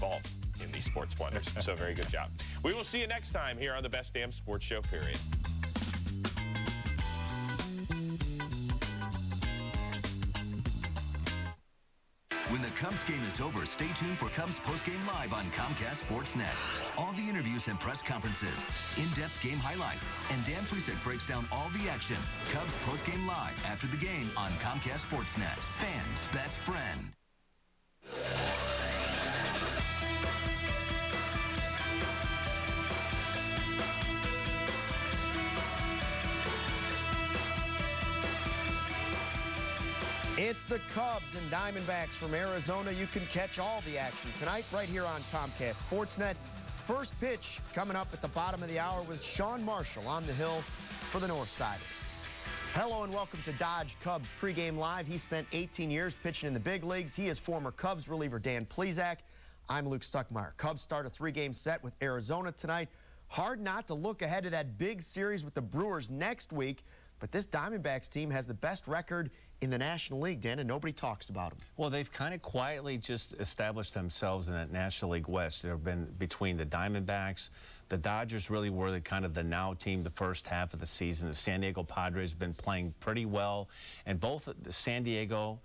involved in these sports blunders. So very good job. We will see you next time here on the Best Damn Sports Show, period. When the Cubs game is over, stay tuned for Cubs Postgame Live on Comcast Sportsnet. All the interviews and press conferences, in-depth game highlights, and Dan Plesac breaks down all the action. Cubs Postgame Live after the game on Comcast Sportsnet. Fans' best friend. It's the Cubs and Diamondbacks from Arizona. You can catch all the action tonight right here on Comcast Sportsnet. First pitch coming up at the bottom of the hour with Sean Marshall on the hill for the Northsiders. Hello and welcome to Dodge Cubs Pregame Live. He spent 18 years pitching in the big leagues. He is former Cubs reliever Dan Plesac. I'm Luke Stuckmeyer. Cubs start a 3-game set with Arizona tonight. Hard not to look ahead to that big series with the Brewers next week. But this Diamondbacks team has the best record in the National League, Dan, and nobody talks about them. Well, they've kind of quietly just established themselves in that National League West. There have been between the Diamondbacks, the Dodgers really were the kind of the now team the first half of the season. The San Diego Padres have been playing pretty well, and both the San Diego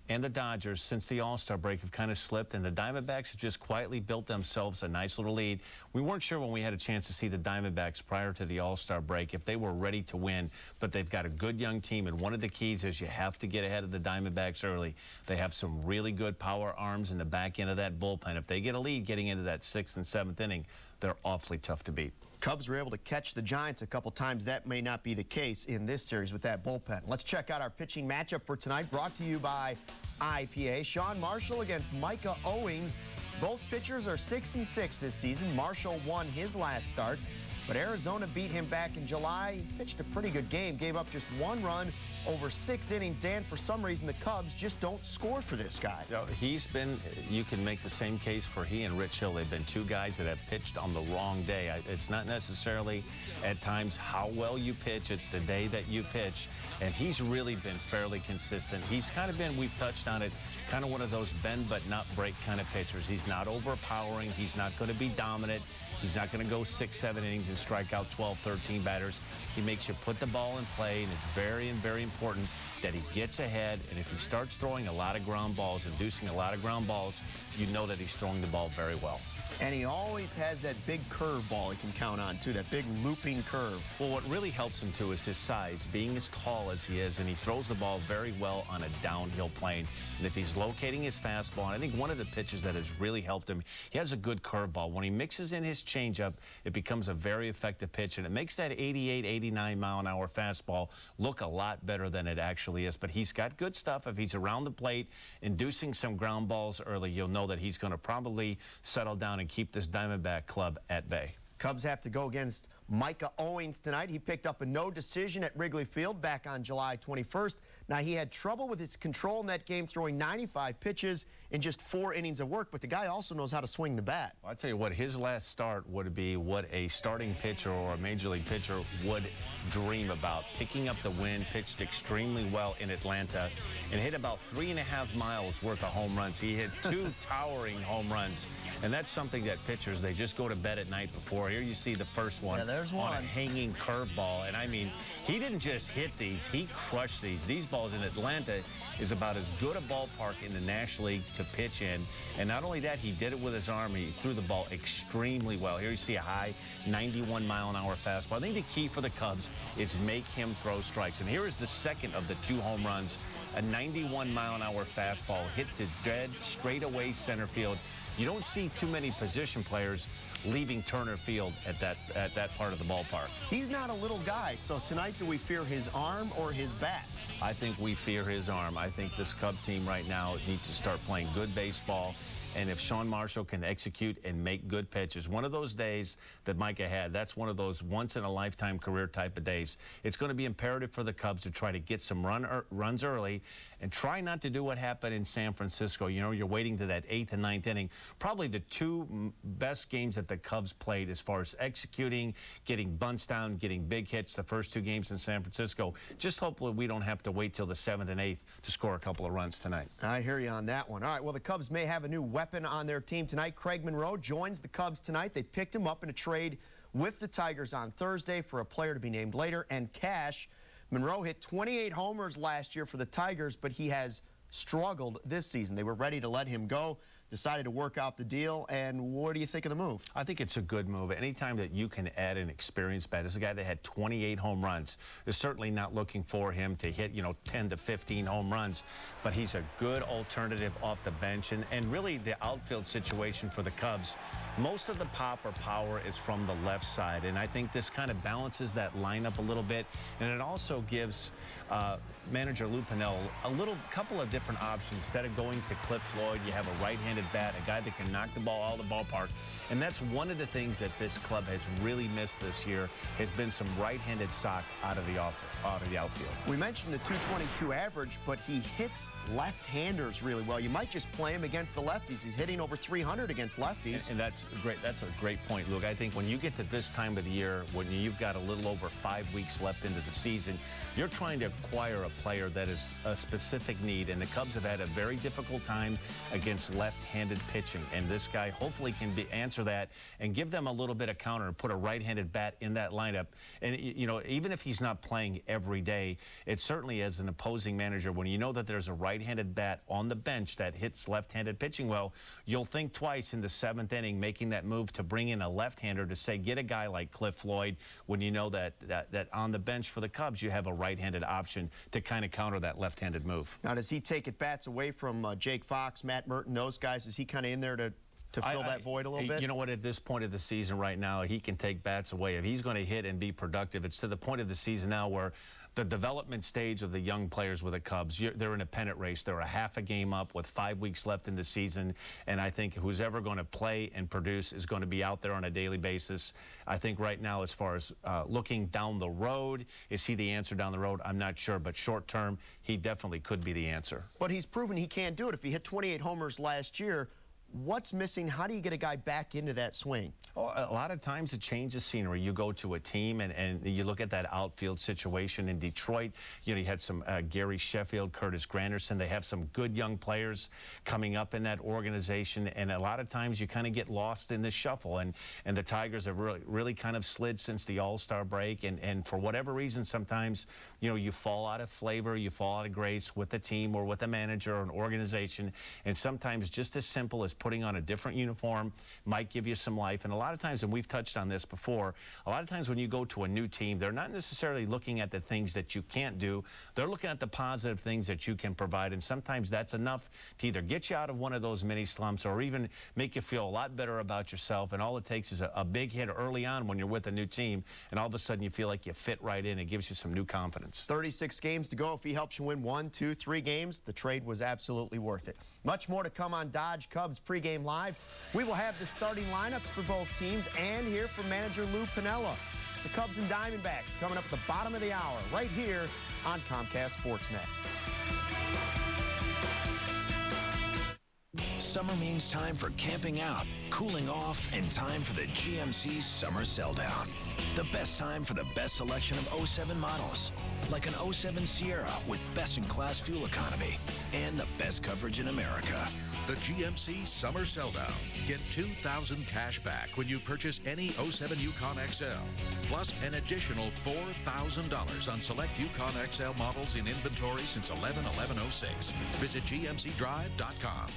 and the Dodgers, since the All-Star break, have kind of slipped, and the Diamondbacks have just quietly built themselves a nice little lead. We weren't sure when we had a chance to see the Diamondbacks prior to the All-Star break if they were ready to win, but they've got a good young team, and one of the keys is you have to get ahead of the Diamondbacks early. They have some really good power arms in the back end of that bullpen. If they get a lead getting into that 6th and 7th inning, they're awfully tough to beat. Cubs were able to catch the Giants a couple times. That may not be the case in this series with that bullpen. Let's check out our pitching matchup for tonight, brought to you by IPA. Sean Marshall against Micah Owings. Both pitchers are 6-6 this season. Marshall won his last start, but Arizona beat him back in July. He pitched a pretty good game, gave up just 1 run over 6 innings. Dan, for some reason, the Cubs just don't score for this guy. You know, you can make the same case for he and Rich Hill. They've been 2 guys that have pitched on the wrong day. It's not necessarily at times how well you pitch, it's the day that you pitch. And he's really been fairly consistent. He's kind of been, we've touched on it, kind of one of those bend but not break kind of pitchers. He's not overpowering. He's not going to be dominant. He's not going to go 6, 7 innings and strike out 12, 13 batters. He makes you put the ball in play, and it's very, very important that he gets ahead. And if he starts throwing a lot of ground balls, inducing a lot of ground balls, you know that he's throwing the ball very well. And he always has that big curve ball he can count on, too, that big looping curve. Well, what really helps him, too, is his size, being as tall as he is, and he throws the ball very well on a downhill plane. And if he's locating his fastball, and I think one of the pitches that has really helped him, he has a good curveball. When he mixes in his changeup, it becomes a very effective pitch, and it makes that 88, 89 mile-an-hour fastball look a lot better than it actually is. But he's got good stuff. If he's around the plate, inducing some ground balls early, you'll know that he's going to probably settle down and keep this Diamondback club at bay. Cubs have to go against Micah Owings tonight. He picked up a no decision at Wrigley Field back on July 21st. Now, he had trouble with his control in that game, throwing 95 pitches in just 4 innings of work, but the guy also knows how to swing the bat. Well, I'll tell you what, his last start would be what a starting pitcher or a major league pitcher would dream about. Picking up the win, pitched extremely well in Atlanta, and hit about 3.5 miles worth of home runs. He hit 2 towering home runs, and that's something that pitchers, they just go to bed at night before. Here you see the first one. Yeah, there's one. On a hanging curveball, and I mean, he didn't just hit these, he crushed these. These balls in Atlanta is about as good a ballpark in the National League to pitch in, and not only that, he did it with his arm. He threw the ball extremely well. Here you see a high 91 mile-an-hour fastball. I think the key for the Cubs is make him throw strikes, and here is the second of the 2 home runs. A 91 mile-an-hour fastball hit the dead straightaway center field. You don't see too many position players leaving Turner Field at that part of the ballpark. He's not a little guy, so tonight do we fear his arm or his bat? I think we fear his arm. I think this Cub team right now needs to start playing good baseball. And if Sean Marshall can execute and make good pitches, one of those days that Micah had, that's one of those once-in-a-lifetime career type of days. It's going to be imperative for the Cubs to try to get some runs early and try not to do what happened in San Francisco. You know, you're waiting to that 8th and 9th inning. Probably the 2 best games that the Cubs played as far as executing, getting bunts down, getting big hits the first 2 games in San Francisco. Just hopefully we don't have to wait till the 7th and 8th to score a couple of runs tonight. I hear you on that one. All right, well, the Cubs may have a new weapon weapon on their team tonight. Craig Monroe joins the Cubs tonight. They picked him up in a trade with the Tigers on Thursday for a player to be named later, and cash. Monroe hit 28 homers last year for the Tigers, but he has struggled this season. They were ready to let him go, decided to work out the deal. And what do you think of the move? I think it's a good move. Anytime that you can add an experienced bat, this is a guy that had 28 home runs. They're certainly not looking for him to hit, 10 to 15 home runs, but he's a good alternative off the bench. And really the outfield situation for the Cubs, most of the pop or power is from the left side. And I think this kind of balances that lineup a little bit. And it also gives manager Lou Piniella a couple of different options. Instead of going to Cliff Floyd, you have a right-handed bat, a guy that can knock the ball out of the ballpark. And that's one of the things that this club has really missed this year, has been some right-handed sock out of the outfield. We mentioned the 222 average, but he hits left-handers really well. You might just play him against the lefties. He's hitting over 300 against lefties. And that's great. That's a great point, Luke. I think when you get to this time of the year, when you've got a little over 5 weeks left into the season, you're trying to acquire a player that is a specific need, and the Cubs have had a very difficult time against left-handed pitching, and this guy hopefully can answer that and give them a little bit of counter and put a right-handed bat in that lineup. And even if he's not playing every day, it certainly, as an opposing manager, when you know that there's a right-handed bat on the bench that hits left-handed pitching well, you'll think twice in the 7th inning making that move to bring in a left-hander to say get a guy like Cliff Floyd, when you know that on the bench for the Cubs you have a right-handed option to kind of counter that left-handed move. Now, does he take at bats away from Jake Fox, Matt Merton, those guys? Is he kind of in there to fill that void a little bit? You know what, at this point of the season right now, he can take bats away. If he's going to hit and be productive, it's to the point of the season now where the development stage of the young players with the Cubs, they're in a pennant race. They're a half a game up with 5 weeks left in the season, and I think who's ever going to play and produce is going to be out there on a daily basis. I think right now, as far as looking down the road, is he the answer down the road? I'm not sure, but short term, he definitely could be the answer. But he's proven he can't do it. If he hit 28 homers last year, what's missing? How do you get a guy back into that swing? Well, a lot of times it changes scenery. You go to a team and you look at that outfield situation in Detroit. You had some Gary Sheffield, Curtis Granderson. They have some good young players coming up in that organization, and a lot of times you kind of get lost in the shuffle. And the Tigers have really kind of slid since the All-Star break, and for whatever reason, sometimes you fall out of flavor, you fall out of grace with the team or with the manager or an organization, and sometimes just as simple as putting on a different uniform might give you some life. And a lot of times, and we've touched on this before, a lot of times when you go to a new team, they're not necessarily looking at the things that you can't do. They're looking at the positive things that you can provide, and sometimes that's enough to either get you out of one of those mini slumps or even make you feel a lot better about yourself. And all it takes is a big hit early on when you're with a new team, and all of a sudden you feel like you fit right in. It gives you some new confidence. 36 games to go. If he helps you win 1, 2, 3 games, the trade was absolutely worth it. Much more to come on Dodge Cubs Pregame Live. We will have the starting lineups for both teams and hear from manager Lou Piniella. It's the Cubs and Diamondbacks coming up at the bottom of the hour right here on Comcast Sportsnet. Summer means time for camping out, cooling off, and time for the GMC Summer Sell-Down. The best time for the best selection of 07 models, like an 07 Sierra with best-in-class fuel economy and the best coverage in America. The GMC Summer Sell-Down. Get $2,000 cash back when you purchase any 07 Yukon XL, plus an additional $4,000 on select Yukon XL models in inventory since 11/11/06. Visit GMCDrive.com.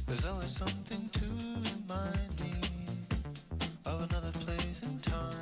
There's always something to remind me of another place and time.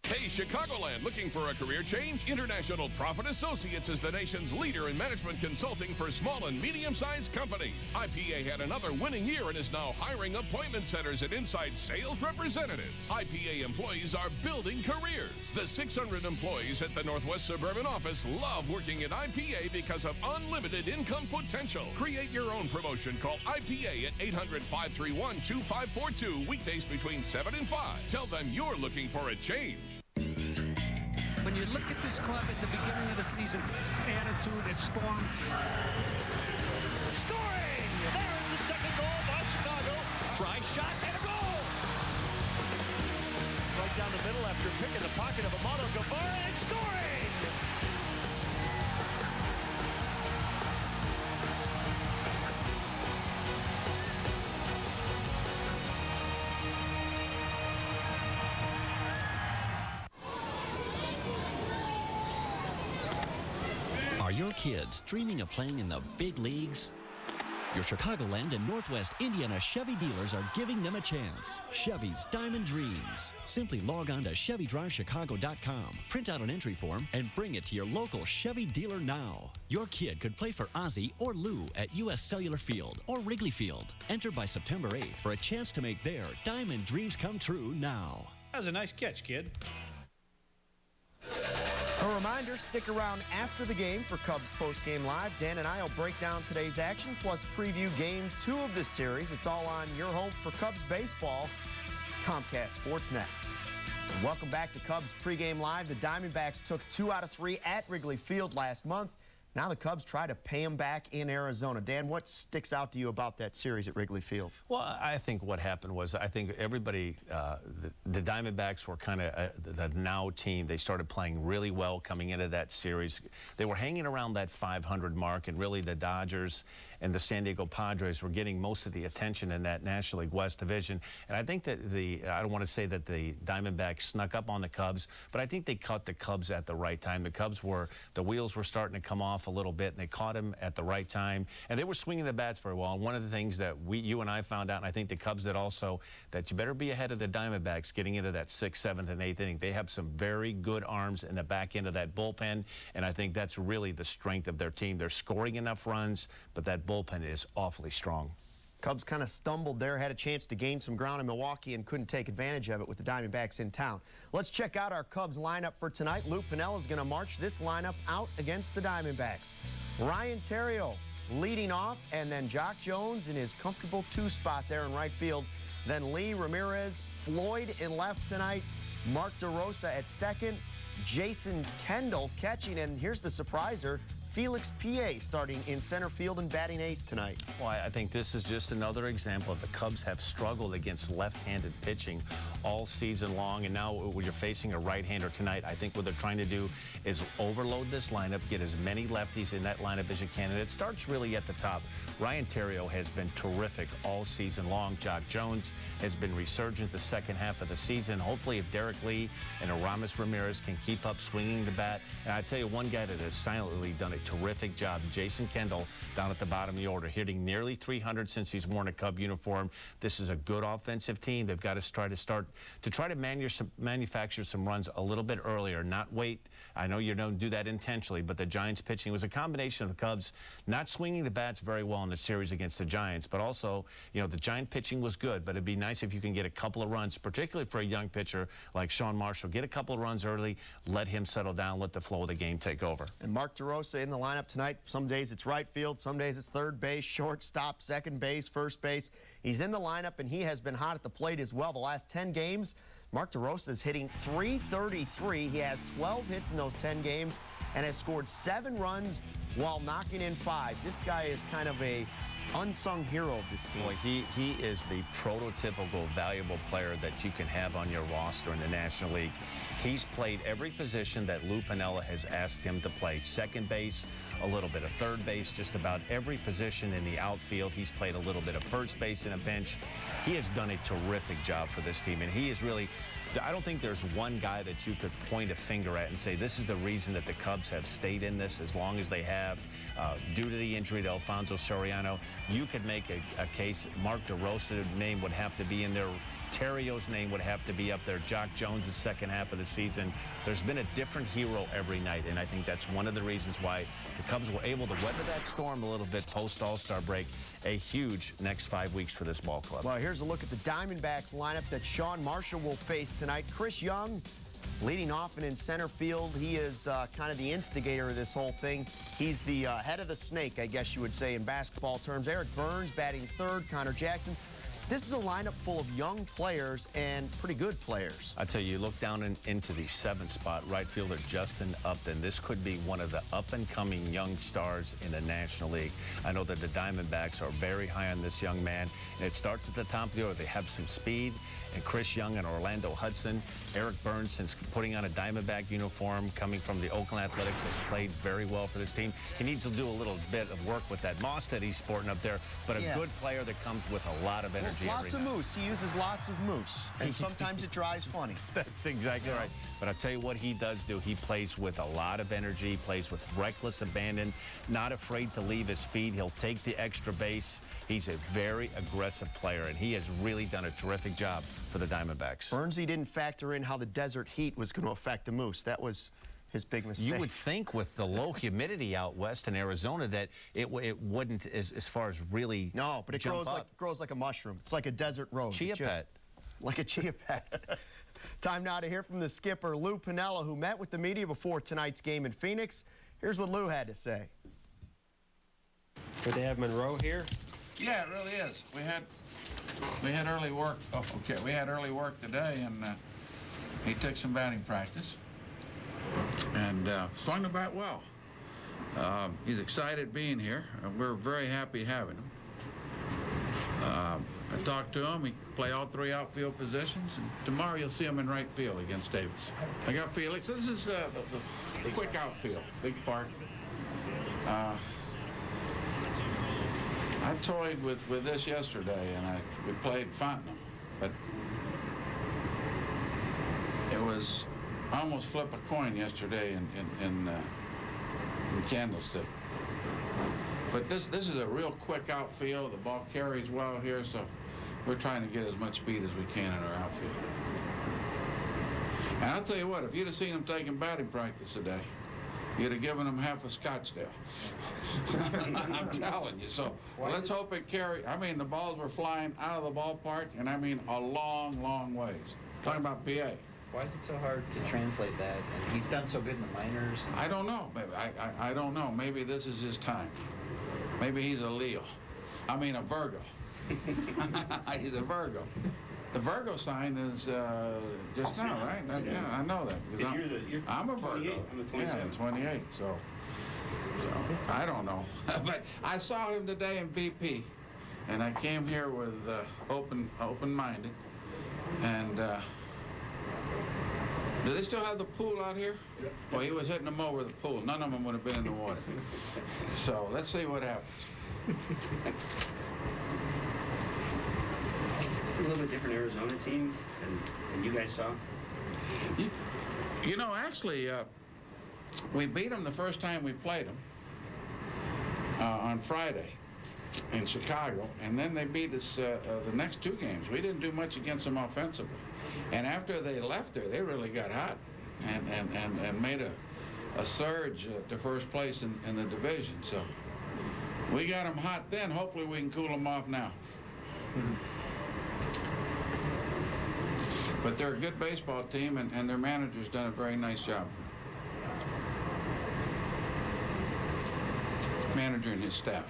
Hey, Chicagoland, looking for a career change? International Profit Associates is the nation's leader in management consulting for small and medium-sized companies. IPA had another winning year and is now hiring appointment setters and inside sales representatives. IPA employees are building careers. The 600 employees at the Northwest Suburban office love working at IPA because of unlimited income potential. Create your own promotion. Call IPA at 800-531-2542, weekdays between 7 and 5. Tell them you're looking for a change. when you look at this club at the beginning of the season, its attitude, its form. Scoring! There's the second goal by Chicago. Try shot and a goal! Right down the middle after picking the pocket of Amado Guevara and scoring! Are your kids dreaming of playing in the big leagues? Your Chicagoland and Northwest Indiana Chevy dealers are giving them a chance. Chevy's Diamond Dreams. Simply log on to ChevyDriveChicago.com, print out an entry form, and bring it to your local Chevy dealer now. Your kid could play for Ozzie or Lou at U.S. Cellular Field or Wrigley Field. Enter by September 8th for a chance to make their Diamond Dreams come true now. That was a nice catch, kid. A reminder, stick around after the game for Cubs Postgame Live. Dan and I will break down today's action, plus preview Game 2 of this series. It's all on your home for Cubs baseball, Comcast Sportsnet. And welcome back to Cubs Pregame Live. The Diamondbacks took 2 out of 3 at Wrigley Field last month. Now the Cubs try to pay them back in Arizona. Dan, what sticks out to you about that series at Wrigley Field? Well, I think what happened was, I think everybody, the Diamondbacks were kind of the now team. They started playing really well coming into that series. They were hanging around that 500 mark, and really the Dodgers and the San Diego Padres were getting most of the attention in that National League West division. And I think that I don't want to say that the Diamondbacks snuck up on the Cubs, but I think they caught the Cubs at the right time. The wheels were starting to come off a little bit, and they caught him at the right time. And they were swinging the bats very well. And one of the things that you and I found out, and I think the Cubs did also, that you better be ahead of the Diamondbacks getting into that 6th, 7th, and 8th inning. They have some very good arms in the back end of that bullpen, and I think that's really the strength of their team. They're scoring enough runs, but that bullpen is awfully strong. Cubs kind of stumbled there, had a chance to gain some ground in Milwaukee and couldn't take advantage of it with the Diamondbacks in town. Let's check out our Cubs lineup for tonight. Lou Piniella is going to march this lineup out against the Diamondbacks. Ryan Theriot leading off, and then Jock Jones in his comfortable 2 spot there in right field. Then Lee, Ramirez, Floyd in left tonight. Mark DeRosa at second. Jason Kendall catching, and here's the surpriser, Felix P.A. starting in center field and batting 8th tonight. Well, I think this is just another example of the Cubs have struggled against left-handed pitching all season long, and now when you're facing a right-hander tonight, I think what they're trying to do is overload this lineup, get as many lefties in that lineup as you can, and it starts really at the top. Ryan Theriot has been terrific all season long. Jock Jones has been resurgent the second half of the season. Hopefully, if Derek Lee and Aramis Ramirez can keep up swinging the bat, and I tell you, one guy that has silently done a terrific job, Jason Kendall, down at the bottom of the order, hitting nearly 300 since he's worn a Cub uniform. This is a good offensive team. They've got to try to manufacture some runs a little bit earlier, not wait. I know you don't do that intentionally, but the Giants pitching was a combination of the Cubs not swinging the bats very well in the series against the Giants, but also, you know, the Giant pitching was good, but it'd be nice if you can get a couple of runs, particularly for a young pitcher like Sean Marshall. Get a couple of runs early, let him settle down, let the flow of the game take over. And Mark DeRosa in the lineup tonight. Some days it's right field, some days it's third base, shortstop, second base, first base. He's in the lineup, and he has been hot at the plate as well. The last 10 games, Mark DeRosa is hitting .333. He has 12 hits in those 10 games and has scored 7 runs while knocking in 5. This guy is kind of a unsung hero of this team. Boy, he is the prototypical valuable player that you can have on your roster in the National League. He's played every position that Lou Piniella has asked him to play. Second base, a little bit of third base, just about every position in the outfield. He's played a little bit of first base in a pinch. He has done a terrific job for this team, and he is really, I don't think there's one guy that you could point a finger at and say this is the reason that the Cubs have stayed in this as long as they have. Due to the injury to Alfonso Soriano, you could make a case. Mark DeRosa's name would have to be in there. Theriot's name would have to be up there. Jock Jones' second half of the season. There's been a different hero every night, and I think that's one of the reasons why the Cubs were able to weather that storm a little bit post-All-Star break. A huge next 5 weeks for this ball club. Well, here's a look at the Diamondbacks lineup that Sean Marshall will face tonight. Chris Young leading off and in center field. He is kind of the instigator of this whole thing. He's the head of the snake, I guess you would say, in basketball terms. Eric Burns batting third. Connor Jackson This is a lineup full of young players and pretty good players. I tell you, look down into the 7th spot, right fielder Justin Upton. This could be one of the up-and-coming young stars in the National League. I know that the Diamondbacks are very high on this young man, and it starts at the top of the order. They have some speed, and Chris Young and Orlando Hudson. Eric Burns, since putting on a Diamondback uniform, coming from the Oakland Athletics, has played very well for this team. He needs to do a little bit of work with that moss that he's sporting up there, but a good player that comes with a lot of energy. Lots of moose. He uses lots of moose, and sometimes it drives funny. That's exactly right. But I'll tell you what he does do. He plays with a lot of energy, plays with reckless abandon, not afraid to leave his feet. He'll take the extra base. He's a very aggressive player, and he has really done a terrific job for the Diamondbacks. Burnsy didn't factor in how the desert heat was going to affect the moose. That was his big mistake. You would think with the low humidity out west in Arizona that it wouldn't, as far as really No, but it grows like a mushroom. It's like a desert rose. Chia pet. Like a chia pet. Time now to hear from the skipper, Lou Piniella, who met with the media before tonight's game in Phoenix. Here's what Lou had to say. Good to have Monroe here. Yeah, it really is. We had early work. Oh, okay, we had early work today, and he took some batting practice and swung the bat well. He's excited being here. We're very happy having him. I talked to him. He play all 3 outfield positions, and tomorrow you'll see him in right field against Davis. I got Felix. This is the quick outfield, big park. I toyed with this yesterday, and we played Fontenham, but it was I almost flip a coin yesterday in Candlestick. But this is a real quick outfield. The ball carries well here, so we're trying to get as much speed as we can in our outfield. And I'll tell you what, if you'd have seen him taking batting practice today, you'd have given him half a Scottsdale. I'm telling you. So let's hope it carries. I mean, the balls were flying out of the ballpark, and I mean a long, long ways. Talking about PA. Why is it so hard to translate that? And he's done so good in the minors. I don't know. I don't know. Maybe this is his time. Maybe he's a Leo. I mean, a Virgo. He's a Virgo. The Virgo sign is just now, right? Yeah, I know that. I'm a Virgo. I'm a 27. Yeah, 28, so I don't know. But I saw him today in BP, and I came here with open-minded. And do they still have the pool out here? Yeah. Well, he was hitting them over the pool. None of them would have been in the water. So let's see what happens. It's a little bit different Arizona team than you guys saw. You know, actually, we beat them the first time we played them on Friday in Chicago, and then they beat us the next 2 games. We didn't do much against them offensively. And after they left there, they really got hot and made a surge to first place in the division. So we got them hot then. Hopefully we can cool them off now. But they're a good baseball team, and their manager's done a very nice job. Manager and his staff.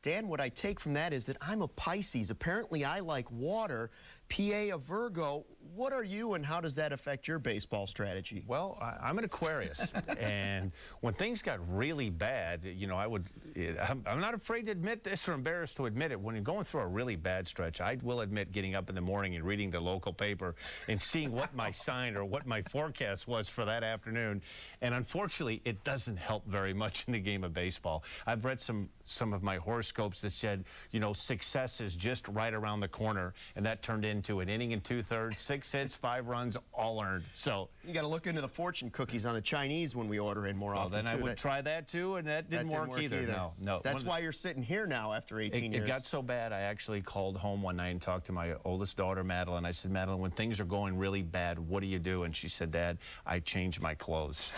Dan, what I take from that is that I'm a Pisces. Apparently, I like water. PA, a Virgo. What are you, and how does that affect your baseball strategy? Well, I'm an Aquarius, and when things got really bad, you know, I'm not afraid to admit this or embarrassed to admit it. When you're going through a really bad stretch, I will admit getting up in the morning and reading the local paper and seeing what my sign or what my forecast was for that afternoon. And unfortunately, it doesn't help very much in the game of baseball. I've read some of my horoscopes that said, you know, success is just right around the corner, and that turned into an inning and 2/3, 6 hits, 5 runs, all earned. So you got to look into the fortune cookies on the Chinese when we order in more often. Then I would try that too, and that didn't work either. No. That's why you're sitting here now after 18 years. It got so bad, I actually called home one night and talked to my oldest daughter, Madeline. I said, Madeline, when things are going really bad, what do you do? And she said, Dad, I change my clothes.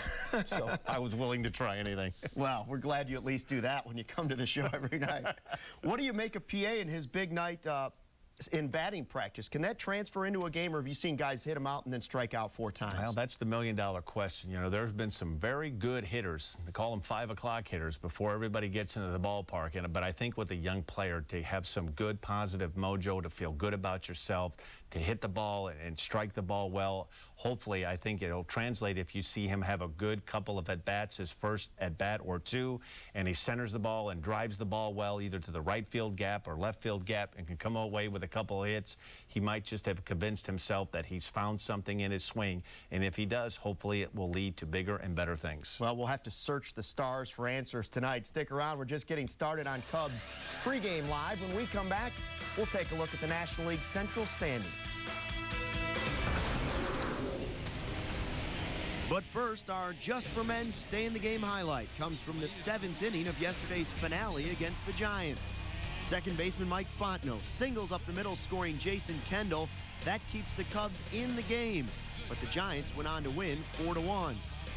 So I was willing to try anything. Well, we're glad you at least do that when you come to the show every night. What do you make of PA and his big night in batting practice. Can that transfer into a game, or have you seen guys hit them out and then strike out 4 times? Well, that's the million-dollar question. You know, there's been some very good hitters. They call them 5 o'clock hitters before everybody gets into the ballpark. But I think with a young player, to have some good positive mojo, to feel good about yourself, to hit the ball and strike the ball well, hopefully I think it'll translate if you see him have a good couple of at-bats, his first at-bat or 2, and he centers the ball and drives the ball well either to the right field gap or left field gap and can come away with a couple of hits. He might just have convinced himself that he's found something in his swing, and if he does, hopefully it will lead to bigger and better things. Well, we'll have to search the stars for answers tonight. Stick around. We're just getting started on Cubs pregame live. When we come back, we'll take a look at the National League Central standings. But first, our Just for Men Stay in the Game highlight comes from the 7th inning of yesterday's finale against the Giants. Second baseman Mike Fontenot singles up the middle, scoring Jason Kendall. That keeps the Cubs in the game. But the Giants went on to win 4-1.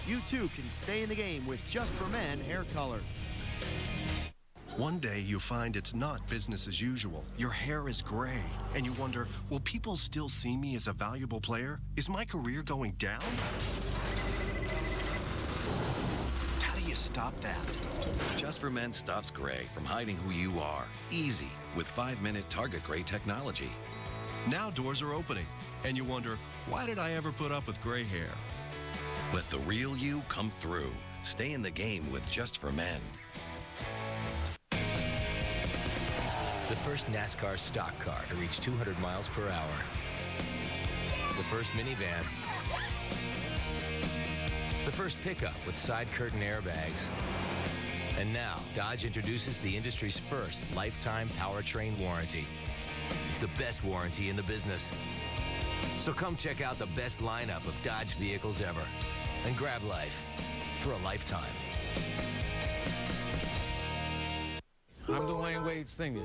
You too can stay in the game with Just for Men hair color. One day you find it's not business as usual. Your hair is gray, and you wonder, will people still see me as a valuable player? Is my career going down? How do you stop that? Just for Men stops gray from hiding who you are. Easy, with 5-minute Target Gray technology. Now doors are opening, and you wonder, why did I ever put up with gray hair? Let the real you come through. Stay in the game with Just for Men. The first NASCAR stock car to reach 200 miles per hour. The first minivan. The first pickup with side curtain airbags. And now, Dodge introduces the industry's first lifetime powertrain warranty. It's the best warranty in the business. So come check out the best lineup of Dodge vehicles ever and grab life for a lifetime. I'm Dwayne Wade Sr.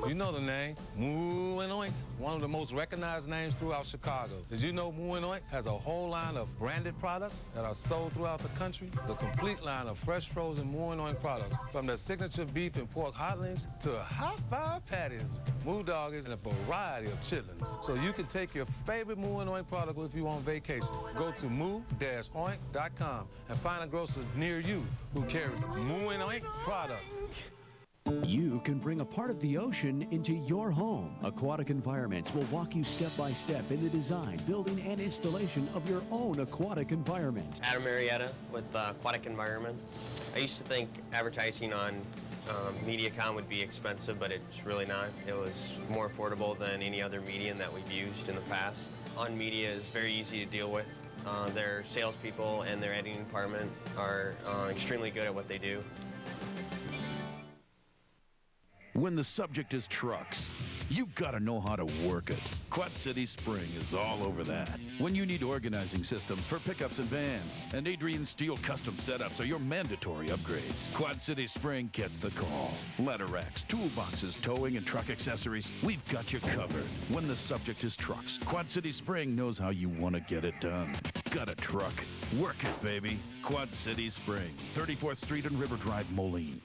You know the name, Moo and Oink, one of the most recognized names throughout Chicago. Did you know Moo and Oink has a whole line of branded products that are sold throughout the country? The complete line of fresh frozen Moo and Oink products, from their signature beef and pork hot links to hot fire patties, Moo Doggies, and a variety of chitlins. So you can take your favorite Moo and Oink product with you on vacation. Go to moo-oink.com and find a grocer near you who carries Moo and Oink products. You can bring a part of the ocean into your home. Aquatic Environments will walk you step by step in the design, building, and installation of your own aquatic environment. Adam Marietta with Aquatic Environments. I used to think advertising on MediaCom would be expensive, but it's really not. It was more affordable than any other medium that we've used in the past. On Media is very easy to deal with. Their salespeople and their editing department are extremely good at what they do. When the subject is trucks, you've got to know how to work it. Quad City Spring is all over that. When you need organizing systems for pickups and vans, and Adrian Steel custom setups are your mandatory upgrades, Quad City Spring gets the call. Ladder racks, toolboxes, towing, and truck accessories, we've got you covered. When the subject is trucks, Quad City Spring knows how you want to get it done. Got a truck? Work it, baby. Quad City Spring, 34th Street and River Drive, Moline.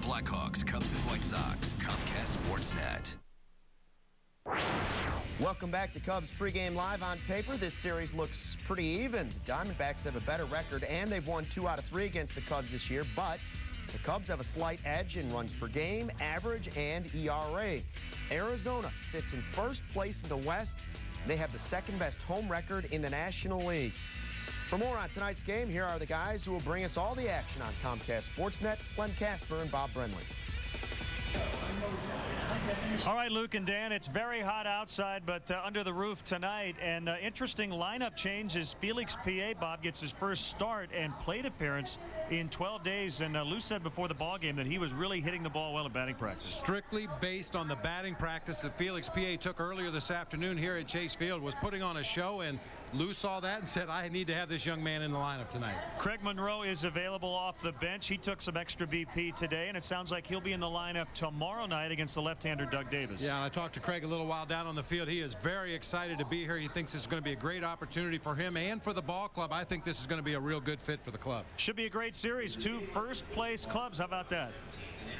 Blackhawks, Cubs, and White Sox. Comcast Sportsnet. Welcome back to Cubs pregame live. On paper, this series looks pretty even. The Diamondbacks have a better record, and they've won 2 out of 3 against the Cubs this year, but the Cubs have a slight edge in runs per game, average, and ERA. Arizona sits in first place in the West. They have the second-best home record in the National League. For more on tonight's game, here are the guys who will bring us all the action on Comcast Sportsnet, Glenn Casper and Bob Brenly. All right, Luke and Dan, it's very hot outside, but under the roof tonight. And interesting lineup change as Felix P.A. Bob gets his first start and plate appearance in 12 days. And Lou said before the ball game that he was really hitting the ball well in batting practice. Strictly based on the batting practice that Felix P.A. took earlier this afternoon here at Chase Field, was putting on a show, and Lou saw that and said, I need to have this young man in the lineup tonight. Craig Monroe is available off the bench. He took some extra BP today, and it sounds like he'll be in the lineup tomorrow night against the left-hander Doug Davis. Yeah, and I talked to Craig a little while down on the field. He is very excited to be here. He thinks it's going to be a great opportunity for him and for the ball club. I think this is going to be a real good fit for the club. Should be a great series. 2 first-place clubs. How about that?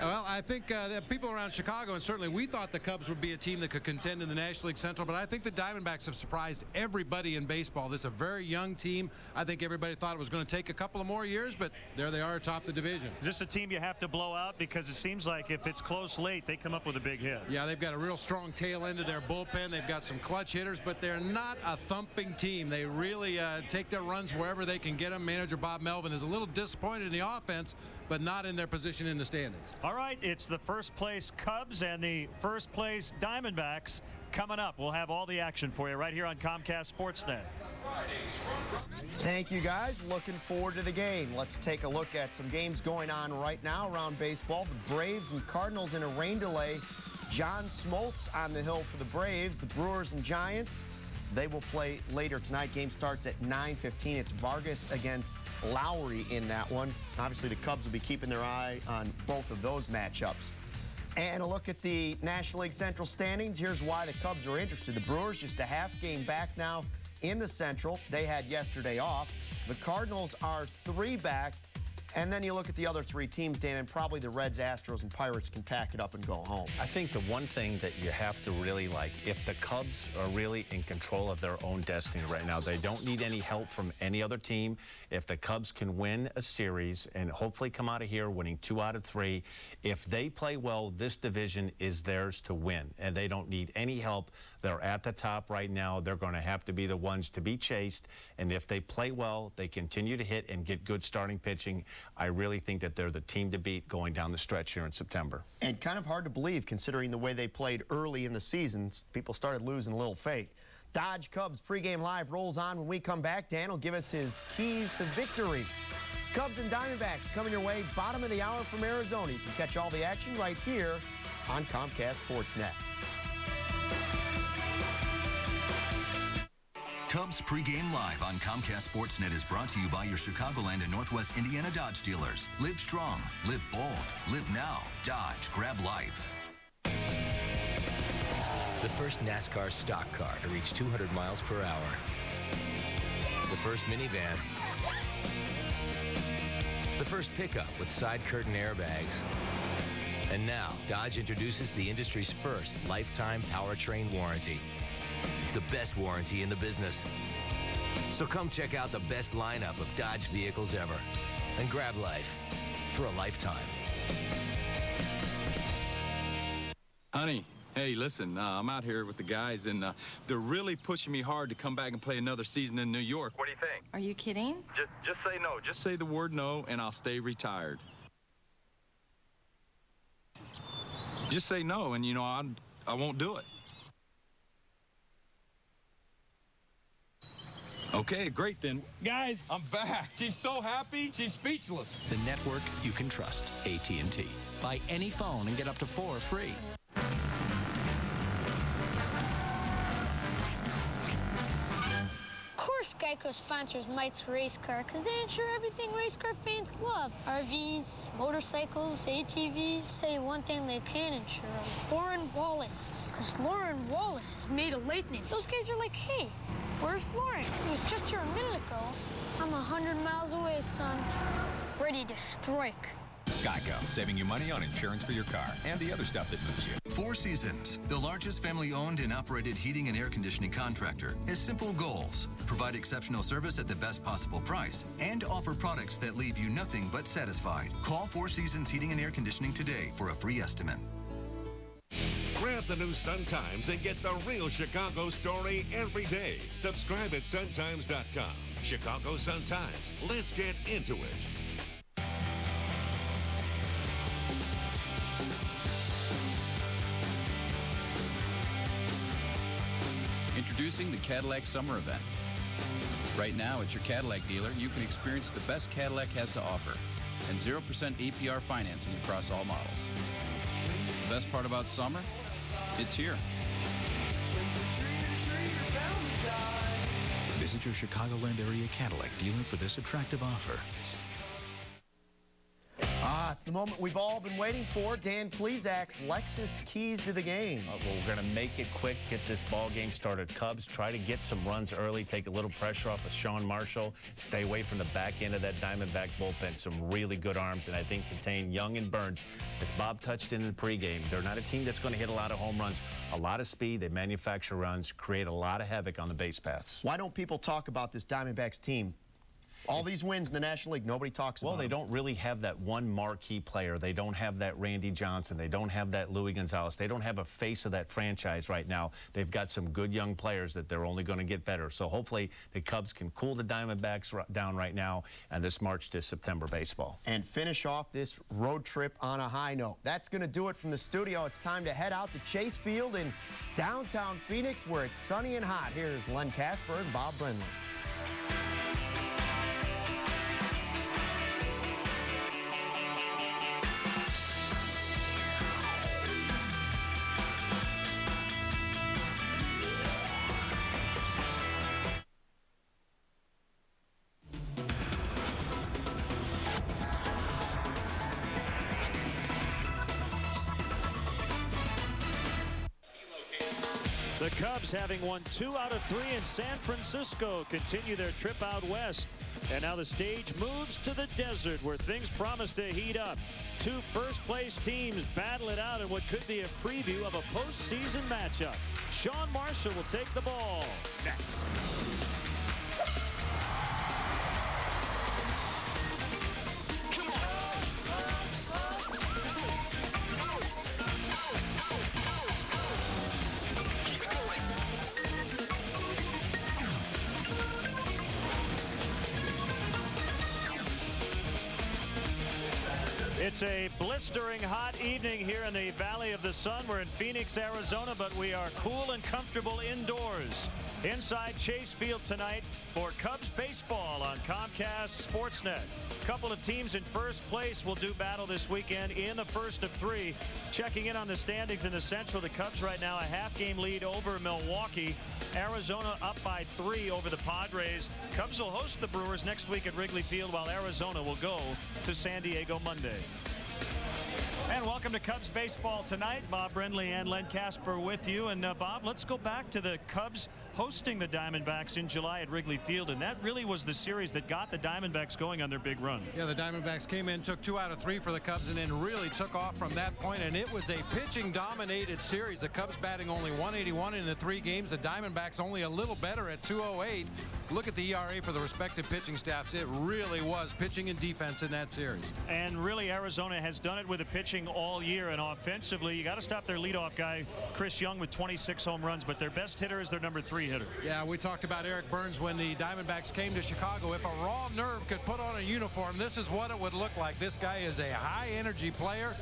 Well, I think the people around Chicago, and certainly we thought the Cubs would be a team that could contend in the National League Central, but I think the Diamondbacks have surprised everybody in baseball. This is a very young team. I think everybody thought it was going to take a couple of more years, but there they are atop the division. Is this a team you have to blow out? Because it seems like if it's close late, they come up with a big hit. Yeah, they've got a real strong tail end of their bullpen. They've got some clutch hitters, but they're not a thumping team. They really take their runs wherever they can get them. Manager Bob Melvin is a little disappointed in the offense, but not in their position in the standings. All right, it's the first place Cubs and the first place Diamondbacks coming up. We'll have all the action for you right here on Comcast Sportsnet. Thank you, guys. Looking forward to the game. Let's take a look at some games going on right now around baseball. The Braves and Cardinals in a rain delay. John Smoltz on the hill for the Braves. The Brewers and Giants, they will play later tonight. Game starts at 9:15. It's Vargas against Lowry in that one. Obviously, the Cubs will be keeping their eye on both of those matchups. And a look at the National League Central standings. Here's why the Cubs are interested. The Brewers just a half game back now in the Central. They had yesterday off. The Cardinals are 3 back. And then you look at the other 3 teams, Dan, and probably the Reds, Astros, and Pirates can pack it up and go home. I think the one thing that you have to really like, if the Cubs are really in control of their own destiny right now, they don't need any help from any other team. If the Cubs can win a series and hopefully come out of here winning 2 out of 3, if they play well, this division is theirs to win, and they don't need any help. They're at the top right now. They're going to have to be the ones to be chased, and if they play well, they continue to hit and get good starting pitching, I really think that they're the team to beat going down the stretch here in September. And kind of hard to believe considering the way they played early in the season. People started losing a little faith. Dodge Cubs pregame live rolls on. When we come back, Dan will give us his keys to victory. Cubs and Diamondbacks coming your way, bottom of the hour from Arizona. You can catch all the action right here on Comcast Sportsnet. Cubs pregame live on Comcast Sportsnet is brought to you by your Chicagoland and Northwest Indiana Dodge dealers. Live strong, live bold, live now. Dodge, grab life. The first NASCAR stock car to reach 200 miles per hour. The first minivan. The first pickup with side curtain airbags. And now, Dodge introduces the industry's first lifetime powertrain warranty. It's the best warranty in the business. So come check out the best lineup of Dodge vehicles ever and grab life for a lifetime. Honey, hey, listen, I'm out here with the guys, and they're really pushing me hard to come back and play another season in New York. What do you think? Are you kidding? Just say no. Just say the word no, and I'll stay retired. Just say no, and, you know, I won't do it. Okay, great then. Guys, I'm back. She's so happy, she's speechless. The network you can trust. AT&T. Buy any phone and get up to 4 free. Of course Geico sponsors Mike's Race Car because they insure everything race car fans love. RVs, motorcycles, ATVs. Tell you one thing they can insure, Lauren Wallace. Because Lauren Wallace is made of lightning. Those guys are like, hey, where's Lauren? He was just here a minute ago. I'm 100 miles away, son. Ready to strike. Geico, saving you money on insurance for your car and the other stuff that moves you. Four Seasons, the largest family-owned and operated heating and air conditioning contractor, has simple goals: provide exceptional service at the best possible price and offer products that leave you nothing but satisfied. Call Four Seasons Heating and Air Conditioning today for a free estimate. Grab the new Sun-Times and get the real Chicago story every day. Subscribe at suntimes.com. Chicago Sun-Times. Let's get into it. Introducing the Cadillac Summer Event. Right now at your Cadillac dealer, you can experience the best Cadillac has to offer and 0% APR financing across all models. The best part about summer? It's here. Visit your Chicagoland area Cadillac dealer for this attractive offer. It's the moment we've all been waiting for. Dan Plezak's Lexus keys to the game. Well, we're going to make it quick, get this ball game started. Cubs try to get some runs early, take a little pressure off of Sean Marshall, stay away from the back end of that Diamondback bullpen. Some really good arms, and I think contain Young and Burns. As Bob touched in the pregame, they're not a team that's going to hit a lot of home runs, a lot of speed. They manufacture runs, create a lot of havoc on the base paths. Why don't people talk about this Diamondbacks team? All these wins in the National League, nobody talks about Well, they don't really have that one marquee player. They don't have that Randy Johnson. They don't have that Louis Gonzalez. They don't have a face of that franchise right now. They've got some good young players that they're only going to get better. So hopefully the Cubs can cool the Diamondbacks down right now and this March to September baseball. And finish off this road trip on a high note. That's going to do it from the studio. It's time to head out to Chase Field in downtown Phoenix where it's sunny and hot. Here's Len Casper and Bob Brenly. The Cubs, having won 2 out of 3 in San Francisco, continue their trip out west. And now the stage moves to the desert where things promise to heat up. 2 first-place teams battle it out in what could be a preview of a postseason matchup. Sean Marshall will take the ball next. It's a blistering hot evening here in the Valley of the Sun. We're in Phoenix, Arizona, but we are cool and comfortable indoors. Inside Chase Field tonight for Cubs baseball on Comcast Sportsnet. A couple of teams in first place will do battle this weekend in the first of 3. Checking in on the standings in the Central, the Cubs right now a half-game lead over Milwaukee. Arizona up by 3 over the Padres. Cubs will host the Brewers next week at Wrigley Field, while Arizona will go to San Diego Monday. And welcome to Cubs baseball tonight. Bob Brenly and Len Casper with you. And Bob, let's go back to the Cubs hosting the Diamondbacks in July at Wrigley Field. And that really was the series that got the Diamondbacks going on their big run. Yeah, the Diamondbacks came in, took 2 out of 3 for the Cubs, and then really took off from that point. And it was a pitching-dominated series. The Cubs batting only 181 in the 3 games. The Diamondbacks only a little better at 208. Look at the ERA for the respective pitching staffs. It really was pitching and defense in that series. And really, Arizona has done it with the pitching all year. And offensively, you got to stop their leadoff guy, Chris Young, with 26 home runs. But their best hitter is their number 3 hitter. Yeah, we talked about Eric Burns when the Diamondbacks came to Chicago. If a raw nerve could put on a uniform, this is what it would look like. This guy is a high-energy player.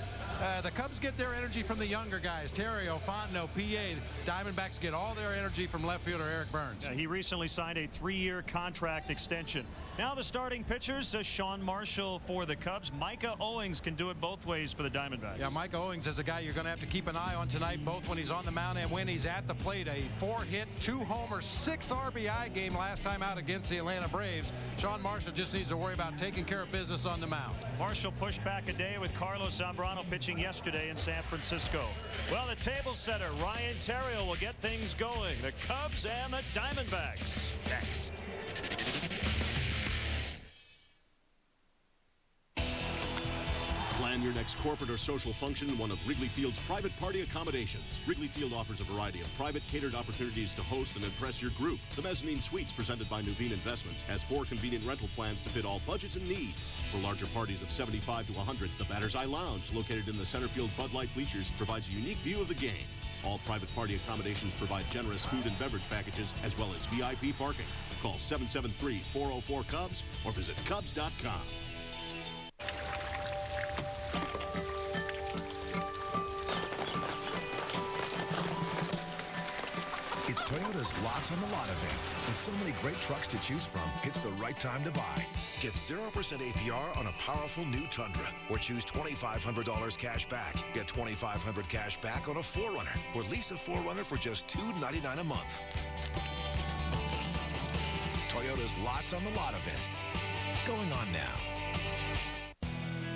The Cubs get their energy from the younger guys, Terrio, Fontenot, PA. Diamondbacks get all their energy from left fielder Eric Burns. He recently signed a 3-year contract extension. Now the starting pitchers, Sean Marshall for the Cubs. Micah Owings can do it both ways for the Diamondbacks. Yeah, Micah Owings is a guy you're going to have to keep an eye on tonight, both when he's on the mound and when he's at the plate. A 4-hit, 2-homer, 6 RBI game last time out against the Atlanta Braves. Sean Marshall just needs to worry about taking care of business on the mound. Marshall pushed back a day with Carlos Zambrano pitching yesterday in San Francisco. Well, the table setter, Ryan Terrio, will get things going. The Cubs and the Diamondbacks next. Plan your next corporate or social function in one of Wrigley Field's private party accommodations. Wrigley Field offers a variety of private catered opportunities to host and impress your group. The Mezzanine Suites, presented by Nuveen Investments, has 4 convenient rental plans to fit all budgets and needs. For larger parties of 75 to 100, the Batter's Eye Lounge, located in the center field Bud Light bleachers, provides a unique view of the game. All private party accommodations provide generous food and beverage packages as well as VIP parking. Call 773-404-CUBS or visit Cubs.com. It's Toyota's Lots on the Lot event. With so many great trucks to choose from, it's the right time to buy. Get 0% APR on a powerful new Tundra, or choose $2,500 cash back. Get $2,500 cash back on a 4Runner, or lease a 4Runner for just $299 a month. Toyota's Lots on the Lot event. Going on now.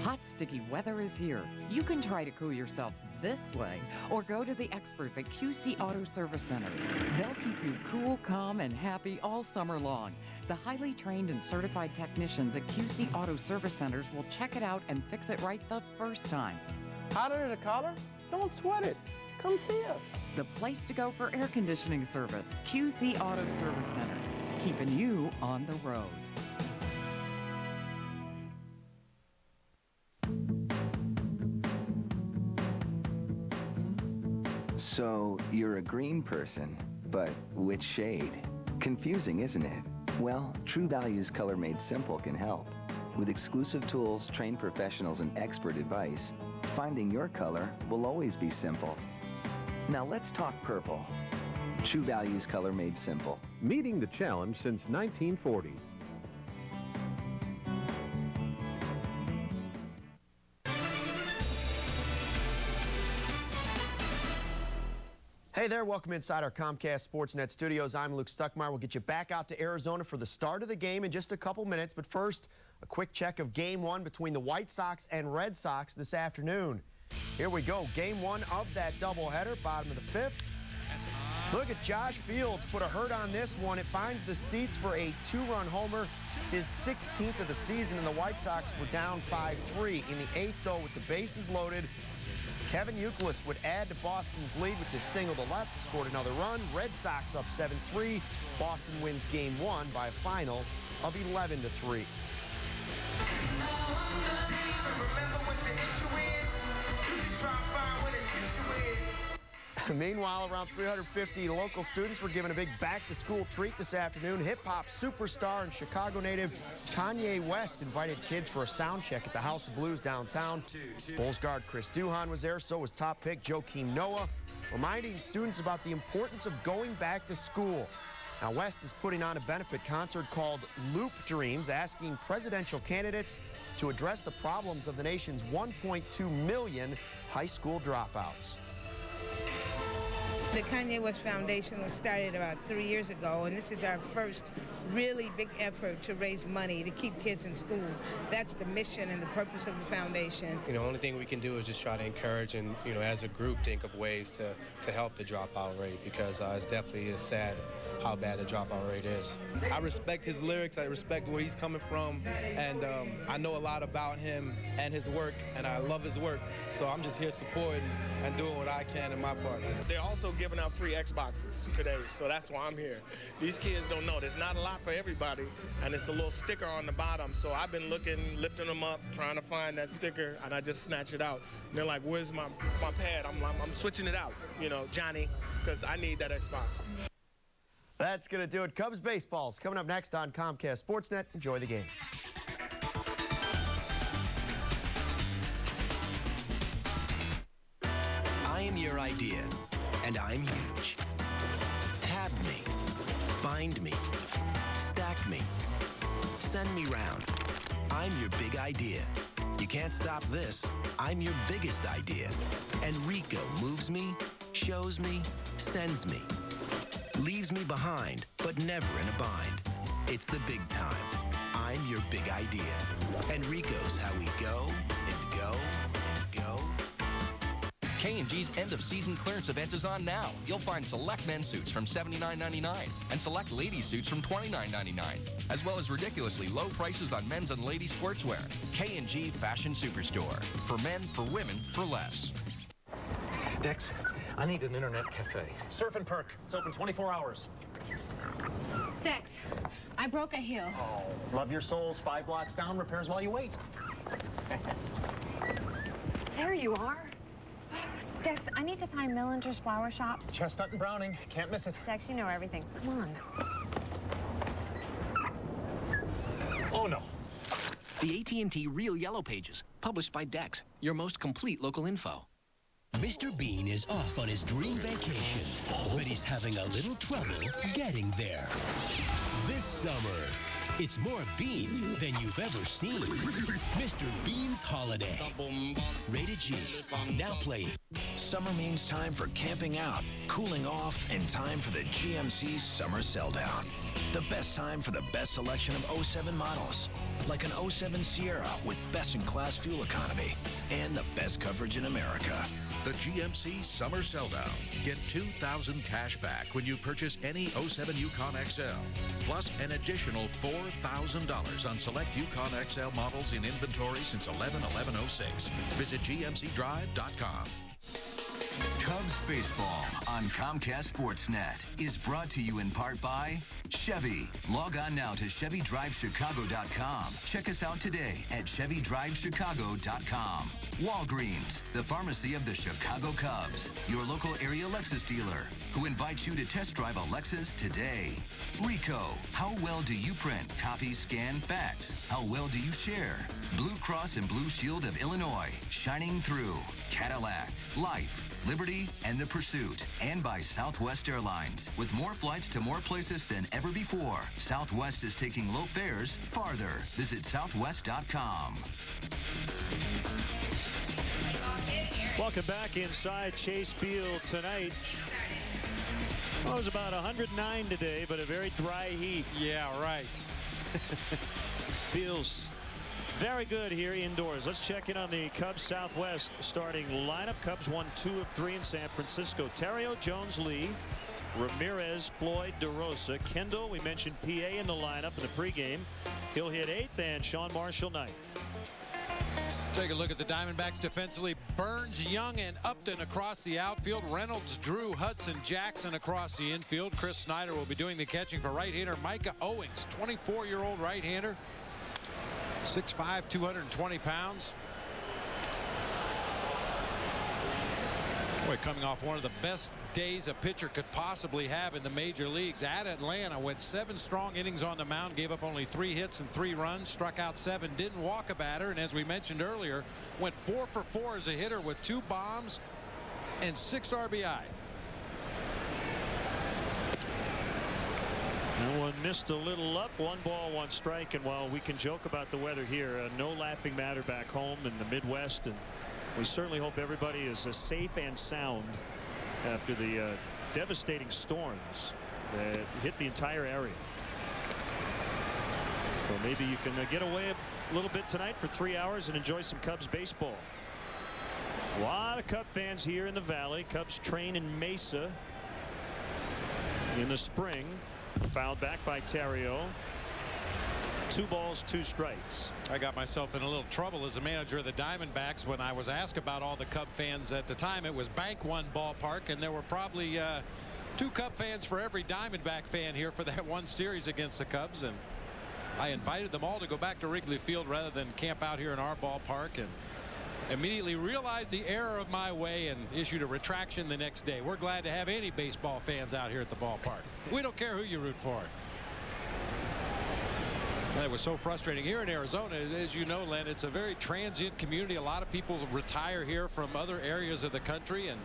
Hot, sticky weather is here. You can try to cool yourself this way, or go to the experts at QC Auto Service Centers. They'll keep you cool, calm, and happy all summer long. The highly trained and certified technicians at QC Auto Service Centers will check it out and fix it right the first time. Hotter than a collar? Don't sweat it. Come see us. The place to go for air conditioning service, QC Auto Service Centers, keeping you on the road. So, you're a green person, but which shade? Confusing, isn't it? Well, True Value's Color Made Simple can help. With exclusive tools, trained professionals, and expert advice, finding your color will always be simple. Now let's talk purple. True Value's Color Made Simple. Meeting the challenge since 1940. Hey there, welcome inside our Comcast Sportsnet studios. I'm Luke Stuckmeyer. We'll get you back out to Arizona for the start of the game in just a couple minutes. But first, a quick check of Game 1 between the White Sox and Red Sox this afternoon. Here we go, Game 1 of that doubleheader, bottom of the 5th. Look at Josh Fields put a hurt on this one. It finds the seats for a 2-run homer, his 16th of the season, and the White Sox were down 5-3. In the 8th, though, with the bases loaded, Kevin Youkilis would add to Boston's lead with this single to left, scored another run. Red Sox up 7-3. Boston wins Game 1 by a final of 11-3. Meanwhile, around 350 local students were given a big back-to-school treat this afternoon. Hip-hop superstar and Chicago native Kanye West invited kids for a sound check at the House of Blues downtown. Bulls guard Chris Duhon was there, so was top pick Joakim Noah, reminding students about the importance of going back to school. Now, West is putting on a benefit concert called Loop Dreams, asking presidential candidates to address the problems of the nation's 1.2 million high school dropouts. The Kanye West Foundation was started about 3 years ago, and this is our first really big effort to raise money to keep kids in school. That's the mission and the purpose of the foundation. You know, the only thing we can do is just try to encourage and, you know, as a group, think of ways to help the dropout rate, because it's definitely sad how bad the dropout rate is. I respect his lyrics, I respect where he's coming from, and I know a lot about him and his work, and I love his work, so I'm just here supporting and doing what I can in my part. They're also giving out free Xboxes today, so that's why I'm here. These kids don't know. There's not a lot for everybody, and it's a little sticker on the bottom, so I've been looking, lifting them up, trying to find that sticker, and I just snatch it out. And they're like, where's my pad? I'm switching it out, you know, Johnny, because I need that Xbox. That's going to do it. Cubs baseball's coming up next on Comcast Sportsnet. Enjoy the game. I am your idea, and I'm huge. Tab me, bind me, stack me, send me round. I'm your big idea. You can't stop this. I'm your biggest idea. And Rico moves me, shows me, sends me. Leaves me behind, but never in a bind. It's the big time. I'm your big idea. Enrico's how we go and go and go. K&G's end-of-season clearance event is on now. You'll find select men's suits from $79.99 and select ladies' suits from $29.99, as well as ridiculously low prices on men's and ladies' sportswear. K&G Fashion Superstore. For men, for women, for less. Dex, I need an internet cafe. Surf and Perk. It's open 24 hours. Dex, I broke a heel. Oh, love your souls. 5 blocks down. Repairs while you wait. There you are. Dex, I need to find Millinger's Flower Shop. Chestnut and Browning. Can't miss it. Dex, you know everything. Come on. Oh, no. The AT&T Real Yellow Pages, published by Dex, your most complete local info. Mr. Bean is off on his dream vacation, but he's having a little trouble getting there. This summer, it's more Bean than you've ever seen. Mr. Bean's Holiday. Rated G. Now playing. Summer means time for camping out, cooling off, and time for the GMC Summer Sell-Down. The best time for the best selection of 07 models, like an 07 Sierra with best-in-class fuel economy and the best coverage in America. The GMC Summer Sell-Down. Get $2,000 cash back when you purchase any 07 Yukon XL, plus an additional $4,000 on select Yukon XL models in inventory since 11/11/06. Visit GMCDrive.com. Cubs baseball on Comcast Sportsnet is brought to you in part by Chevy. Log on now to ChevyDriveChicago.com. Check us out today at ChevyDriveChicago.com. Walgreens, the pharmacy of the Chicago Cubs, your local area Lexus dealer, who invites you to test drive a Lexus today. Rico, how well do you print, copy, scan, fax? How well do you share? Blue Cross and Blue Shield of Illinois, shining through. Cadillac, Life, Liberty, and The Pursuit. And by Southwest Airlines. With more flights to more places than ever before, Southwest is taking low fares farther. Visit Southwest.com. Welcome back inside Chase Field tonight. Well, it was about 109 today, but a very dry heat. Yeah, right. Feels very good here indoors. Let's check in on the Cubs Southwest starting lineup. Cubs won 2 of 3 in San Francisco. Terrio, Jones, Lee, Ramirez, Floyd, DeRosa, Kendall. We mentioned PA in the lineup in the pregame. He'll hit 8th, and Sean Marshall 9th. Take a look at the Diamondbacks defensively. Burns, Young, and Upton across the outfield. Reynolds, Drew, Hudson, Jackson across the infield. Chris Snyder will be doing the catching for right-hander Micah Owings, 24-year-old right-hander. 6'5", 220 pounds. Boy, coming off one of the best days a pitcher could possibly have in the major leagues at Atlanta. Went 7 strong innings on the mound, gave up only 3 hits and 3 runs, struck out 7, didn't walk a batter, and as we mentioned earlier, went 4 for 4 as a hitter with 2 bombs and 6 RBI. No one missed a little up. 1 ball, 1 strike. And while we can joke about the weather here, no laughing matter back home in the Midwest. And we certainly hope everybody is safe and sound after the devastating storms that hit the entire area. Well, maybe you can get away a little bit tonight for 3 hours and enjoy some Cubs baseball. A lot of Cub fans here in the Valley. Cubs train in Mesa in the spring. Fouled back by Terrio. 2 balls, 2 strikes. I got myself in a little trouble as the manager of the Diamondbacks when I was asked about all the Cub fans at the time. It was Bank One ballpark, and there were probably 2 Cub fans for every Diamondback fan here for that one series against the Cubs. And I invited them all to go back to Wrigley Field rather than camp out here in our ballpark, and immediately realized the error of my way and issued a retraction the next day. We're glad to have any baseball fans out here at the ballpark. We don't care who you root for. It was so frustrating here in Arizona. As you know, Len, it's a very transient community. A lot of people retire here from other areas of the country. And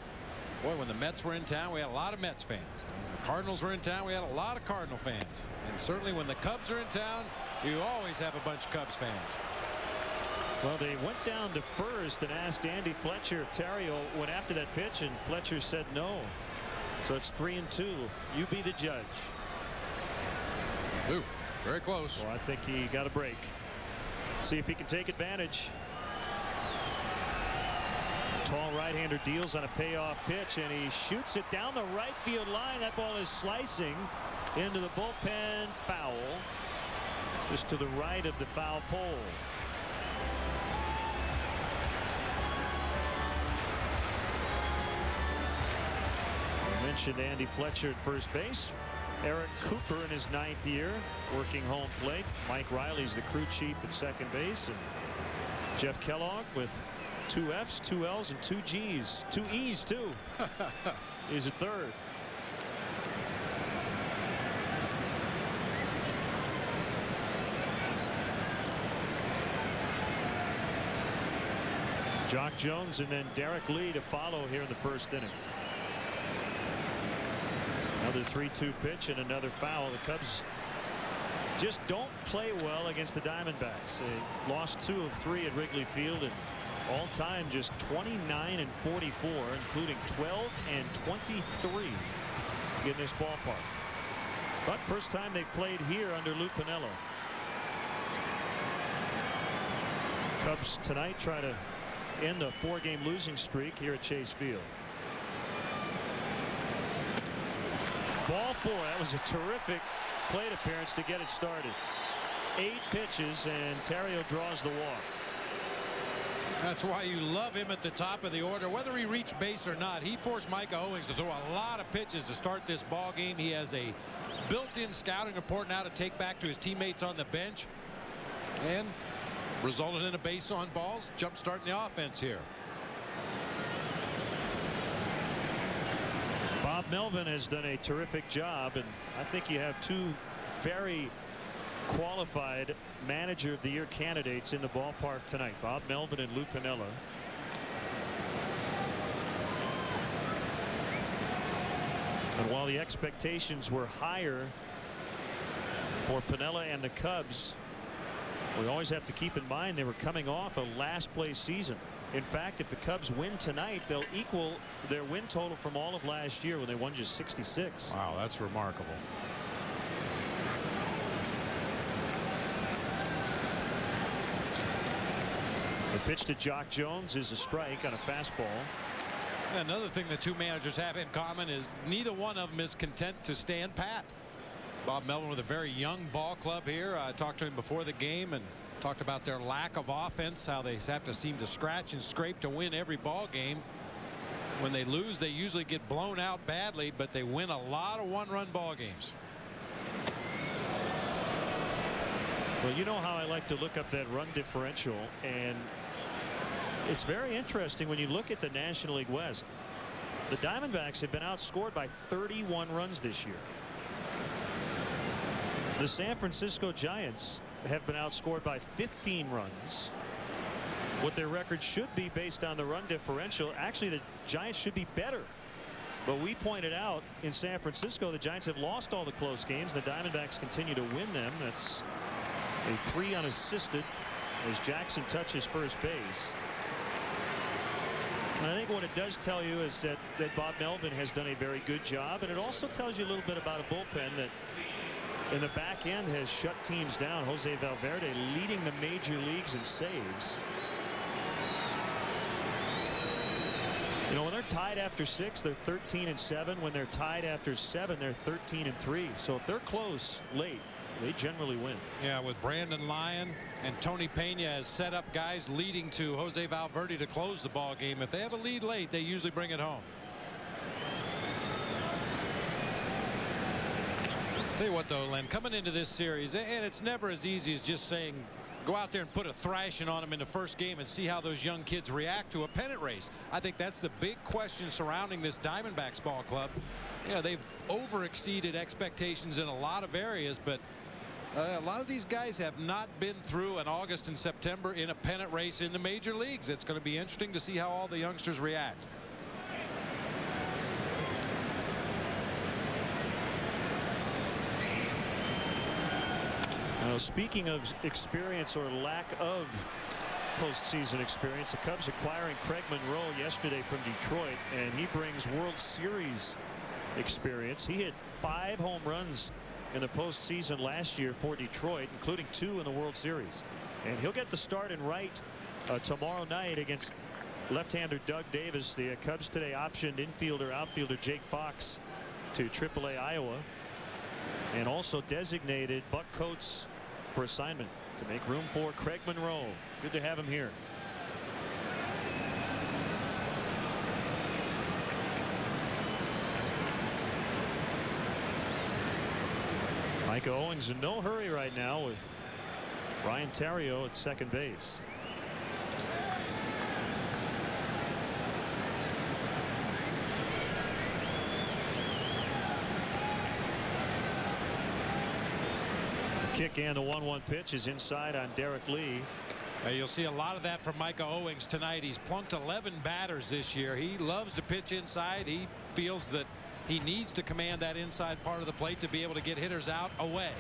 boy, when the Mets were in town, we had a lot of Mets fans. When the Cardinals were in town, we had a lot of Cardinal fans. And certainly when the Cubs are in town, you always have a bunch of Cubs fans. Well, they went down to first and asked Andy Fletcher if Terrio went after that pitch, and Fletcher said no. So it's 3-2. You be the judge. Ooh, very close. Well, I think he got a break. See if he can take advantage. Tall right-hander deals on a payoff pitch, and he shoots it down the right field line. That ball is slicing into the bullpen foul, just to the right of the foul pole. Mentioned Andy Fletcher at first base. Eric Cooper in his 9th year working home plate. Mike Riley's the crew chief at second base, and Jeff Kellogg with 2 F's, 2 L's, and 2 G's, 2 E's too. He's at third. Jock Jones and then Derek Lee to follow here in the first inning. Another 3-2 pitch and another foul. The Cubs just don't play well against the Diamondbacks. They lost 2 of 3 at Wrigley Field, and All-time just 29 and 44, including 12 and 23 in this ballpark. But first time they've played here under Lou Piniella. Cubs tonight try to end the 4-game losing streak here at Chase Field. Ball 4. That was a terrific plate appearance to get it started. 8 pitches, and Terrio draws the walk. That's why you love him at the top of the order. Whether he reached base or not, he forced Micah Owings to throw a lot of pitches to start this ball game. He has a built-in scouting report now to take back to his teammates on the bench, and resulted in a base on balls, jump starting the offense here. Bob Melvin has done a terrific job, and I think you have 2 very qualified manager of the year candidates in the ballpark tonight. Bob Melvin and Lou Piniella. And while the expectations were higher for Piniella and the Cubs, we always have to keep in mind they were coming off a last place season. In fact, if the Cubs win tonight, they'll equal their win total from all of last year when they won just 66. Wow, that's remarkable. The pitch to Jock Jones is a strike on a fastball. Another thing the 2 managers have in common is neither one of them is content to stand pat. Bob Melvin with a very young ball club here. I talked to him before the game and talked about their lack of offense, how they have to seem to scratch and scrape to win every ball game. When they lose, they usually get blown out badly, but they win a lot of 1-run ball games. Well, you know how I like to look up that run differential, and it's very interesting when you look at the National League West. The Diamondbacks have been outscored by 31 runs this year. The San Francisco Giants have been outscored by 15 runs. What their record should be based on the run differential. Actually, the Giants should be better. But we pointed out in San Francisco the Giants have lost all the close games. The Diamondbacks continue to win them. That's a 3 unassisted as Jackson touches first base. And I think what it does tell you is that Bob Melvin has done a very good job, and it also tells you a little bit about a bullpen that in the back end has shut teams down. Jose Valverde leading the major leagues in saves. You know, when they're tied after 6, they're 13-7. When they're tied after 7, they're 13-3. So if they're close late, they generally win. Yeah, with Brandon Lyon and Tony Pena as setup guys leading to Jose Valverde to close the ball game. If they have a lead late, they usually bring it home. Tell you what, though, Len, coming into this series, and it's never as easy as just saying go out there and put a thrashing on them in the first game and see how those young kids react to a pennant race. I think that's the big question surrounding this Diamondbacks ball club. Yeah, they've overexceeded expectations in a lot of areas, but a lot of these guys have not been through an August and September in a pennant race in the major leagues. It's going to be interesting to see how all the youngsters react. Speaking of experience or lack of postseason experience, the Cubs acquiring Craig Monroe yesterday from Detroit, and he brings World Series experience. He hit 5 home runs in the postseason last year for Detroit, including 2 in the World Series. And he'll get the start in right tomorrow night against left-hander Doug Davis. The Cubs today optioned outfielder Jake Fox to AAA Iowa, and also designated Buck Coates for assignment to make room for Craig Monroe. Good to have him here. Micah Owings in no hurry right now with Ryan Terrio at second base. Kick and the 1-1 pitch is inside on Derek Lee. You'll see a lot of that from Micah Owings tonight. He's plunked 11 batters this year. He loves to pitch inside. He feels that he needs to command that inside part of the plate to be able to get hitters out away.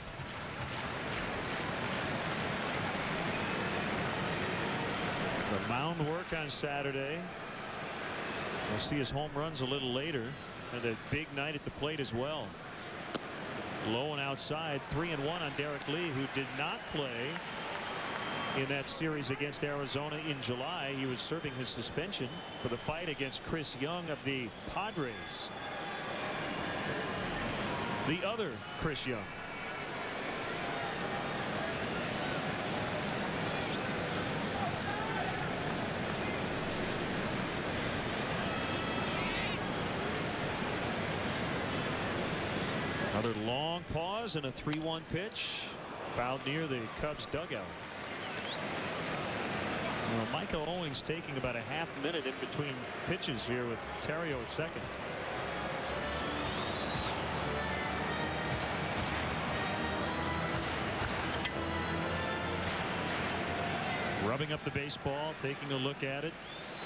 Mound work on Saturday. We'll see his home runs a little later, and a big night at the plate as well. Low and outside, 3-1 on Derek Lee, who did not play in that series against Arizona in July. He was serving his suspension for the fight against Chris Young of the Padres. The other Chris Young. Another long pause and a 3-1 pitch. Fouled near the Cubs dugout. Well, Micah Owings taking about a half minute in between pitches here with Terrio at second. Rubbing up the baseball, taking a look at it.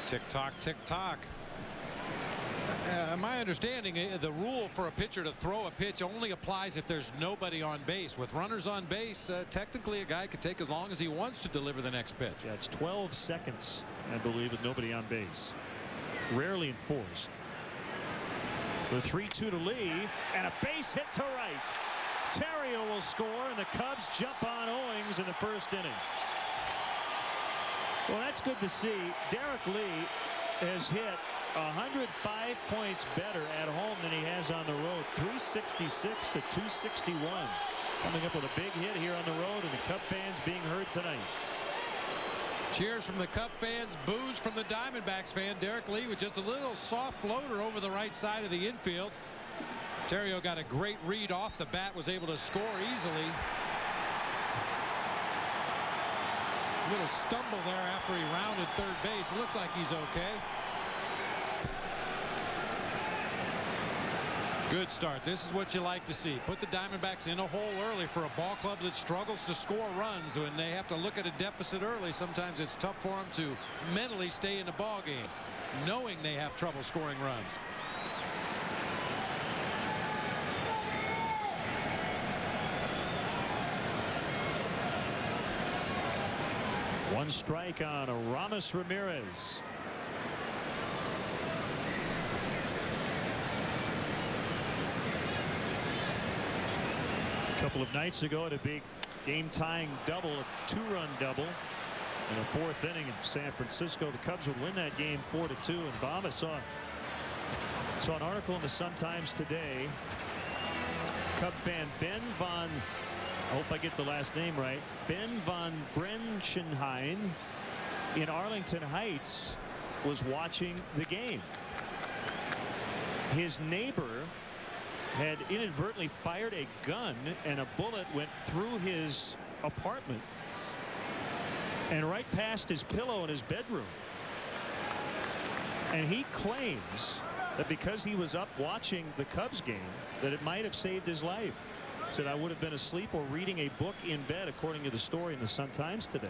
Tick tock, tick tock. My understanding, the rule for a pitcher to throw a pitch only applies if there's nobody on base. With runners on base, technically a guy could take as long as he wants to deliver the next pitch. Yeah, it's 12 seconds, I believe, with nobody on base. Rarely enforced. The 3-2 to Lee, and a base hit to right. Terrio will score, and the Cubs jump on Owings in the first inning. Well, that's good to see. Derek Lee has hit 105 points better at home than he has on the road. 366 to 261. Coming up with a big hit here on the road, and the Cub fans being heard tonight. Cheers from the Cub fans, boos from the Diamondbacks fan. Derek Lee with just a little soft floater over the right side of the infield. Terrio got a great read off the bat, was able to score easily. A little stumble there after he rounded third base. It looks like he's okay. Good start. This is what you like to see. Put the Diamondbacks in a hole early for a ball club that struggles to score runs. When they have to look at a deficit early, sometimes it's tough for them to mentally stay in the ball game, knowing they have trouble scoring runs. One strike on Aramis Ramirez. A couple of nights ago, at a big game-tying double, a two-run double in the fourth inning in San Francisco. The Cubs would win that game 4-2. And Bob, I saw an article in the Sun-Times today. Cub fan Ben Von, I hope I get the last name right, Ben Von Brenschenheim in Arlington Heights was watching the game. His neighbor had inadvertently fired a gun, and a bullet went through his apartment and right past his pillow in his bedroom. And he claims that because he was up watching the Cubs game, that it might have saved his life. Said, I would have been asleep or reading a book in bed, according to the story in the Sun-Times today.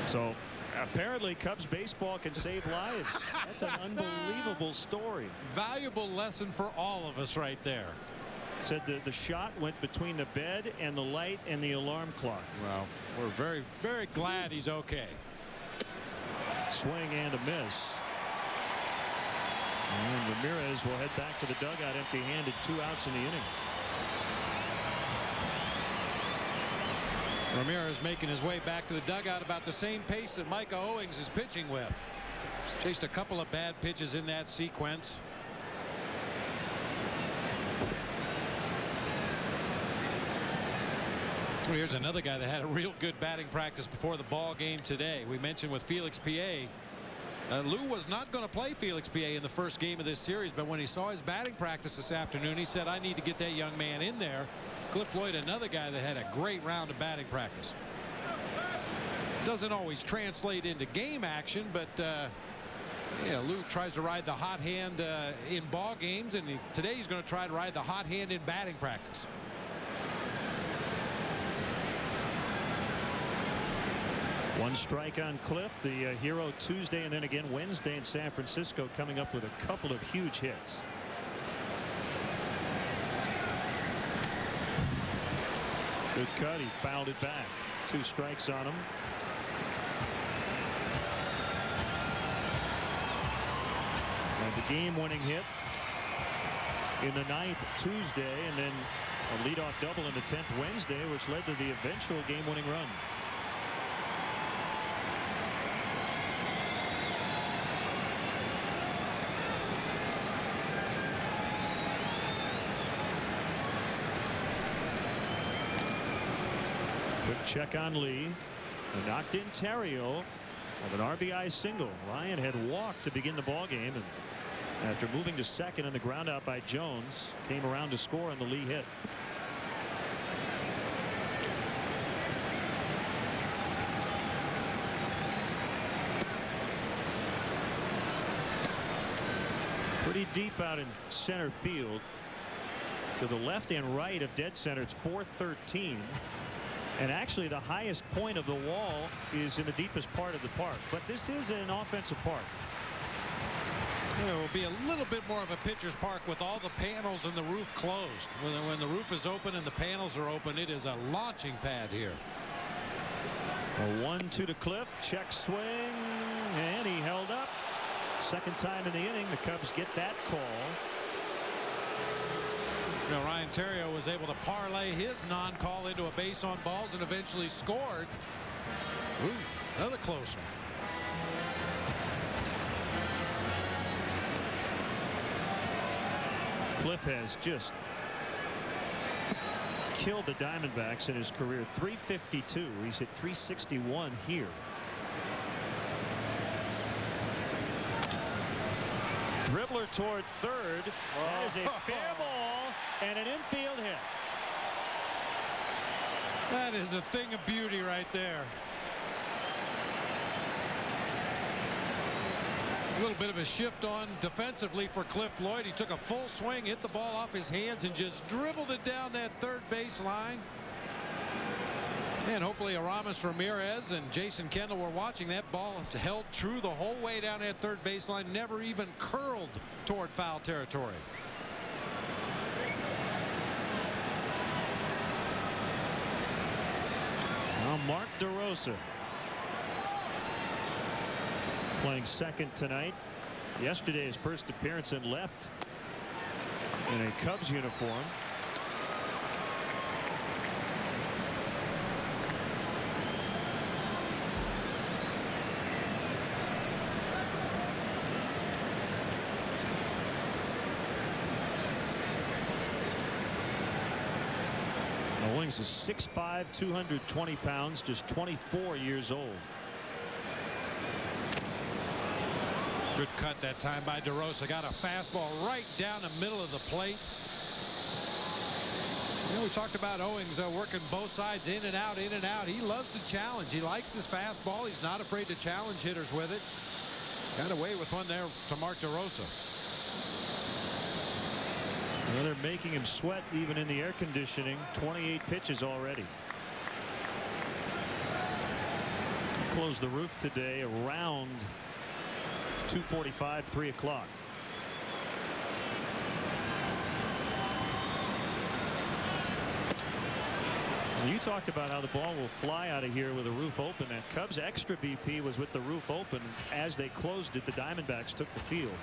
So apparently Cubs baseball can save lives. That's an unbelievable story. Valuable lesson for all of us right there. Said the shot went between the bed and the light and the alarm clock. Well, we're very, very glad he's okay. Swing and a miss. And Ramirez will head back to the dugout empty-handed, 2 outs in the inning. Ramirez making his way back to the dugout about the same pace that Micah Owings is pitching with. Chased a couple of bad pitches in that sequence. Well, here's another guy that had a real good batting practice before the ball game today. We mentioned with Felix Pié. Lou was not going to play Felix Pié in the first game of this series, but when he saw his batting practice this afternoon, he said, I need to get that young man in there. Cliff Floyd, another guy that had a great round of batting practice. Doesn't always translate into game action, but yeah, Lou tries to ride the hot hand in ball games, and today he's going to try to ride the hot hand in batting practice. One strike on Cliff, the hero Tuesday, and then again Wednesday in San Francisco, coming up with a couple of huge hits. Good cut. He fouled it back. 2 strikes on him. And the game-winning hit in the 9th Tuesday, and then a leadoff double in the 10th Wednesday, which led to the eventual game-winning run. Quick check on Lee. A knocked in Terrio of an RBI single. Ryan had walked to begin the ball game, and after moving to second and the ground out by Jones, came around to score on the Lee hit. Pretty deep out in center field. To the left and right of dead center, it's 413. And actually the highest point of the wall is in the deepest part of the park. But this is an offensive park. It will be a little bit more of a pitcher's park with all the panels and the roof closed. When the roof is open and the panels are open, it is a launching pad here. A 1-2 to Cliff. Check swing. And he held up. Second time in the inning, the Cubs get that call. You know, Ryan Terrio was able to parlay his non-call into a base on balls and eventually scored. Ooh, another close one. Cliff has just killed the Diamondbacks in his career. 352. He's hit 361 here. Dribbler toward third. That is a fair ball and an infield hit. That is a thing of beauty right there. A little bit of a shift on defensively for Cliff Lloyd. He took a full swing, hit the ball off his hands, and just dribbled it down that third base line. And hopefully Aramis Ramirez and Jason Kendall were watching. That ball held true the whole way down that third baseline, never even curled toward foul territory. Now Mark DeRosa playing second tonight. Yesterday his first appearance in left in a Cubs uniform. Owings is 6'5", 220 pounds, just 24 years old. Good cut that time by DeRosa. Got a fastball right down the middle of the plate. You know, we talked about Owings working both sides, in and out, in and out. He loves to challenge. He likes his fastball. He's not afraid to challenge hitters with it. Got away with one there to Mark DeRosa. Well, they're making him sweat even in the air conditioning. 28 pitches already. Close the roof today around 2:45, 3 o'clock. You talked about how the ball will fly out of here with the roof open. That Cubs extra BP was with the roof open. As they closed it, the Diamondbacks took the field.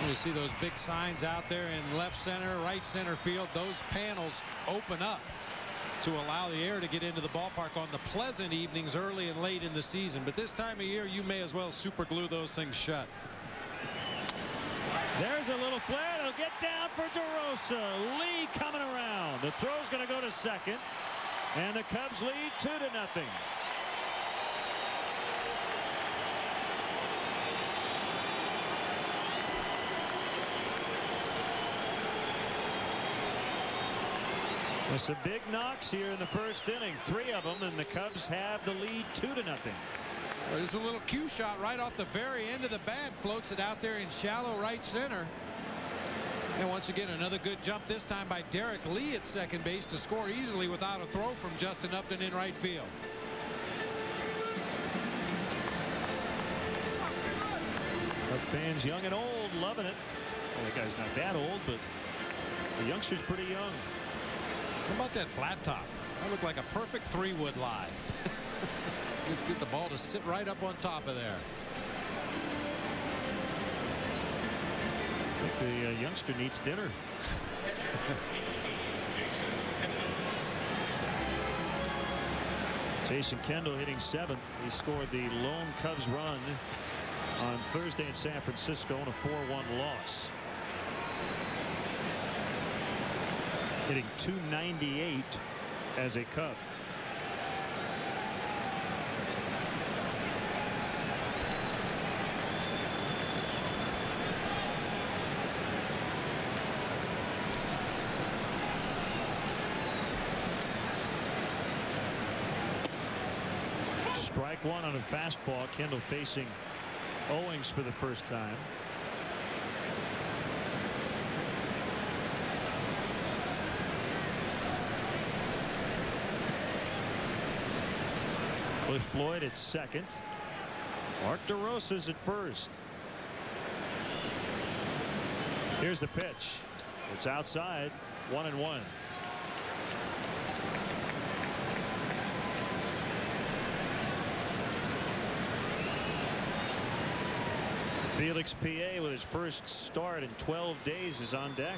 You see those big signs out there in left center, right center field. Those panels open up to allow the air to get into the ballpark on the pleasant evenings early and late in the season. But this time of year, you may as well super glue those things shut. There's a little flare. It'll get down for DeRosa. Lee coming around. The throw's going to go to second. And the Cubs lead 2-0. There's some big knocks here in the first inning. 3 of them, and the Cubs have the lead 2-0. There's a little cue shot right off the very end of the bat. Floats it out there in shallow right center. And once again, another good jump, this time by Derek Lee at second base to score easily without a throw from Justin Upton in right field. Cub fans, young and old, loving it. Well, the guy's not that old, but the youngster's pretty young. How about that flat top? That looked like a perfect 3-wood lie. Get the ball to sit right up on top of there. I think the youngster needs dinner. Jason Kendall hitting 7th. He scored the lone Cubs run on Thursday in San Francisco in a 4-1 loss. Hitting .298 as a Cub. Strike one on a fastball. Kendall facing Owings for the first time. With Floyd at second. Mark DeRosa's at first. Here's the pitch. It's outside. 1-1. Felix P.A. with his first start in 12 days is on deck.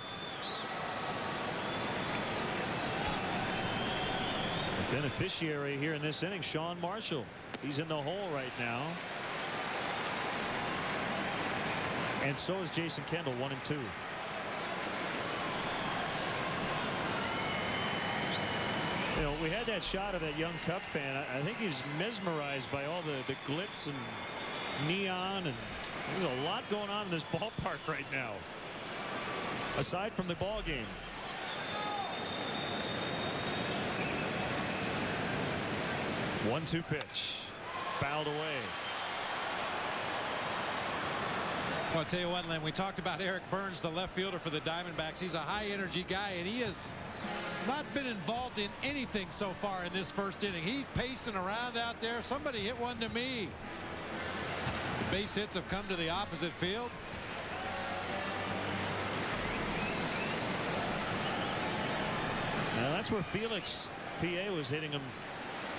The beneficiary here in this inning, Sean Marshall. He's in the hole right now. And so is Jason Kendall, 1-2. You know, we had that shot of that young Cub fan. I think he was mesmerized by all the glitz and neon, and there's a lot going on in this ballpark right now aside from the ball game. One-two pitch fouled away. Well, I'll tell you what, Len, we talked about Eric Burns, the left fielder for the Diamondbacks. He's a high energy guy, and he has not been involved in anything so far in this first inning. He's pacing around out there. Somebody hit one to me. Base hits have come to the opposite field. Now that's where Felix P.A. was hitting him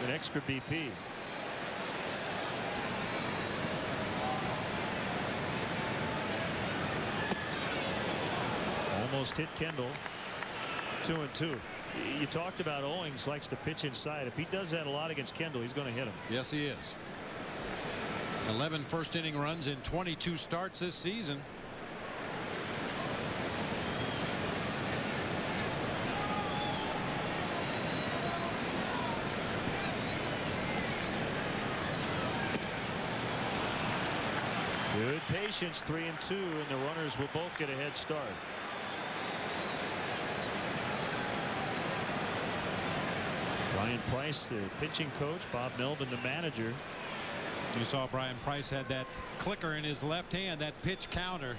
an extra BP. Almost hit Kendall. 2-2. You talked about Owings likes to pitch inside. If he does that a lot against Kendall, he's going to hit him. Yes, he is. 11 first inning runs in 22 starts this season. Good patience, 3-2, and the runners will both get a head start. Brian Price, the pitching coach, Bob Melvin, the manager. You saw Brian Price had that clicker in his left hand, that pitch counter.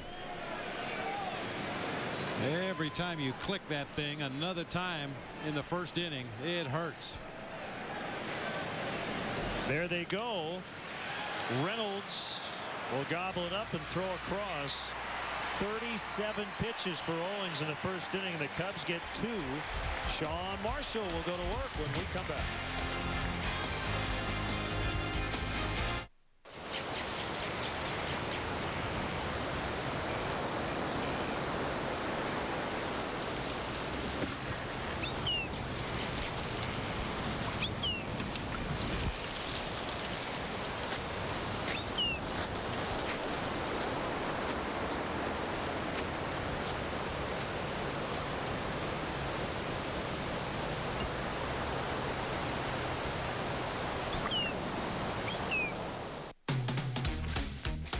Every time you click that thing another time in the first inning, it hurts. There they go. Reynolds will gobble it up and throw across. 37 pitches for Owings in the first inning. The Cubs get 2. Sean Marshall will go to work when we come back.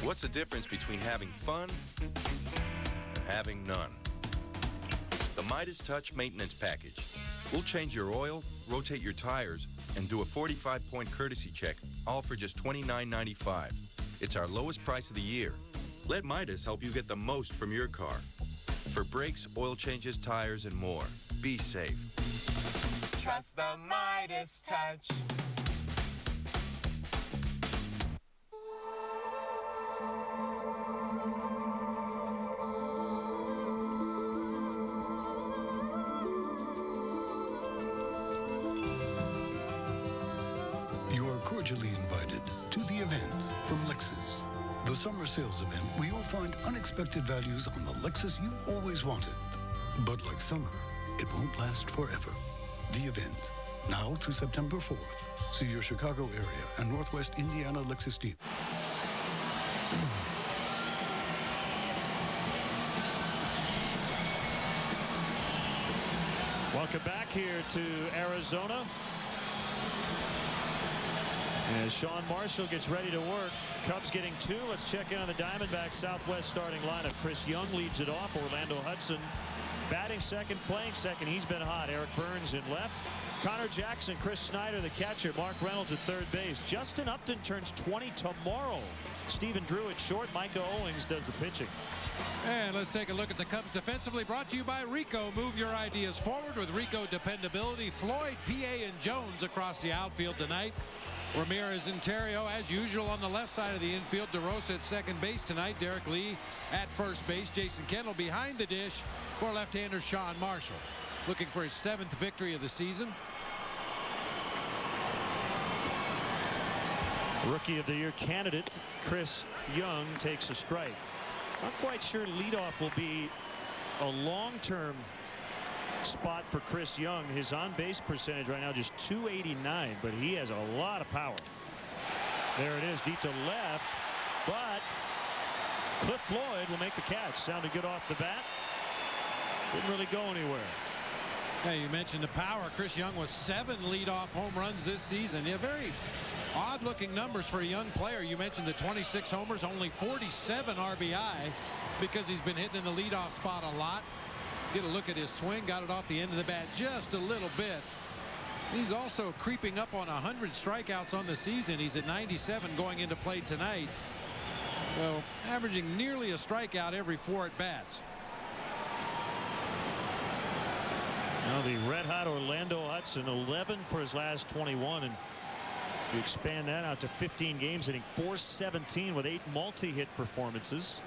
What's the difference between having fun and having none? The Midas Touch Maintenance Package. We'll change your oil, rotate your tires, and do a 45-point courtesy check, all for just $29.95. It's our lowest price of the year. Let Midas help you get the most from your car. For brakes, oil changes, tires, and more. Be safe. Trust the Midas Touch. cordially invited to the event from Lexus. The summer sales event where you'll find unexpected values on the Lexus you've always wanted. But like summer, it won't last forever. The event, now through September 4th. See your Chicago area and Northwest Indiana Lexus dealer. Welcome back here to Arizona. As Sean Marshall gets ready to work, Cubs getting 2. Let's check in on the Diamondbacks Southwest starting lineup. Chris Young leads it off. Orlando Hudson batting second, playing second. He's been hot. Eric Burns in left. Connor Jackson, Chris Snyder, the catcher. Mark Reynolds at third base. Justin Upton turns 20 tomorrow. Stephen Drew at short. Micah Owings does the pitching. And let's take a look at the Cubs defensively, brought to you by Rico. Move your ideas forward with Rico dependability. Floyd, PA, and Jones across the outfield tonight. Ramirez and Terrio, as usual, on the left side of the infield. DeRosa at second base tonight. Derek Lee at first base. Jason Kendall behind the dish for left-hander Sean Marshall, looking for his 7th victory of the season. Rookie of the Year candidate Chris Young takes a strike. Not quite sure leadoff will be a long-term spot for Chris Young. His on-base percentage right now just .289, but he has a lot of power. There it is, deep to left, but Cliff Floyd will make the catch. Sounded good off the bat. Didn't really go anywhere. Hey, you mentioned the power. Chris Young was 7 leadoff home runs this season. Yeah, very odd-looking numbers for a young player. You mentioned the 26 homers, only 47 RBI because he's been hitting in the leadoff spot a lot. Get a look at his swing. Got it off the end of the bat just a little bit. He's also creeping up on 100 strikeouts on the season. He's at 97 going into play tonight. So averaging nearly a strikeout every 4 at-bats. Now the red-hot Orlando Hudson, 11 for his last 21, and you expand that out to 15 games, hitting .417 with 8 multi-hit performances.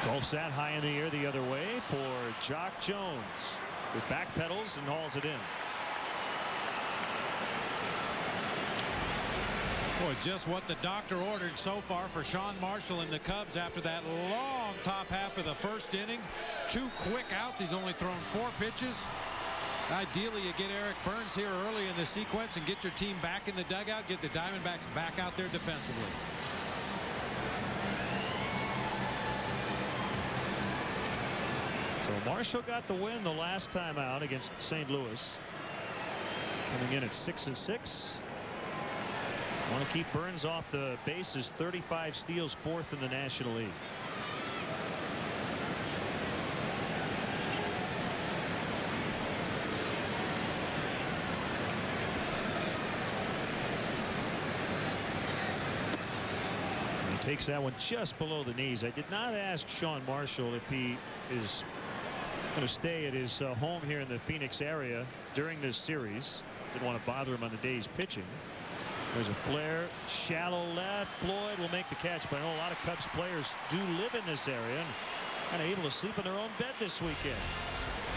Golfs that high in the air the other way for Jock Jones, with back pedals and hauls it in. Boy, just what the doctor ordered so far for Sean Marshall and the Cubs after that long top half of the first inning. 2 quick outs. He's only thrown 4 pitches. Ideally, you get Eric Burns here early in the sequence and get your team back in the dugout, get the Diamondbacks back out there defensively. So Marshall got the win the last time out against St. Louis. Coming in at 6-6. Want to keep Burns off the bases. 35 steals, 4th in the National League. He takes that one just below the knees. I did not ask Sean Marshall if he is going to stay at his home here in the Phoenix area during this series. Didn't want to bother him on the day he's pitching. There's a flare, shallow left. Floyd will make the catch, but I know a lot of Cubs players do live in this area and kind of able to sleep in their own bed this weekend.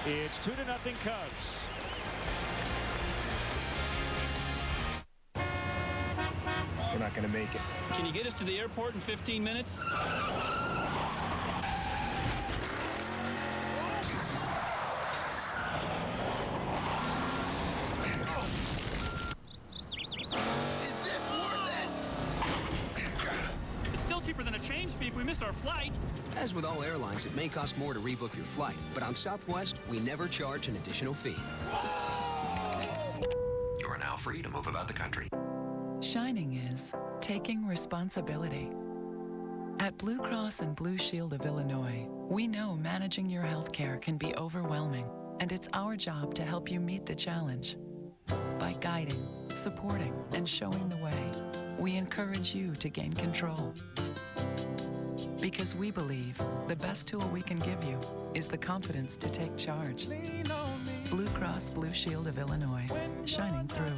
It's 2-0 Cubs. We're not going to make it. Can you get us to the airport in 15 minutes? Cheaper than a change fee if we miss our flight. As with all airlines, it may cost more to rebook your flight, but on Southwest, we never charge an additional fee. You are now free to move about the country. Shining is taking responsibility. At Blue Cross and Blue Shield of Illinois, we know managing your health care can be overwhelming, and it's our job to help you meet the challenge. By guiding, supporting, and showing the way, we encourage you to gain control. Because we believe the best tool we can give you is the confidence to take charge. Blue Cross Blue Shield of Illinois, shining through.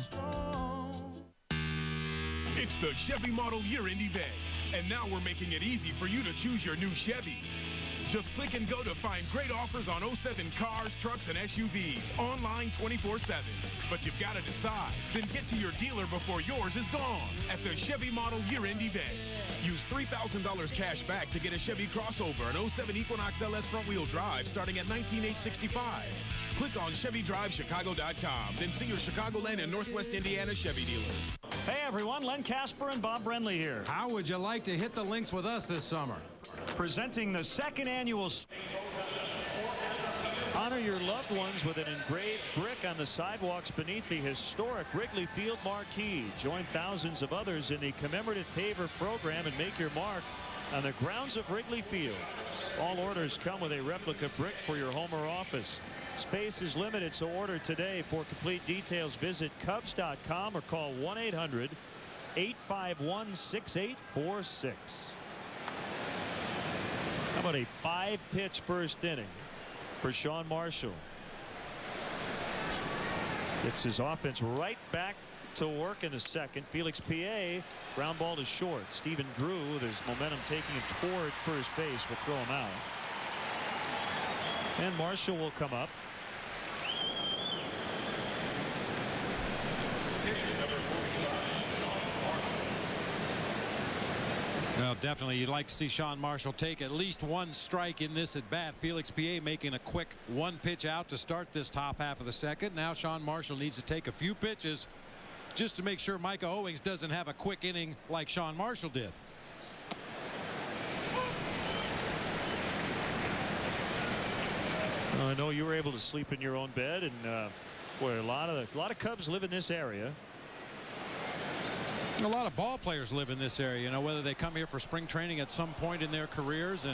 It's the Chevy Model Year-End event, and now we're making it easy for you to choose your new Chevy. Just click and go to find great offers on 07 cars, trucks, and SUVs online 24/7. But you've got to decide. Then get to your dealer before yours is gone at the Chevy Model Year-End Event. Use $3,000 cash back to get a Chevy crossover, an 07 Equinox LS front-wheel drive starting at $19,865. Click on ChevyDriveChicago.com, then see your Chicagoland and Northwest Indiana Chevy dealers. Hey everyone, Len Casper and Bob Brenly here. How would you like to hit the links with us this summer? Presenting the second annual. Honor your loved ones with an engraved brick on the sidewalks beneath the historic Wrigley Field marquee. Join thousands of others in the commemorative paver program and make your mark on the grounds of Wrigley Field. All orders come with a replica brick for your home or office. Space is limited, so order today. For complete details, visit Cubs.com or call 1-800-851-6846. How about a 5-pitch first inning for Sean Marshall? Gets his offense right back to work in the second. Felix P.A. ground ball to short. Stephen Drew, with his momentum taking him toward first base, will throw him out. And Marshall will come up. Well, definitely you'd like to see Sean Marshall take at least one strike in this at bat. Felix P.A. making a quick one pitch out to start this top half of the second. Now Sean Marshall needs to take a few pitches just to make sure Micah Owings doesn't have a quick inning like Sean Marshall did. Well, I know you were able to sleep in your own bed, and boy, a lot of Cubs live in this area. A lot of ball players live in this area, you know, whether they come here for spring training at some point in their careers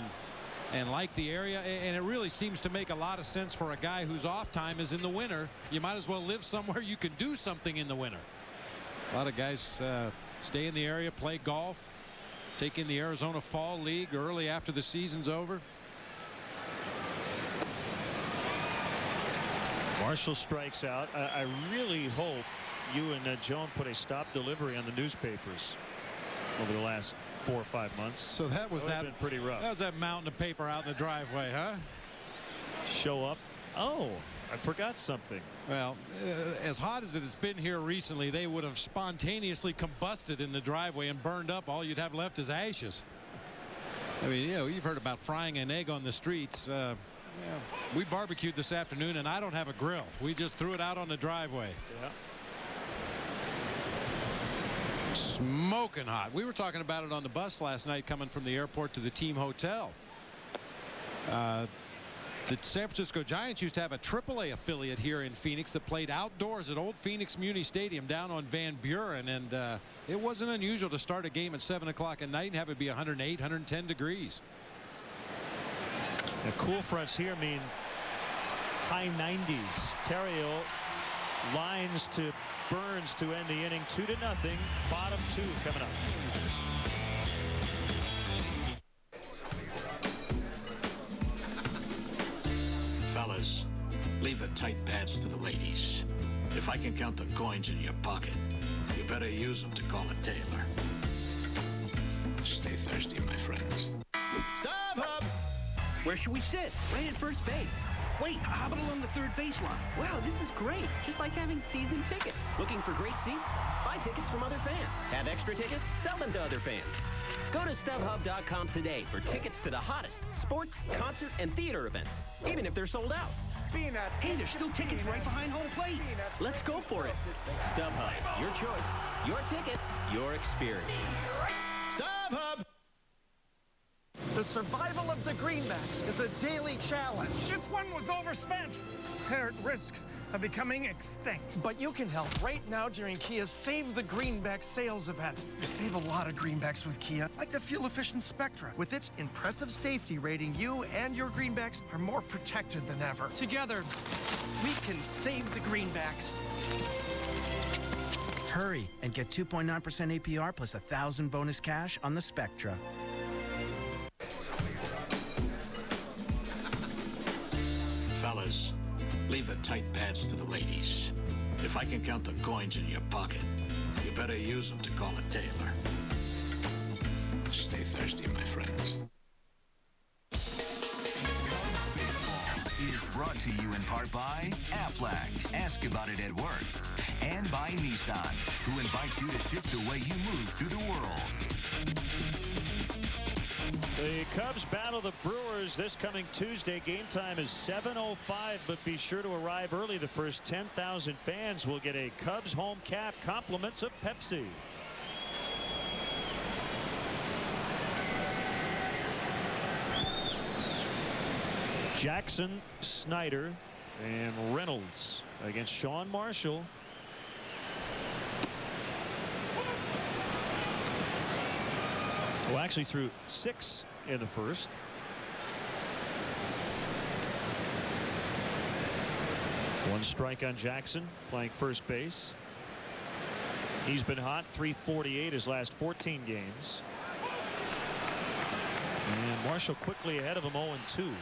and like the area. And it really seems to make a lot of sense for a guy whose off time is in the winter. You might as well live somewhere you can do something in the winter. A lot of guys stay in the area, play golf, take in the Arizona Fall League early after the season's over. Marshall strikes out. I really hope you and Joan put a stop delivery on the newspapers over the last 4 or 5 months. So that was been pretty rough. That was that mountain of paper out in the driveway, huh? Show up. Oh, I forgot something. Well, as hot as it has been here recently, they would have spontaneously combusted in the driveway and burned up. All you'd have left is ashes. I mean, you know, you've heard about frying an egg on the streets. Yeah, we barbecued this afternoon, and I don't have a grill. We just threw it out on the driveway. Yeah. Smoking hot. We were talking about it on the bus last night coming from the airport to the team hotel. The San Francisco Giants used to have a AAA affiliate here in Phoenix that played outdoors at Old Phoenix Muni Stadium down on Van Buren, and it wasn't unusual to start a game at 7 o'clock at night and have it be 108, 110 degrees. The cool fronts here mean high 90s. Terrio lines to Burns to end the inning, 2-0. Bottom 2 coming up. Fellas, leave the tight pads to the ladies. If I can count the coins in your pocket, you better use them to call a tailor. Stay thirsty, my friends. Stop, Hub! Where should we sit? Right at first base. Wait, how about along the third baseline? Wow, this is great. Just like having season tickets. Looking for great seats? Buy tickets from other fans. Have extra tickets? Sell them to other fans. Go to StubHub.com today for tickets to the hottest sports, concert, and theater events, even if they're sold out. Peanuts. Hey, there's still tickets right behind home plate. Let's go for it. StubHub, your choice, your ticket, your experience. StubHub! The survival of the Greenbacks is a daily challenge. This one was overspent. They're at risk of becoming extinct. But you can help right now during Kia's Save the Greenbacks sales event. You save a lot of greenbacks with Kia, like the fuel-efficient Spectra. With its impressive safety rating, you and your greenbacks are more protected than ever. Together, we can save the Greenbacks. Hurry and get 2.9% APR plus $1,000 bonus cash on the Spectra. Fellas, leave the tight pads to the ladies. If I can count the coins in your pocket, you better use them to call a tailor. Stay thirsty, my friends. to you in part by Aflac. Ask about it at work. And by Nissan, who invites you to shift the way you move through the world. The Cubs battle the Brewers this coming Tuesday. Game time is 7:05, but be sure to arrive early. The first 10,000 fans will get a Cubs home cap, compliments of Pepsi. Jackson, Snyder, and Reynolds against Sean Marshall. Well, actually threw 6 in the first. One strike on Jackson, playing first base. He's been hot, 348 his last 14 games. And Marshall quickly ahead of him, 0-2.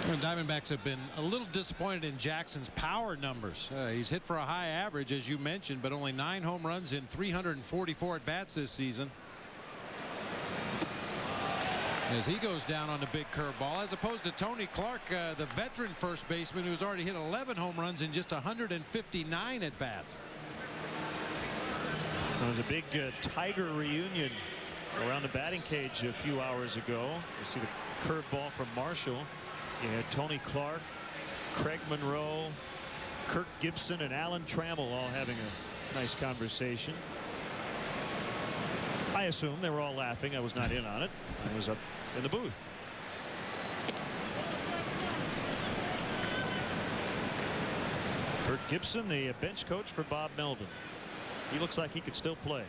The Diamondbacks have been a little disappointed in Jackson's power numbers. He's hit for a high average, as you mentioned, but only 9 home runs in 344 at-bats this season. As he goes down on the big curveball, as opposed to Tony Clark, the veteran first baseman who's already hit 11 home runs in just 159 at-bats. There was a big Tiger reunion around the batting cage a few hours ago. You see the curveball from Marshall. You had Tony Clark, Craig Monroe, Kirk Gibson, and Alan Trammell all having a nice conversation. I assume they were all laughing. I was not in on it. I was up in the booth. Kirk Gibson, the bench coach for Bob Melvin. He looks like he could still play.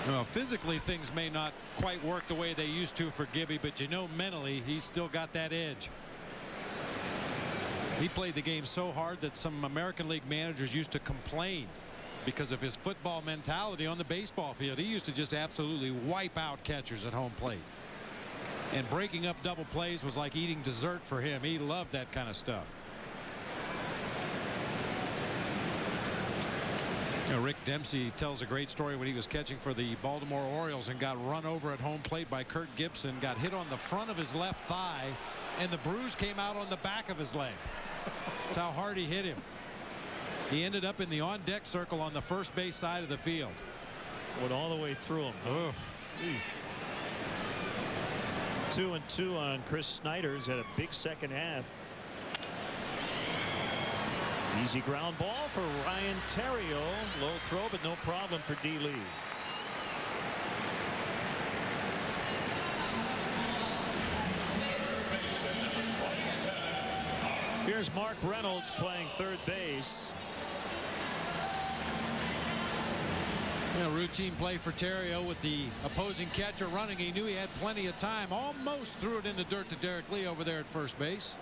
Well, physically things may not quite work the way they used to for Gibby, but you know mentally he's still got that edge. He played the game so hard that some American League managers used to complain because of his football mentality on the baseball field. He used to just absolutely wipe out catchers at home plate. And breaking up double plays was like eating dessert for him. He loved that kind of stuff. Rick Dempsey tells a great story when he was catching for the Baltimore Orioles and got run over at home plate by Kurt Gibson, got hit on the front of his left thigh, and the bruise came out on the back of his leg. That's how hard he hit him. He ended up in the on-deck circle on the first base side of the field. Went all the way through him. Oh. 2-2 on Chris Snyder. He's had a big second half. Easy ground ball for Ryan Terrio. Low throw, but no problem for D. Lee. Here's Mark Reynolds playing third base. Routine play for Terrio with the opposing catcher running. He knew he had plenty of time. Almost threw it in the dirt to Derek Lee over there at first base.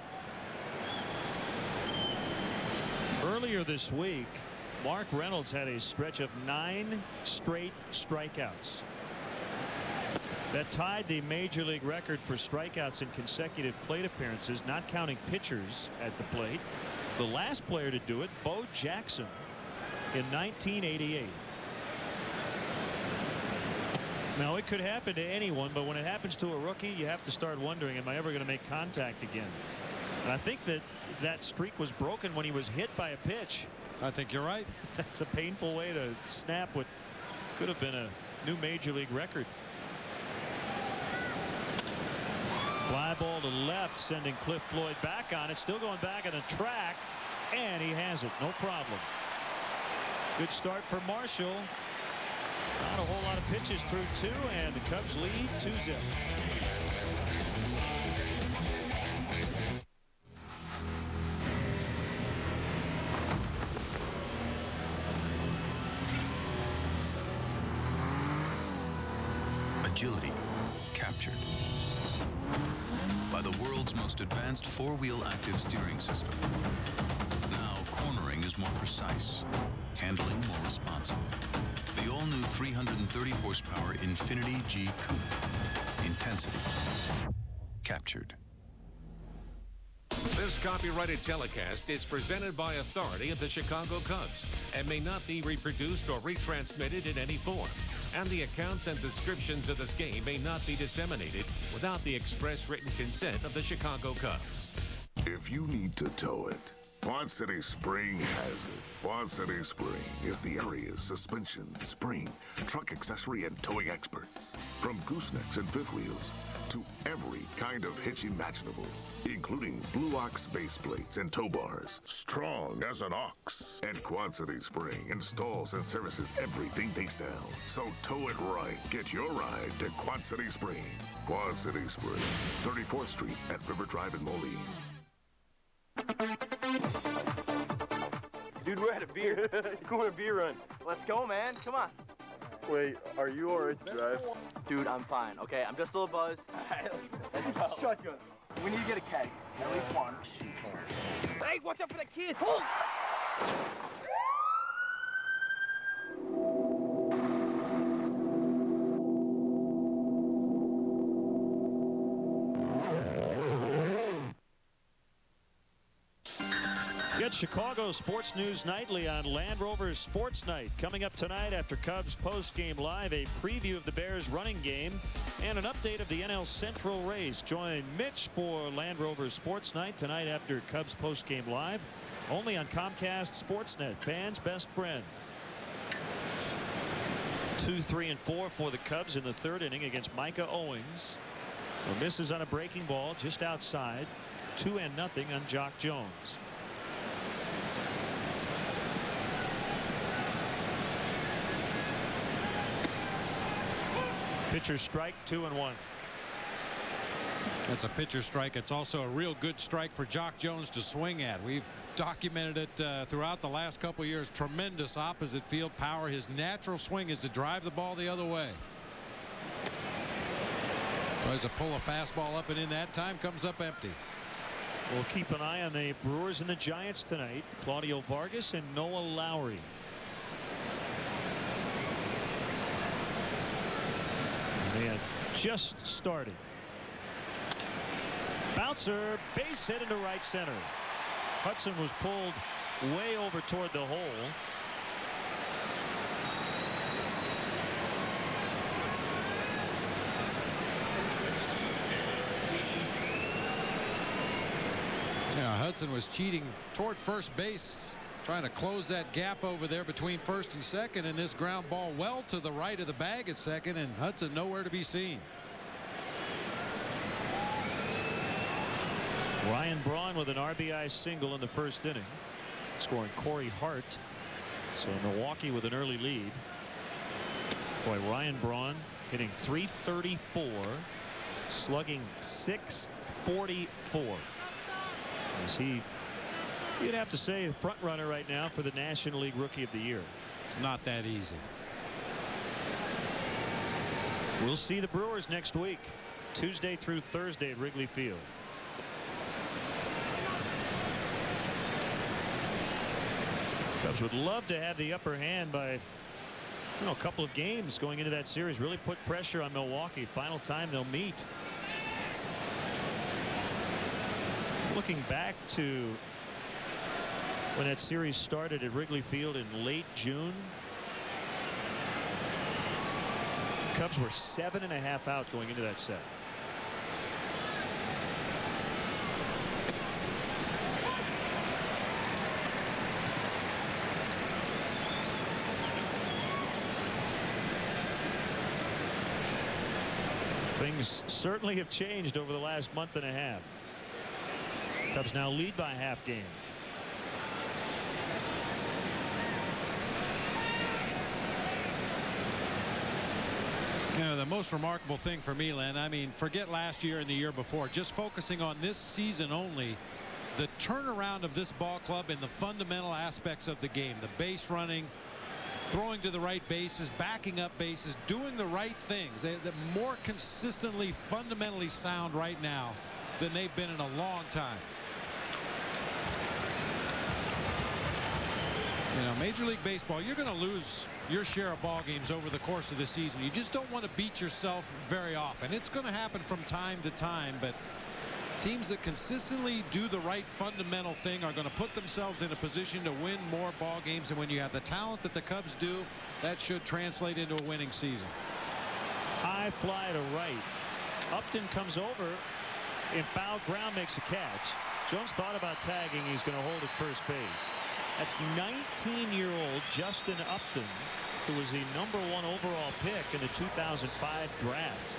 Earlier this week, Mark Reynolds had a stretch of 9 straight strikeouts. That tied the major league record for strikeouts in consecutive plate appearances, not counting pitchers at the plate. The last player to do it, Bo Jackson, in 1988. Now, it could happen to anyone, but when it happens to a rookie, you have to start wondering, am I ever going to make contact again? And I think that streak was broken when he was hit by a pitch. I think you're right. That's a painful way to snap what could have been a new major league record. Fly ball to left, sending Cliff Floyd back on it. Still going back on the track, and he has it. No problem. Good start for Marshall. Not a whole lot of pitches through 2, and the Cubs lead 2-0. Agility captured by the world's most advanced 4-wheel active steering system. Now cornering is more precise, handling more responsive. The all-new 330 horsepower Infiniti G Coupe. Intensity captured. This copyrighted telecast is presented by authority of the Chicago Cubs and may not be reproduced or retransmitted in any form. And the accounts and descriptions of this game may not be disseminated without the express written consent of the Chicago Cubs. If you need to tow it, Quad City Spring has it. Quad City Spring is the area's suspension, spring, truck accessory, and towing experts. From goosenecks and fifth wheels to every kind of hitch imaginable, including Blue Ox base plates and tow bars, strong as an ox. And Quad City Spring installs and services everything they sell. So tow it right. Get your ride to Quad City Spring. Quad City Spring, 34th Street at River Drive in Moline. Dude, we're at a beer. Going a beer run. Let's go, man. Come on. Wait, are you alright to drive? Dude, I'm fine. Okay, I'm just a little buzzed. Let's go. Shotgun. We need to get a keg. At least one. Hey, watch out for that kid. Oh! Get Chicago Sports News Nightly on Land Rover's Sports Night. Coming up tonight after Cubs post-game live, a preview of the Bears running game and an update of the NL Central race. Join Mitch for Land Rover's Sports Night tonight after Cubs post-game live, only on Comcast Sportsnet, fans' best friend. 2, 3, and 4 for the Cubs in the third inning against Micah Owings. The misses on a breaking ball just outside. 2-0 on Jock Jones. Pitcher strike, 2-1. That's a pitcher strike. It's also a real good strike for Jock Jones to swing at. We've documented it throughout the last couple of years. Tremendous opposite field power. His natural swing is to drive the ball the other way. Tries to pull a fastball up and in. That time comes up empty. We'll keep an eye on the Brewers and the Giants tonight. Claudio Vargas and Noah Lowry. They had just started. Bouncer, base hit into right center. Hudson was pulled way over toward the hole. Yeah, Hudson was cheating toward first base, trying to close that gap over there between first and second, and this ground ball well to the right of the bag at second, and Hudson nowhere to be seen. Ryan Braun with an RBI single in the first inning, scoring Corey Hart. So Milwaukee with an early lead. Boy, Ryan Braun hitting .334, slugging .644. As you'd have to say the front runner right now for the National League Rookie of the Year. It's not that easy. We'll see the Brewers next week, Tuesday through Thursday at Wrigley Field. Cubs would love to have the upper hand by a couple of games going into that series. Really put pressure on Milwaukee. Final time they'll meet. Looking back to when that series started at Wrigley Field in late June, Cubs were 7.5 out going into that set. Things certainly have changed over the last month and a half. Cubs now lead by half game. You know, the most remarkable thing for me, Len, I mean, forget last year and the year before, just focusing on this season only, the turnaround of this ball club in the fundamental aspects of the game, the base running, throwing to the right bases, backing up bases, doing the right things. They're more consistently, fundamentally sound right now than they've been in a long time. You know, Major League Baseball, you're going to lose your share of ball games over the course of the season. You just don't want to beat yourself very often. It's going to happen from time to time, but Teams that consistently do the right fundamental thing are going to put themselves in a position to win more ball games. And when you have the talent that the Cubs do, that should translate into a winning season. High fly to right. Upton comes over in foul ground, makes a catch. Jones thought about tagging. He's going to hold at first base. That's 19-year-old Justin Upton, who was the #1 overall pick in the 2005 draft.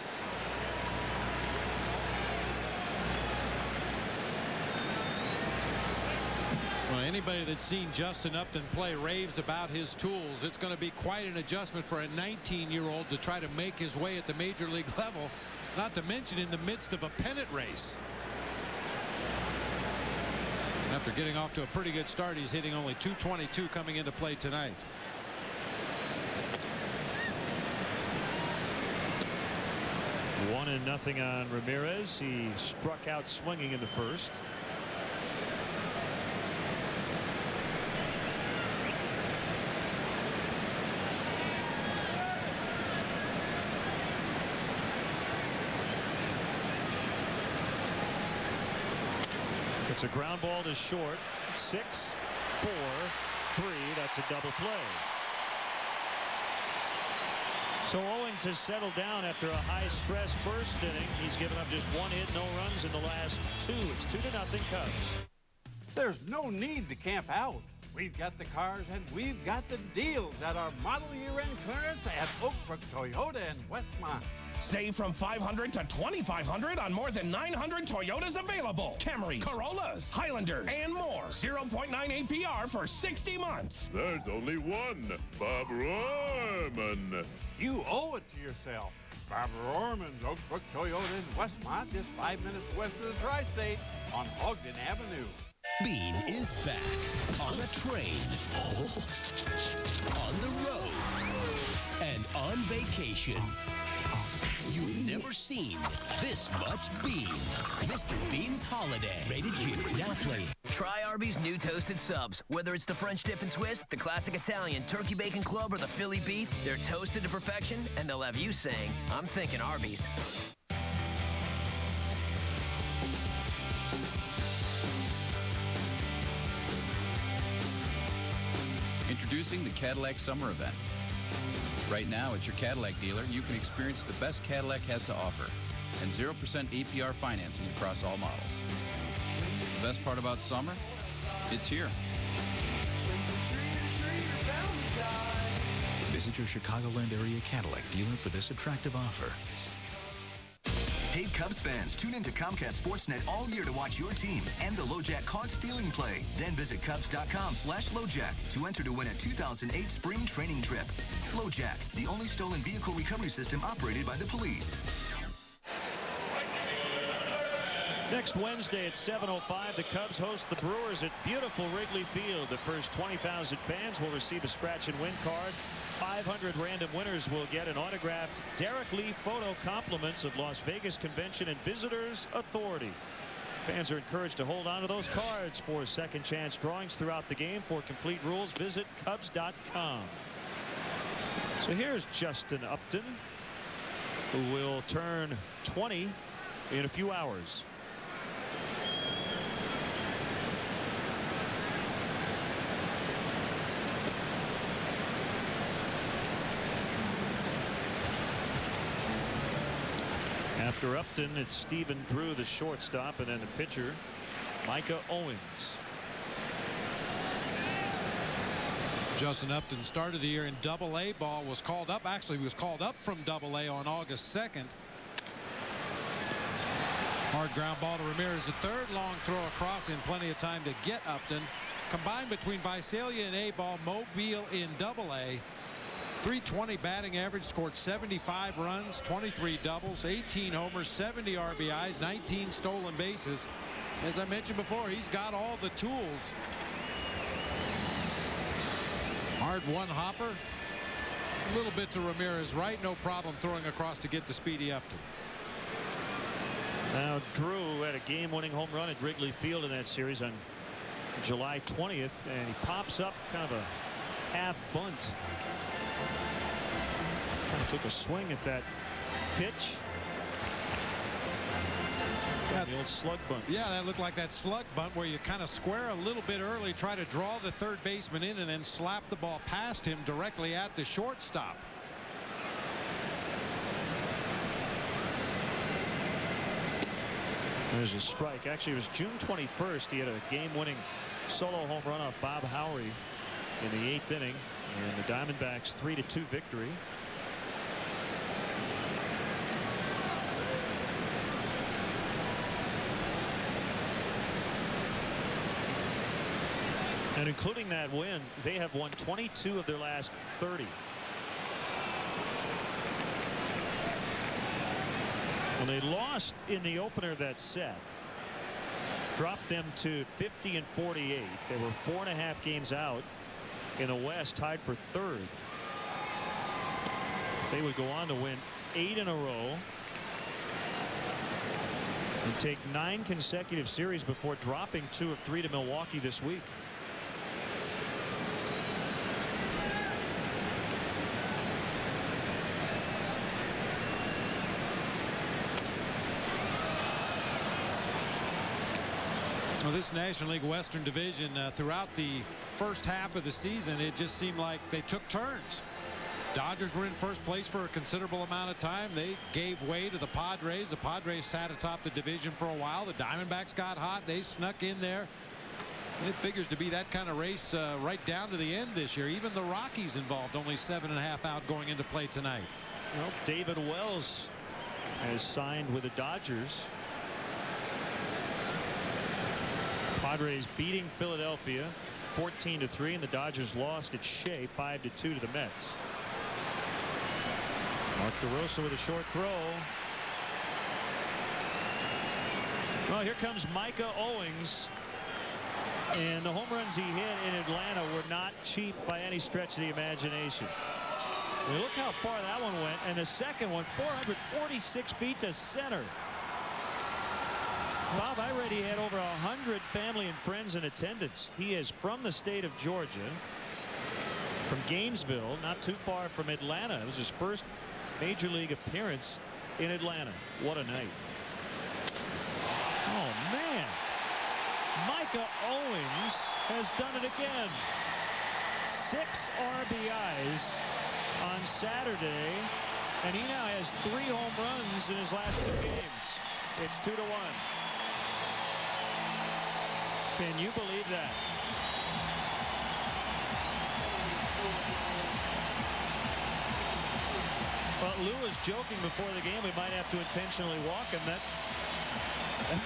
Well, anybody that's seen Justin Upton play raves about his tools. It's going to be quite an adjustment for a 19-year-old to try to make his way at the major league level, not to mention in the midst of a pennant race. After getting off to a pretty good start, he's hitting only .222 coming into play tonight. One and nothing on Ramirez. He struck out swinging in the first. It's a ground ball to short. 6, 4, 3. That's a double play. So Owens has settled down after a high-stress first inning. He's given up just 1 hit, no runs in the last 2. It's 2-0 Cubs. There's no need to camp out. We've got the cars and we've got the deals at our model year-end clearance at Oak Brook Toyota in Westmont. Save from $500 to $2,500 on more than 900 Toyotas available. Camrys, Corollas, Highlanders, and more. 0.9 APR for 60 months. There's only one, Bob Rohrman. You owe it to yourself. Bob Rohrman's Oak Brook Toyota in Westmont, just 5 minutes west of the Tri-State on Ogden Avenue. Bean is back on a train, on the road, and on vacation. You've never seen this much Bean. Mr. Bean's Holiday. Rated G. Now playing. Try Arby's new toasted subs. Whether it's the French dip and twist, the classic Italian turkey bacon club, or the Philly beef, they're toasted to perfection, and they'll have you saying, I'm thinking Arby's. Introducing the Cadillac Summer Event. Right now, at your Cadillac dealer, you can experience the best Cadillac has to offer and 0% APR financing across all models. The best part about summer? It's here. Visit your Chicagoland area Cadillac dealer for this attractive offer. Hey, Cubs fans, tune into Comcast Sportsnet all year to watch your team and the LoJack caught stealing play. Then visit Cubs.com/LoJack to enter to win a 2008 spring training trip. LoJack, the only stolen vehicle recovery system operated by the police. Next Wednesday at 7:05, the Cubs host the Brewers at beautiful Wrigley Field. The first 20,000 fans will receive a scratch and win card. 500 random winners will get an autographed Derek Lee photo compliments of Las Vegas Convention and Visitors Authority. Fans are encouraged to hold on to those cards for second chance drawings throughout the game. For complete rules, visit Cubs.com. So here's Justin Upton, who will turn 20 in a few hours. After Upton, it's Stephen Drew, the shortstop, and then the pitcher, Micah Owens. Justin Upton started the year in Double-A ball, was called up. Actually, was called up from Double-A on August 2nd. Hard ground ball to Ramirez. The third long throw across in plenty of time to get Upton. Combined between Visalia and A-ball, Mobile in Double-A. .320 batting average, scored 75 runs, 23 doubles, 18 homers, 70 RBIs, 19 stolen bases. As I mentioned before, he's got all the tools. Hard one hopper. A little bit to Ramirez right. No problem throwing across to get the speedy Upton. Now Drew had a game-winning home run at Wrigley Field in that series on July 20th, and he pops up kind of a half bunt. Kind of took a swing at that pitch. The old slug bunt. Yeah, that looked like that slug bunt where you kind of square a little bit early, try to draw the third baseman in, and then slap the ball past him directly at the shortstop. There's a strike. Actually, it was June 21st. He had a game-winning solo home run off Bob Howery in the 8th inning, and the Diamondbacks 3-2 victory. And including that win, they have won 22 of their last 30. When they lost in the opener of that set, dropped them to 50-48. They were 4.5 games out in the West, tied for third. They would go on to win 8 in a row and take 9 consecutive series before dropping 2 of 3 to Milwaukee this week. Well, this National League Western Division, throughout the first half of the season, it just seemed like they took turns. Dodgers were in first place for a considerable amount of time. They gave way to the Padres. The Padres sat atop the division for a while. The Diamondbacks got hot. They snuck in there. It figures to be that kind of race right down to the end this year. Even the Rockies involved, only 7.5 out going into play tonight. Well, David Wells has signed with the Dodgers. Padres beating Philadelphia 14-3, and the Dodgers lost at Shea 5-2 to the Mets. Mark DeRosa with a short throw. Well, here comes Micah Owings, and the home runs he hit in Atlanta were not cheap by any stretch of the imagination. I mean, look how far that one went, and the second one 446 feet to center. Bob, I read he had over 100 family and friends in attendance. He is from the state of Georgia, from Gainesville, not too far from Atlanta. It was his first major league appearance in Atlanta. What a night. Oh, man. Micah Owings has done it again. 6 RBIs on Saturday, and he now has 3 home runs in his last 2 games. It's 2-1. Can you believe that? Well, Lou was joking before the game we might have to intentionally walk him. That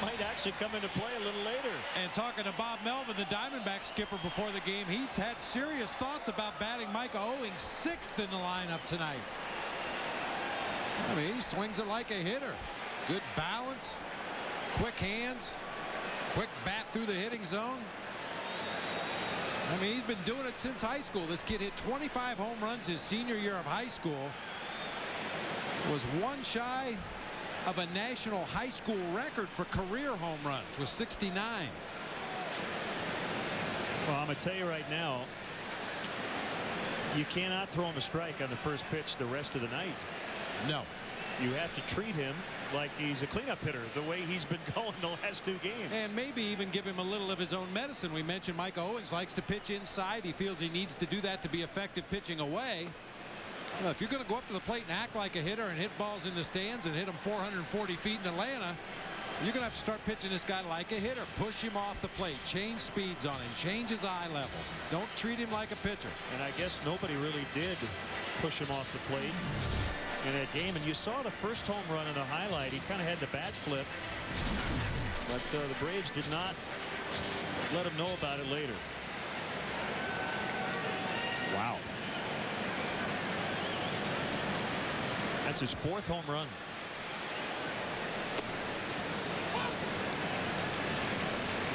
might actually come into play a little later. And talking to Bob Melvin, the Diamondback skipper, before the game, he's had serious thoughts about batting Micah Owings 6th in the lineup tonight. I mean, he swings it like a hitter. Good balance, quick hands, quick bat through the hitting zone. I mean, he's been doing it since high school. This kid hit 25 home runs his senior year of high school. Was 1 shy of a national high school record for career home runs with 69. Well, I'm going to tell you right now, you cannot throw him a strike on the first pitch the rest of the night. No. You have to treat him like he's a cleanup hitter the way he's been going the last 2 games. And maybe even give him a little of his own medicine. We mentioned Micah Owings likes to pitch inside. He feels he needs to do that to be effective pitching away. Well, if you're going to go up to the plate and act like a hitter and hit balls in the stands and hit them 440 feet in Atlanta, you're going to have to start pitching this guy like a hitter. Push him off the plate. Change speeds on him. Change his eye level. Don't treat him like a pitcher. And I guess nobody really did push him off the plate in that game. And you saw the first home run in the highlight. He kind of had the bat flip. But the Braves did not let him know about it later. Wow. That's his 4th home run.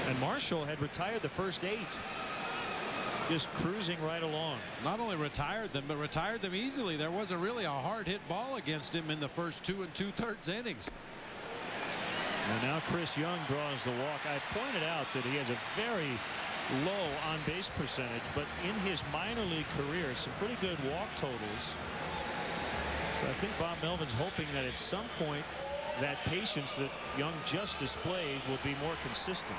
And Marshall had retired the first 8. Just cruising right along. Not only retired them, but retired them easily. There wasn't really a hard hit ball against him in the first 2 2/3 innings. And now Chris Young draws the walk. I pointed out that he has a very low on base percentage, but in his minor league career, some pretty good walk totals. So I think Bob Melvin's hoping that at some point that patience that Young just displayed will be more consistent.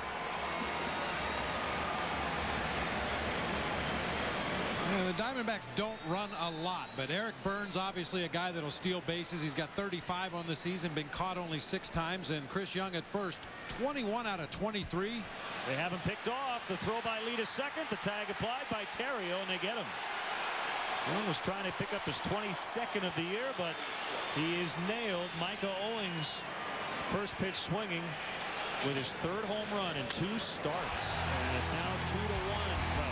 The Diamondbacks don't run a lot, but Eric Burns, obviously a guy that'll steal bases. He's got 35 on the season, been caught only 6 times, and Chris Young at first, 21 out of 23. They have him picked off. The throw by Lee to second. The tag applied by Terrio, and they get him. Young was trying to pick up his 22nd of the year, but he is nailed. Micah Owings, first pitch swinging with his 3rd home run in 2 starts. And it's now 2-1 Cubs.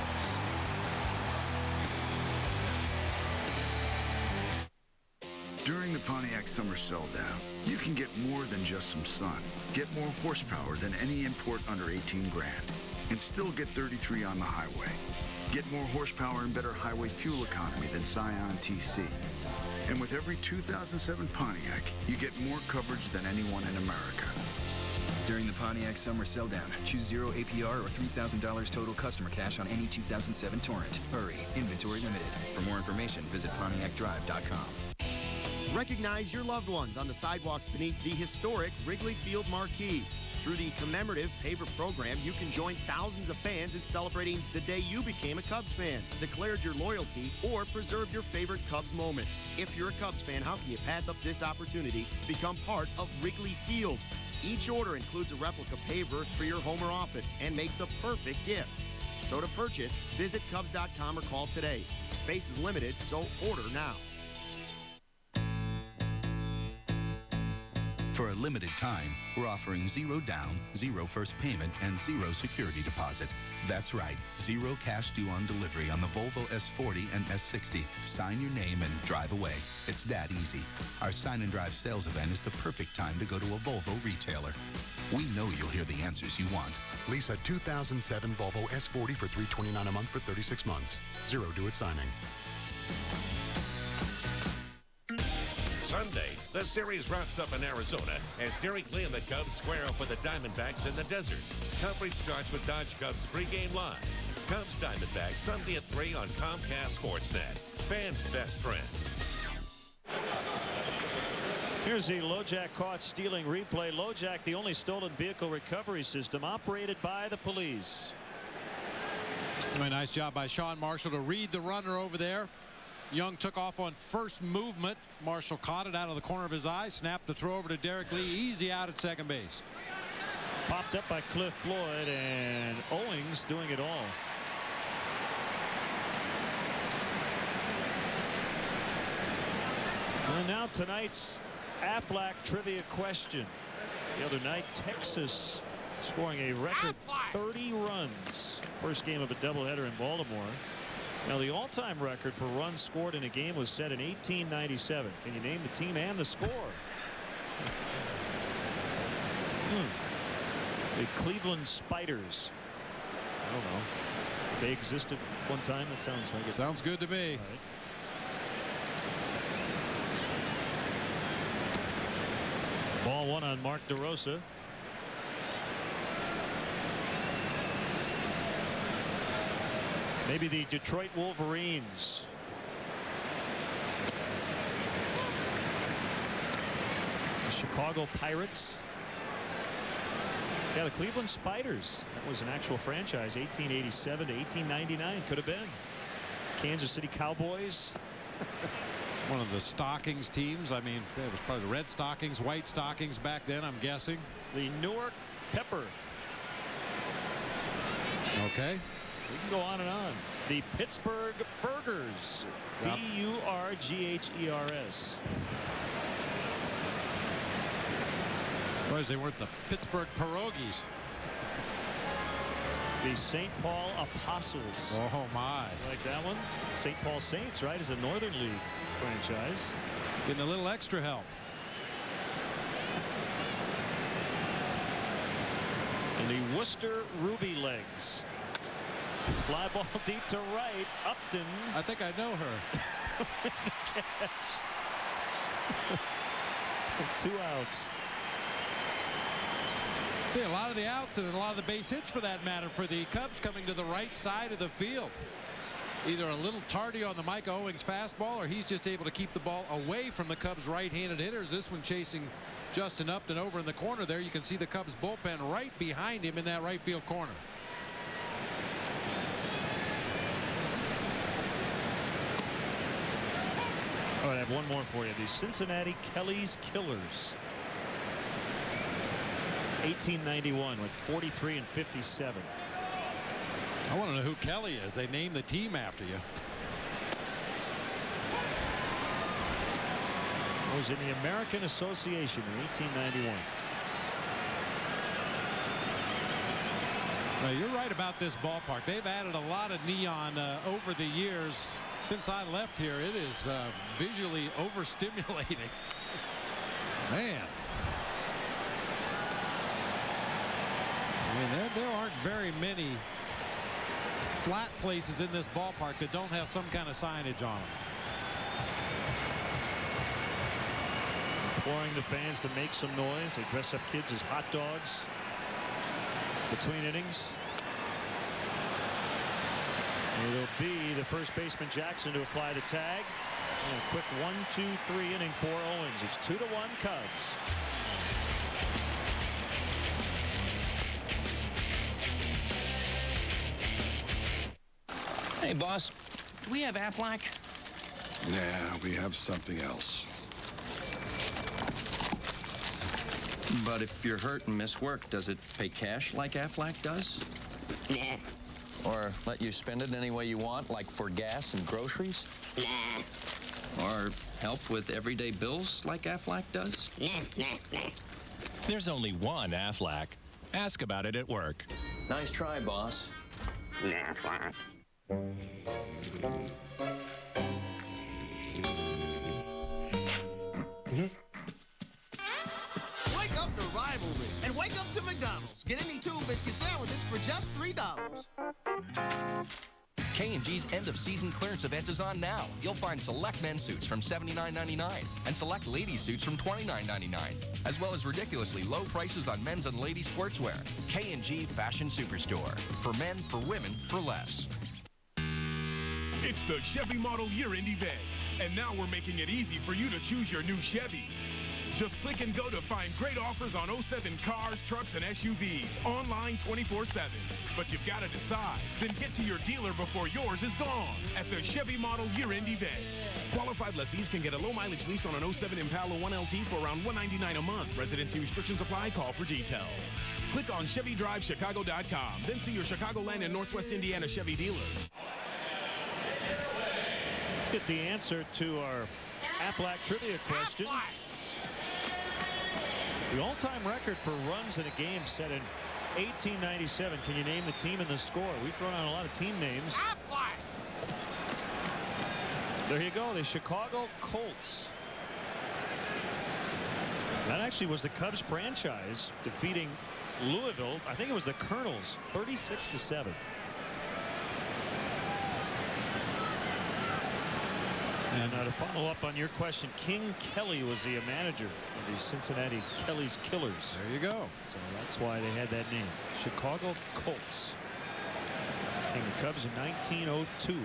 During the Pontiac Summer Sell-Down, you can get more than just some sun. Get more horsepower than any import under 18 grand, and still get 33 on the highway. Get more horsepower and better highway fuel economy than Scion TC. And with every 2007 Pontiac, you get more coverage than anyone in America. During the Pontiac Summer Sell-Down, choose 0 APR or $3,000 total customer cash on any 2007 Torrent. Hurry, inventory limited. For more information, visit PontiacDrive.com. Recognize your loved ones on the sidewalks beneath the historic Wrigley Field marquee. Through the commemorative Paver program, you can join thousands of fans in celebrating the day you became a Cubs fan, declared your loyalty, or preserve your favorite Cubs moment. If you're a Cubs fan, how can you pass up this opportunity to become part of Wrigley Field? Each order includes a replica paver for your home or office and makes a perfect gift. So to purchase, visit Cubs.com or call today. Space is limited, so order now. For a limited time, we're offering 0 down, 0 first payment, and 0 security deposit. That's right, 0 cash due on delivery on the Volvo S40 and S60. Sign your name and drive away. It's that easy. Our sign and drive sales event is the perfect time to go to a Volvo retailer. We know you'll hear the answers you want. Lease a 2007 Volvo S40 for $329 a month for 36 months. 0 due at signing. Sunday, the series wraps up in Arizona as Derek Lee and the Cubs square up with the Diamondbacks in the desert. Coverage starts with Dodge Cubs Pregame Live. Cubs Diamondbacks Sunday at 3 on Comcast Sportsnet. Fans' best friend. Here's the LoJack caught stealing replay. LoJack, the only stolen vehicle recovery system operated by the police. A nice job by Sean Marshall to read the runner over there. Young took off on first movement. Marshall caught it out of the corner of his eye, snapped the throw over to Derek Lee. Easy out at second base. Popped up by Cliff Floyd, and Owings doing it all. And now tonight's Aflac trivia question. The other night, Texas scoring a record 30 runs. First game of a doubleheader in Baltimore. Now, the all-time record for runs scored in a game was set in 1897. Can you name the team and the score? The Cleveland Spiders. I don't know. They existed one time. That sounds like it. Sounds good to me. All right. Ball 1 on Mark DeRosa. Maybe the Detroit Wolverines. The Chicago Pirates. Yeah, the Cleveland Spiders. That was an actual franchise, 1887 to 1899. Could have been. Kansas City Cowboys. One of the Stockings teams. I mean, it was probably the Red Stockings, White Stockings back then, I'm guessing. The Newark Pepper. Okay. We can go on and on. The Pittsburgh Burgers. Yep. Burghers. Surprised they weren't the Pittsburgh Pierogies. The St. Paul Apostles. Oh my. Like that one? St. Paul Saints, right? Is a Northern League franchise. Getting a little extra help. And the Worcester Ruby Legs. Fly ball deep to right. Upton. I think I know her. Catch. 2 outs. See, a lot of the outs and a lot of the base hits, for that matter, for the Cubs coming to the right side of the field. Either a little tardy on the Mike Owings fastball, or he's just able to keep the ball away from the Cubs right-handed hitters. This one chasing Justin Upton over in the corner there. You can see the Cubs bullpen right behind him in that right field corner. All right, I have one more for you. The Cincinnati Kelly's Killers. 1891 with 43 and 57. I want to know who Kelly is. They named the team after you. It was in the American Association in 1891. Now, you're right about this ballpark. They've added a lot of neon over the years. Since I left here, it is visually overstimulating. Man. I mean, there aren't very many flat places in this ballpark that don't have some kind of signage on them. Imploring the fans to make some noise. They dress up kids as hot dogs between innings. It'll be the first baseman Jackson to apply the tag. And a quick 1-2-3 inning for Owens. It's 2-1 Cubs. Hey, boss. Do we have Aflac? Yeah, we have something else. But if you're hurt and miss work, does it pay cash like Aflac does? Nah. Or let you spend it any way you want, like for gas and groceries? Nah. Or help with everyday bills like Aflac does? Nah. There's only one Aflac. Ask about it at work. Nice try, boss. Nah. Wake up to rivalry and wake up to McDonald's. Get any 2 biscuit sandwiches for just $3. K&G's end-of-season clearance event is on now. You'll find select men's suits from $79.99 and select ladies' suits from $29.99, as well as ridiculously low prices on men's and ladies' sportswear. K&G Fashion Superstore. For men, for women, for less. It's the Chevy Model Year-End event, and now we're making it easy for you to choose your new Chevy. Just click and go to find great offers on 07 cars, trucks, and SUVs online 24/7. But you've got to decide. Then get to your dealer before yours is gone at the Chevy Model Year-End event. Qualified lessees can get a low-mileage lease on an 07 Impala 1LT for around $199 a month. Residency restrictions apply. Call for details. Click on ChevyDriveChicago.com. Then see your Chicagoland and Northwest Indiana Chevy dealers. Let's get the answer to our Aflac trivia question. The all-time record for runs in a game set in 1897. Can you name the team and the score? We've thrown out a lot of team names. There you go, the Chicago Colts. That actually was the Cubs franchise defeating Louisville. I think it was the Colonels, 36-7. And to follow up on your question, King Kelly was the manager of the Cincinnati Kelly's Killers. There you go. So that's why they had that name. Chicago Colts. Came to Cubs in 1902.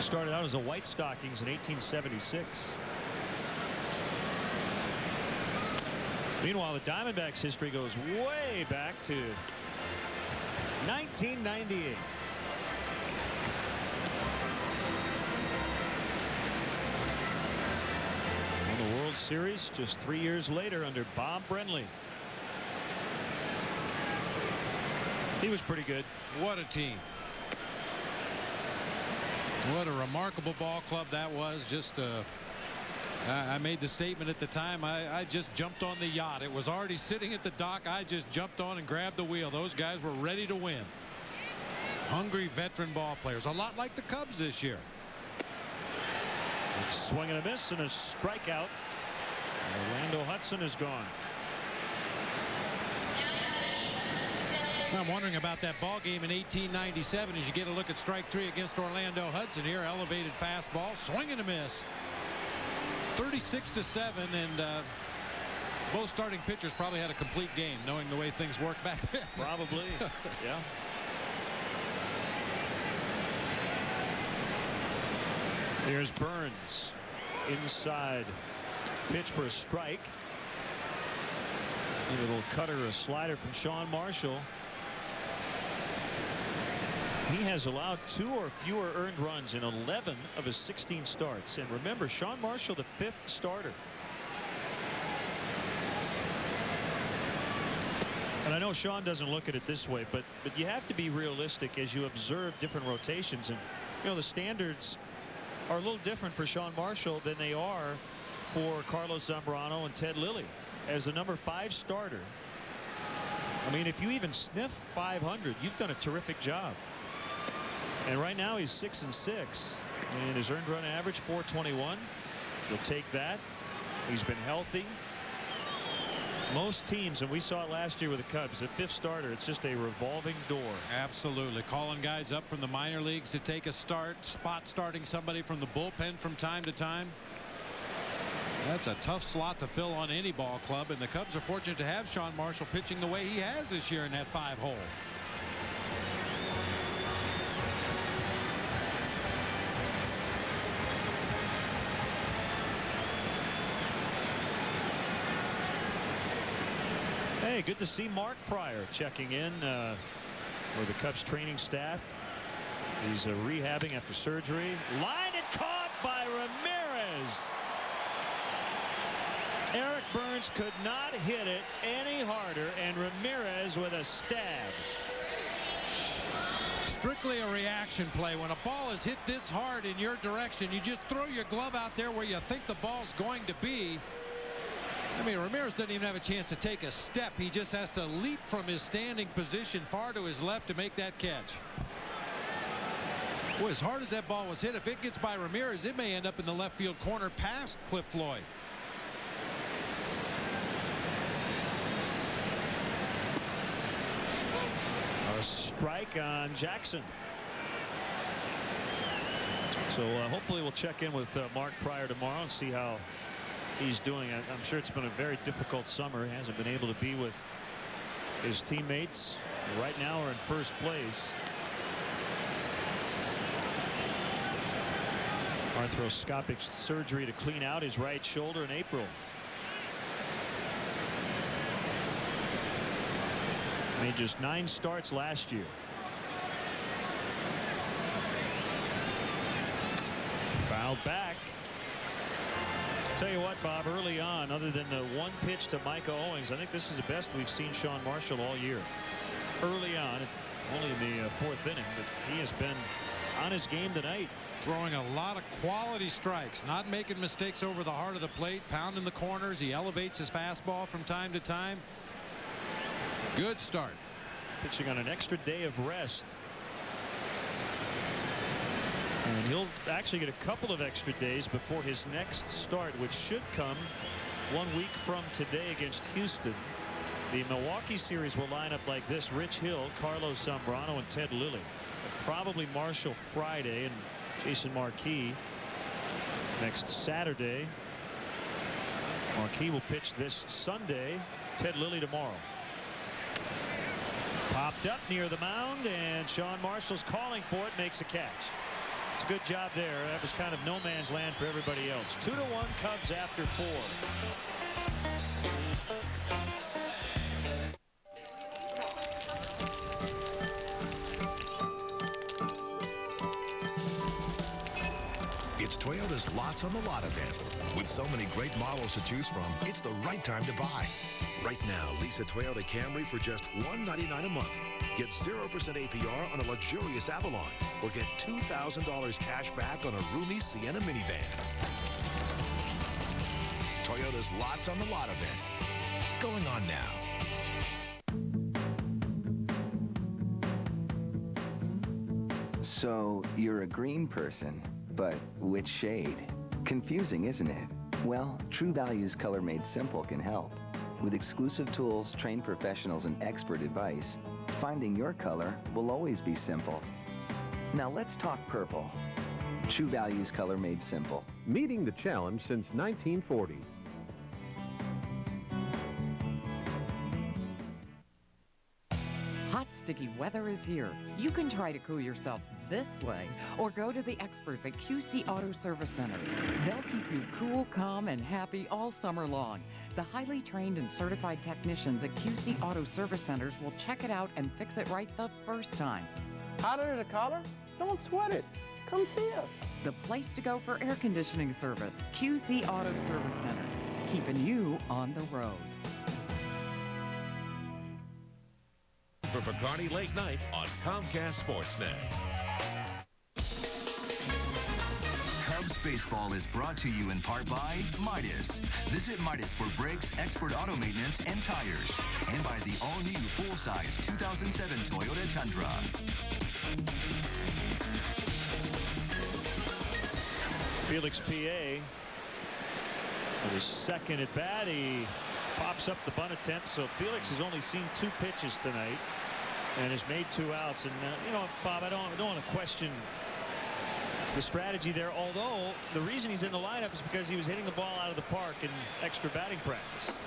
Started out as the White Stockings in 1876. Meanwhile, the Diamondbacks history goes way back to 1998. The World Series just 3 years later under Bob Brenly. He was pretty good. What a team. What a remarkable ball club that was. Just I made the statement at the time. I just jumped on the yacht. It was already sitting at the dock. I just jumped on and grabbed the wheel. Those guys were ready to win. Hungry veteran ball players, a lot like the Cubs this year. Swing and a miss and a strikeout. Orlando Hudson is gone. I'm wondering about that ball game in 1897 as you get a look at strike 3 against Orlando Hudson here. Elevated fastball, swing and a miss. 36-7, and both starting pitchers probably had a complete game, knowing the way things worked back then. Probably, yeah. Here's Burns inside Pitch for a strike. Maybe a little cutter or a slider from Sean Marshall. He has allowed 2 or fewer earned runs in 11 of his 16 starts. And remember, Sean Marshall, the 5th starter. And I know Sean doesn't look at it this way, but you have to be realistic as you observe different rotations. And, you know, the standards are a little different for Sean Marshall than they are for Carlos Zambrano and Ted Lilly. As the number 5 starter, I mean, if you even sniff 500, you've done a terrific job. And right now he's 6-6, and his earned run average 421. You'll take that. He's been healthy. Most teams, and we saw it last year with the Cubs, the 5th starter, it's just a revolving door. Absolutely. Calling guys up from the minor leagues to take a start, spot starting somebody from the bullpen from time to time. That's a tough slot to fill on any ball club, and the Cubs are fortunate to have Sean Marshall pitching the way he has this year in that 5-hole. Hey, good to see Mark Pryor checking in with the Cubs training staff. He's rehabbing after surgery. Line and caught by Ramirez. Eric Burns could not hit it any harder, and Ramirez with a stab. Strictly a reaction play. When a ball is hit this hard in your direction, you just throw your glove out there where you think the ball's going to be. I mean, Ramirez doesn't even have a chance to take a step. He just has to leap from his standing position far to his left to make that catch. Boy, as hard as that ball was hit, if it gets by Ramirez, it may end up in the left field corner past Cliff Floyd. A strike on Jackson. So hopefully we'll check in with Mark Pryor tomorrow and see how he's doing. I'm sure it's been a very difficult summer. He hasn't been able to be with his teammates. Right now are in first place. Arthroscopic surgery to clean out his right shoulder in April. Made just 9 starts last year. Fouled back. Tell you what, Bob, early on, other than the 1 pitch to Micah Owings, I think this is the best we've seen Sean Marshall all year. Early on, it's only in the 4th inning, but he has been on his game tonight. Throwing a lot of quality strikes, not making mistakes over the heart of the plate, pounding the corners. He elevates his fastball from time to time. Good start. Pitching on an extra day of rest. And he'll actually get a couple of extra days before his next start, which should come 1 week from today against Houston. The Milwaukee series will line up like this: Rich Hill, Carlos Zambrano, and Ted Lilly. Probably Marshall Friday and Jason Marquis next Saturday. Marquis will pitch this Sunday. Ted Lilly tomorrow. Popped up near the mound, and Sean Marshall's calling for it, makes a catch. It's a good job there. That was kind of no man's land for everybody else. 2-1 Cubs after 4. It's Toyota's Lots on the Lot event. With so many great models to choose from, it's the right time to buy. Right now, lease a Toyota Camry for just $199 a month. Get 0% APR on a luxurious Avalon, or get $2,000 cash back on a roomy Sienna minivan. Toyota's Lots on the Lot event. Going on now. So, you're a green person, but which shade? Confusing, isn't it? Well, True Value's Color Made Simple can help. With exclusive tools, trained professionals, and expert advice, finding your color will always be simple. Now let's talk purple. True Value's Color Made Simple. Meeting the challenge since 1940. Hot, sticky weather is here. You can try to cool yourself this way, or go to the experts at QC Auto Service Centers. They'll keep you cool, calm, and happy all summer long. The highly trained and certified technicians at QC Auto Service Centers will check it out and fix it right the first time. Hotter than a collar? Don't sweat it. Come see us. The place to go for air conditioning service, QC Auto Service Centers, keeping you on the road. For Bacardi Late Night on Comcast Sportsnet. Cubs baseball is brought to you in part by Midas. Visit Midas for brakes, expert auto maintenance, and tires. And by the all-new full-size 2007 Toyota Tundra. Felix P.A. with his second at bat. He pops up the bunt attempt. So Felix has only seen 2 pitches tonight and has made 2 outs. And, you know, Bob, I don't want to question the strategy there, although the reason he's in the lineup is because he was hitting the ball out of the park in extra batting practice.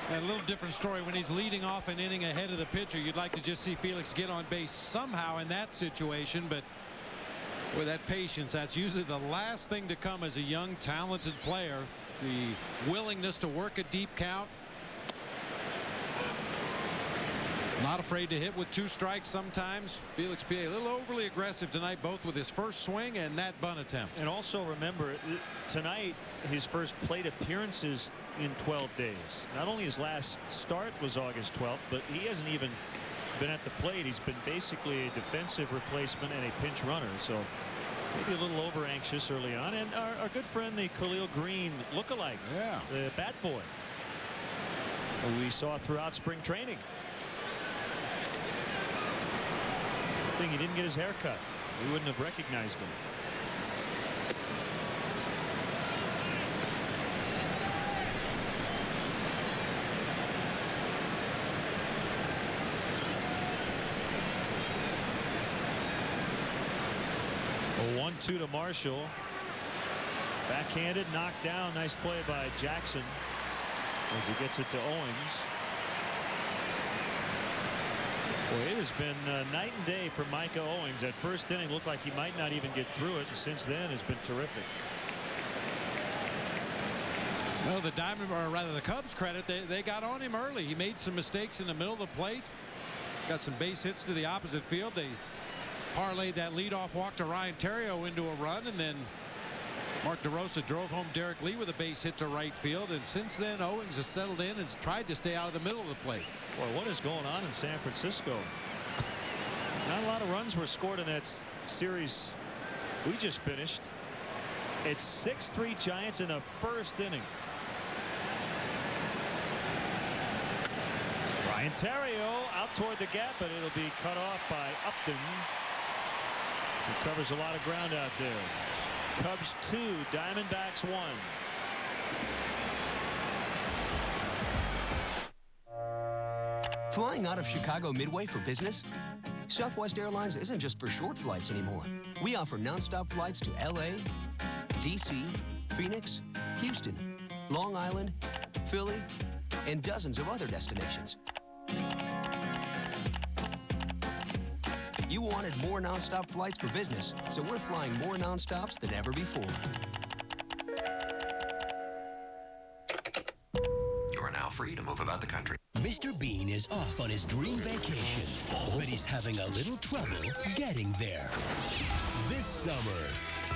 And a little different story when he's leading off an inning ahead of the pitcher. You'd like to just see Felix get on base somehow in that situation, but with that patience, that's usually the last thing to come as a young, talented player. The willingness to work a deep count. Not afraid to hit with 2 strikes sometimes. Felix P.A. a little overly aggressive tonight, both with his first swing and that bunt attempt. And also remember, tonight his first plate appearances in 12 days. Not only his last start was August 12th, but he hasn't even been at the plate. He's been basically a defensive replacement and a pinch runner. So maybe a little over anxious early on. And our good friend, the Khalil Green lookalike, the bat boy, who we saw throughout spring training. He didn't get his hair cut. We wouldn't have recognized him. A 1-2 to Marshall. Backhanded, knocked down. Nice play by Jackson as he gets it to Owings. Well, it has been night and day for Micah Owings. That first inning looked like he might not even get through it, and since then has been terrific. Well, the Cubs credit, they got on him early. He made some mistakes in the middle of the plate. Got some base hits to the opposite field. They parlayed that leadoff walk to Ryan Theriot into a run, and then Mark DeRosa drove home Derek Lee with a base hit to right field. And since then, Owings has settled in and tried to stay out of the middle of the plate. Boy, what is going on in San Francisco? Not a lot of runs were scored in that series we just finished. It's 6-3 Giants in the first inning. Ryan Theriot out toward the gap, but it'll be cut off by Upton. He covers a lot of ground out there. Cubs 2, Diamondbacks 1. Flying out of Chicago Midway for business? Southwest Airlines isn't just for short flights anymore. We offer nonstop flights to LA, DC, Phoenix, Houston, Long Island, Philly, and dozens of other destinations. You wanted more nonstop flights for business, so we're flying more nonstops than ever before. You are now free to move about the country. Mr. Bean is off on his dream vacation, but he's having a little trouble getting there. This summer,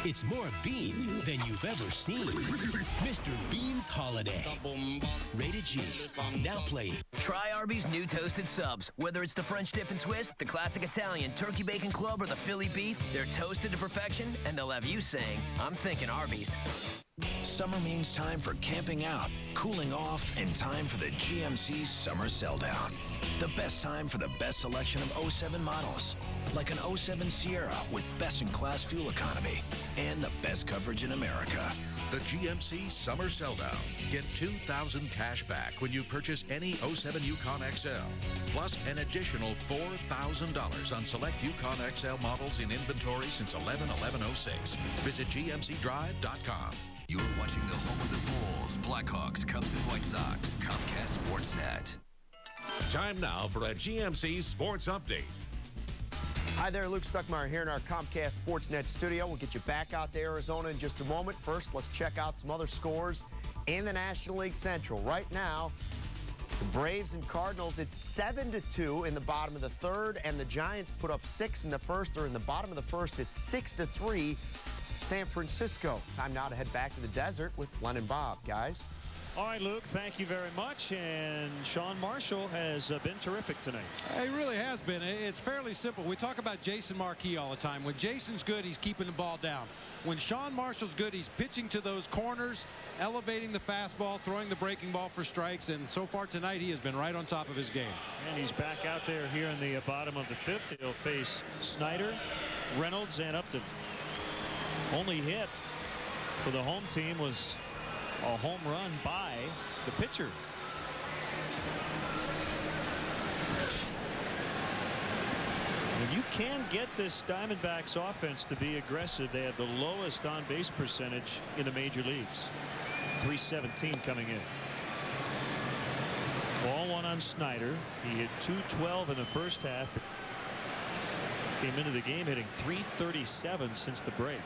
it's more Bean than you've ever seen. Mr. Bean's Holiday. Rated G. Now playing. Try Arby's new toasted subs. Whether it's the French dip and twist, the classic Italian, turkey bacon club, or the Philly beef, they're toasted to perfection, and they'll have you saying, I'm thinking Arby's. Summer means time for camping out, cooling off, and time for the GMC Summer Sell-Down. The best time for the best selection of 07 models, like an 07 Sierra with best-in-class fuel economy and the best coverage in America. The GMC Summer Sell-Down. Get $2,000 cash back when you purchase any 07 Yukon XL, plus an additional $4,000 on select Yukon XL models in inventory since 11/11/06. Visit GMCDrive.com. You're watching the home of the Bulls, Blackhawks, Cubs, and White Sox. Comcast Sportsnet. Time now for a GMC Sports Update. Hi there, Luke Stuckmeyer here in our Comcast Sportsnet studio. We'll get you back out to Arizona in just a moment. First, let's check out some other scores in the National League Central. Right now, the Braves and Cardinals, it's 7-2 in the bottom of the third, and the Giants put up 6 in the first. Or in the bottom of the first, it's 6-3 San Francisco. Time now to head back to the desert with Len and Bob, guys. All right, Luke, thank you very much. And Sean Marshall has been terrific tonight. He really has been. It's fairly simple. We talk about Jason Marquis all the time. When Jason's good, he's keeping the ball down. When Sean Marshall's good, he's pitching to those corners, elevating the fastball, throwing the breaking ball for strikes. And so far tonight, he has been right on top of his game. And he's back out there here in the bottom of the fifth. He'll face Snyder, Reynolds, and Upton. Only hit for the home team was a home run by the pitcher. And you can get this Diamondbacks offense to be aggressive. They have the lowest on-base percentage in the major leagues. .317 coming in. Ball one on Snyder. He hit .212 in the first half, but came into the game hitting .337 since the break.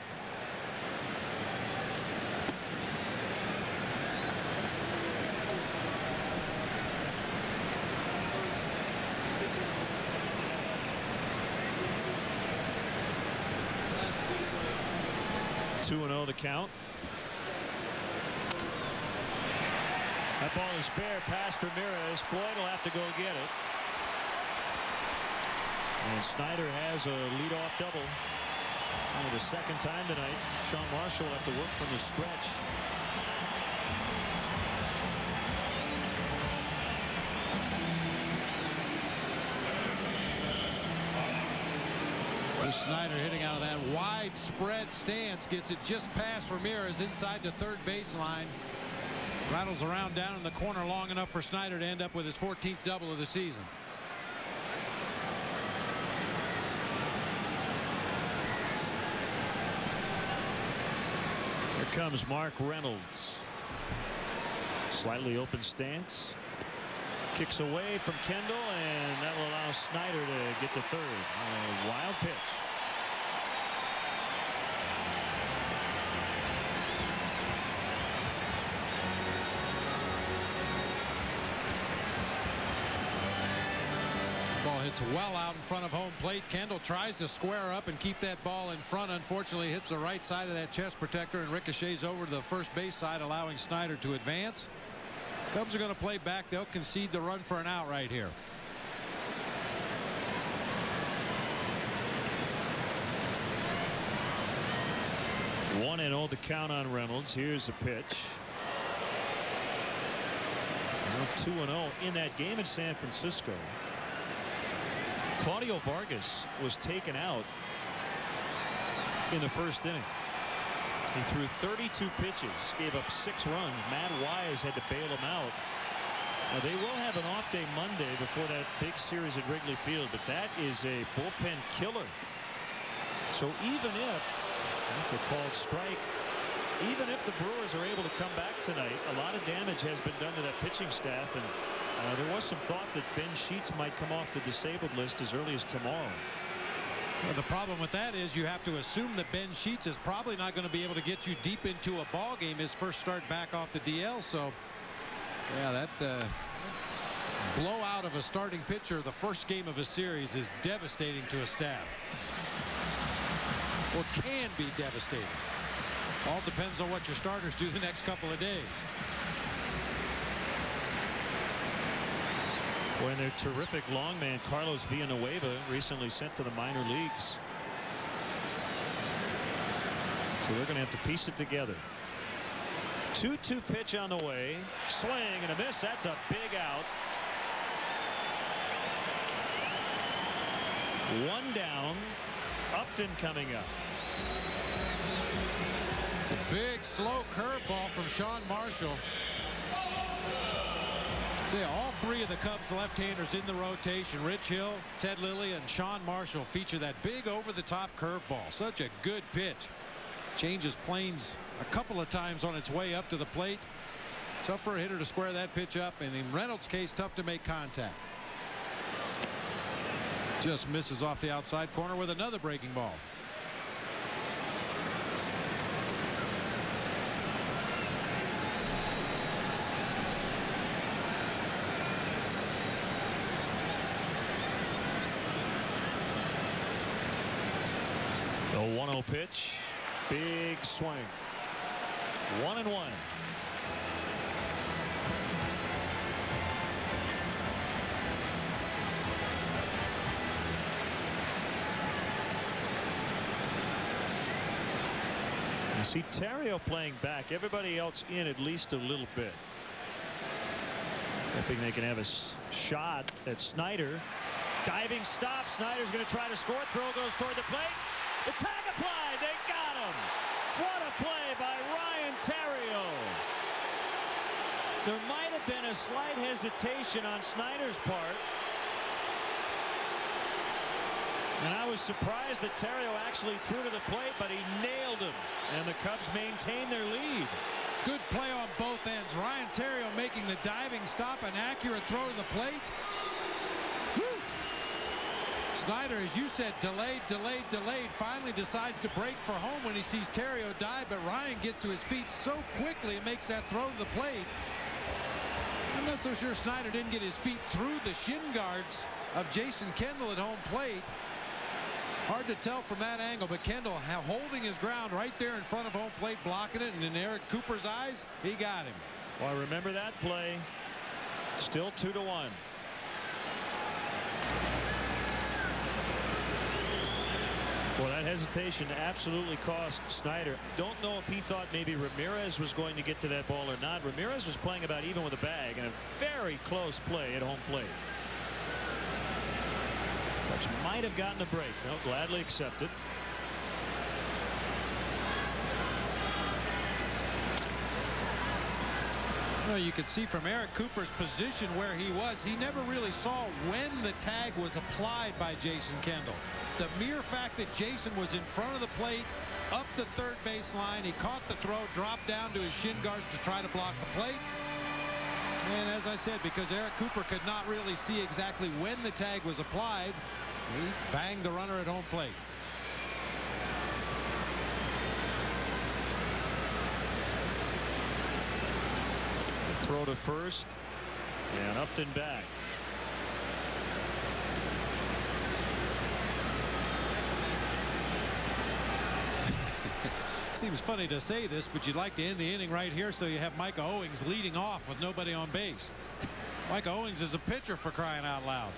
.2-0 the count. That ball is fair past Ramirez. Floyd will have to go get it. And Snyder has a leadoff double. Only the second time tonight. Sean Marshall will have to work from the stretch. Snyder hitting out of that widespread stance, gets it just past Ramirez inside the third baseline. Rattles around down in the corner long enough for Snyder to end up with his 14th double of the season. Here comes Mark Reynolds. Slightly open stance. Kicks away from Kendall, and that will allow Snyder to get to third. A wild pitch. Ball hits well out in front of home plate. Kendall tries to square up and keep that ball in front. Unfortunately, hits the right side of that chest protector and ricochets over to the first base side, allowing Snyder to advance. Cubs are going to play back. They'll concede the run for an out right here. One and 0 the count on Reynolds. Here's a pitch. 2-0 in that game in San Francisco. Claudio Vargas was taken out in the first inning. He threw 32 pitches, gave up 6 runs. Matt Wise had to bail him out. Now, they will have an off day Monday before that big series at Wrigley Field, but that is a bullpen killer. So even if, that's a called strike, even if the Brewers are able to come back tonight, a lot of damage has been done to that pitching staff, and there was some thought that Ben Sheets might come off the disabled list as early as tomorrow. Well, the problem with that is you have to assume that Ben Sheets is probably not going to be able to get you deep into a ball game his first start back off the DL. So, yeah, that blowout of a starting pitcher the first game of a series is devastating to a staff. Or can be devastating. All depends on what your starters do the next couple of days. When their terrific long man Carlos Villanueva recently sent to the minor leagues. So they're going to have to piece it together. 2-2 pitch on the way. Swing and a miss. That's a big out. One down. Upton coming up. It's a big slow curveball from Sean Marshall. All 3 of the Cubs left-handers in the rotation, Rich Hill, Ted Lilly, and Sean Marshall, feature that big over-the-top curveball. Such a good pitch. Changes planes a couple of times on its way up to the plate. Tough for a hitter to square that pitch up, and in Reynolds' case, tough to make contact. Just misses off the outside corner with another breaking ball. The 1-0 pitch. Big swing. 1-1. You see Terrio playing back. Everybody else in at least a little bit. Hoping they can have a shot at Snyder. Diving stop. Snyder's going to try to score. Throw goes toward the plate. The tag applied. They got him. What a play by Ryan Terrio. There might have been a slight hesitation on Snyder's part. And I was surprised that Terrio actually threw to the plate, but he nailed him. And the Cubs maintain their lead. Good play on both ends. Ryan Terrio making the diving stop, an accurate throw to the plate. Woo! Snyder, as you said, delayed. Finally decides to break for home when he sees Terrio dive, but Ryan gets to his feet so quickly and makes that throw to the plate. I'm not so sure Snyder didn't get his feet through the shin guards of Jason Kendall at home plate. Hard to tell from that angle, but Kendall holding his ground right there in front of home plate, blocking it, and in Eric Cooper's eyes, he got him. Well, I remember that play. Still 2-1. Well, that hesitation absolutely cost Snyder. Don't know if he thought maybe Ramirez was going to get to that ball or not. Ramirez was playing about even with the bag, and a very close play at home plate. Cubs might have gotten a break. They'll gladly accept it. Well, you could see from Eric Cooper's position where he was, he never really saw when the tag was applied by Jason Kendall. The mere fact that Jason was in front of the plate, up the third base line, he caught the throw, dropped down to his shin guards to try to block the plate. And as I said, because Eric Cooper could not really see exactly when the tag was applied, he banged the runner at home plate. Throw to first, and Upton back. Seems funny to say this, but you'd like to end the inning right here, so you have Micah Owings leading off with nobody on base. Micah Owings is a pitcher, for crying out loud.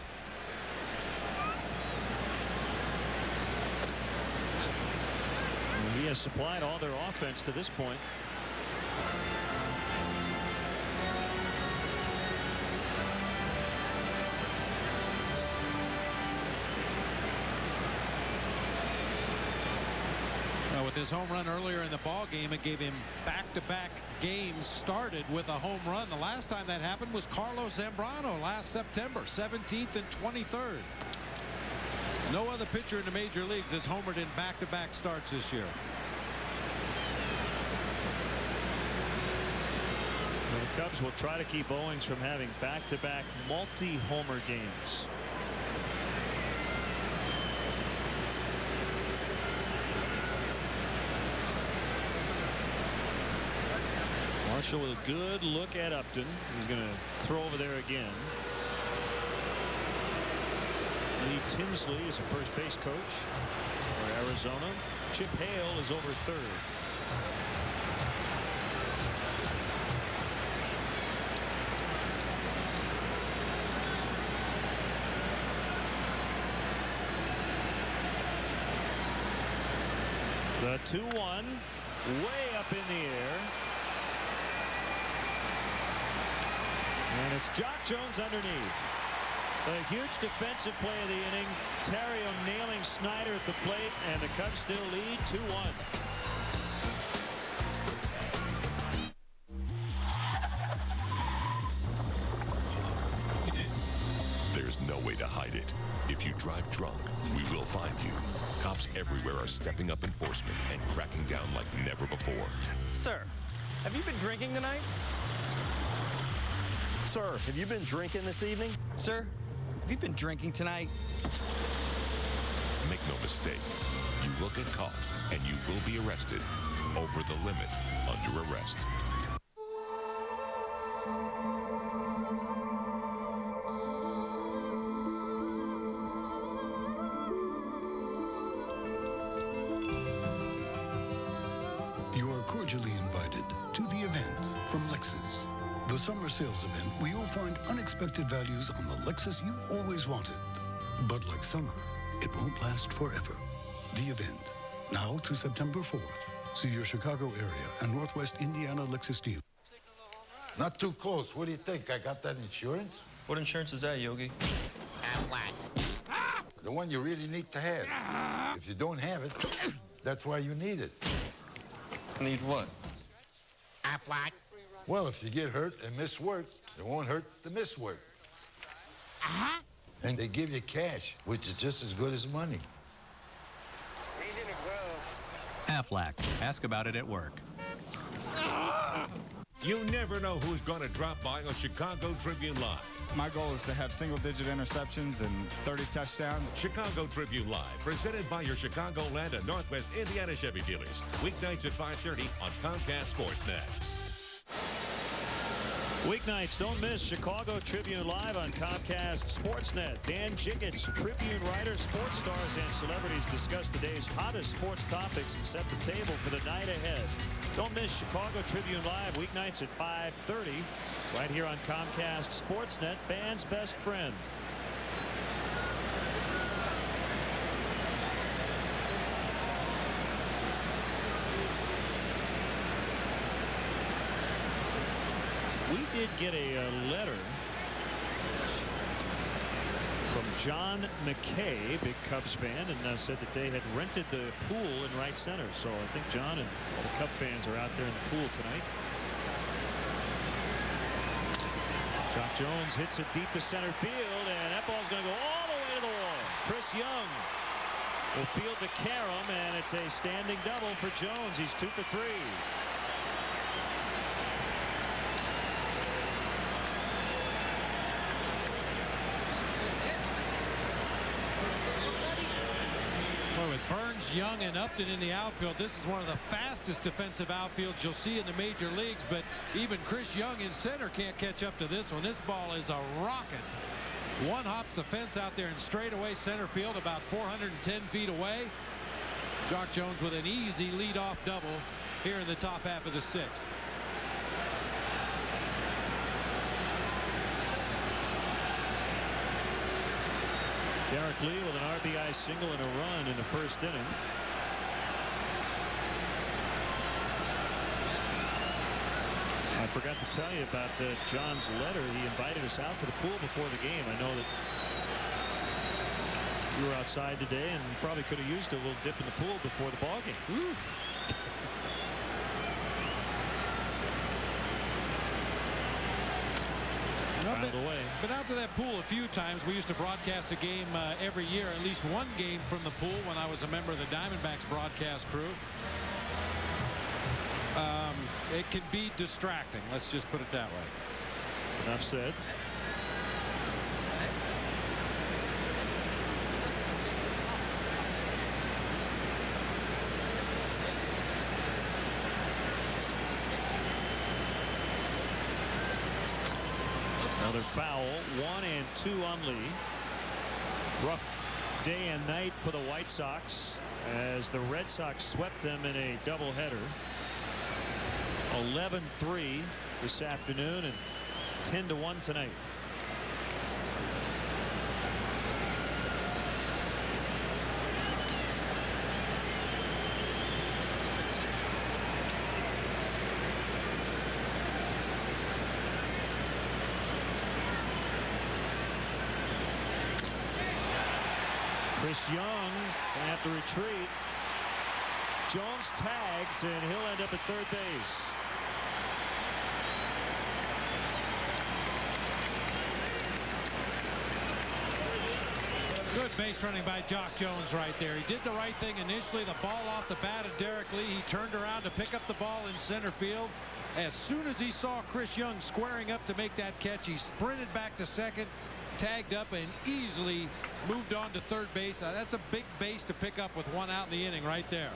He has supplied all their offense to this point. With his home run earlier in the ball game, it gave him back-to-back games started with a home run. The last time that happened was Carlos Zambrano last September, 17th and 23rd. No other pitcher in the major leagues has homered in back-to-back starts this year. The Cubs will try to keep Owings from having back-to-back multi-homer games. Marshall with a good look at Upton. He's going to throw over there again. Lee Tinsley is a first base coach for Arizona. Chip Hale is over third. The 2-1 way up in the air. And it's Jock Jones underneath. A huge defensive play of the inning. Terrio nailing Snyder at the plate, and the Cubs still lead 2-1. There's no way to hide it. If you drive drunk, we will find you. Cops everywhere are stepping up enforcement and cracking down like never before. Sir, have you been drinking tonight? Sir, have you been drinking this evening? Sir, have you been drinking tonight? no mistake. You will get caught, and you will be arrested. Over the limit, under arrest. You are cordially invited to the event from Lexus. The summer sales event where you'll find unexpected values on the Lexus you've always wanted. But like summer, it won't last forever. The event, now through September 4th. See your Chicago area and Northwest Indiana Lexus dealer. Not too close. What do you think? I got that insurance? What insurance is that, Yogi? Aflac. The one you really need to have. If you don't have it, that's why you need it. Need what? Aflac. Well, if you get hurt and miss work, it won't hurt to miss work. And they give you cash, which is just as good as money. Aflac. Ask about it at work. You never know who's going to drop by on Chicago Tribune Live. My goal is to have single-digit interceptions and 30 touchdowns. Chicago Tribune Live, presented by your Chicagoland and Northwest Indiana Chevy dealers. Weeknights at 5:30 on Comcast Sportsnet. Weeknights, don't miss Chicago Tribune Live on Comcast Sportsnet. Dan Jiggets, Tribune writers, sports stars, and celebrities discuss the day's hottest sports topics and set the table for the night ahead. Don't miss Chicago Tribune Live weeknights at 5:30 right here on Comcast Sportsnet, fans' best friend. We did get a letter from John McKay, big Cubs fan, and said that they had rented the pool in right center. So I think John and all the Cub fans are out there in the pool tonight. Jock Jones hits it deep to center field, and that ball's going to go all the way to the wall. Chris Young will field the carom, and it's a standing double for Jones. He's 2 for 3. With Burns, Young, and Upton in the outfield, this is one of the fastest defensive outfields you'll see in the major leagues, but even Chris Young in center can't catch up to this one. This ball is a rocket. One hops the fence out there in straightaway center field, about 410 feet away. Jock Jones with an easy leadoff double here in the top half of the 6th. Derek Lee with an RBI single and a run in the first inning. I forgot to tell you about John's letter. He invited us out to the pool before the game. I know that you were outside today and probably could have used a little dip in the pool before the ball game. Been out to that pool a few times. We used to broadcast a game every year, at least one game from the pool when I was a member of the Diamondbacks broadcast crew. It can be distracting. Let's just put it that way. Enough said. Another foul, 1 and 2 on Lee. Rough day and night for the White Sox as the Red Sox swept them in a doubleheader. 11-3 this afternoon and 10-1 tonight. Chris Young going to have to retreat. Jones tags, and he'll end up at third base. Good base running by Jock Jones right there. He did the right thing initially. The ball off the bat of Derek Lee. He turned around to pick up the ball in center field. As soon as he saw Chris Young squaring up to make that catch, he sprinted back to second, tagged up and easily moved on to third base. That's a big base to pick up with 1 out in the inning right there.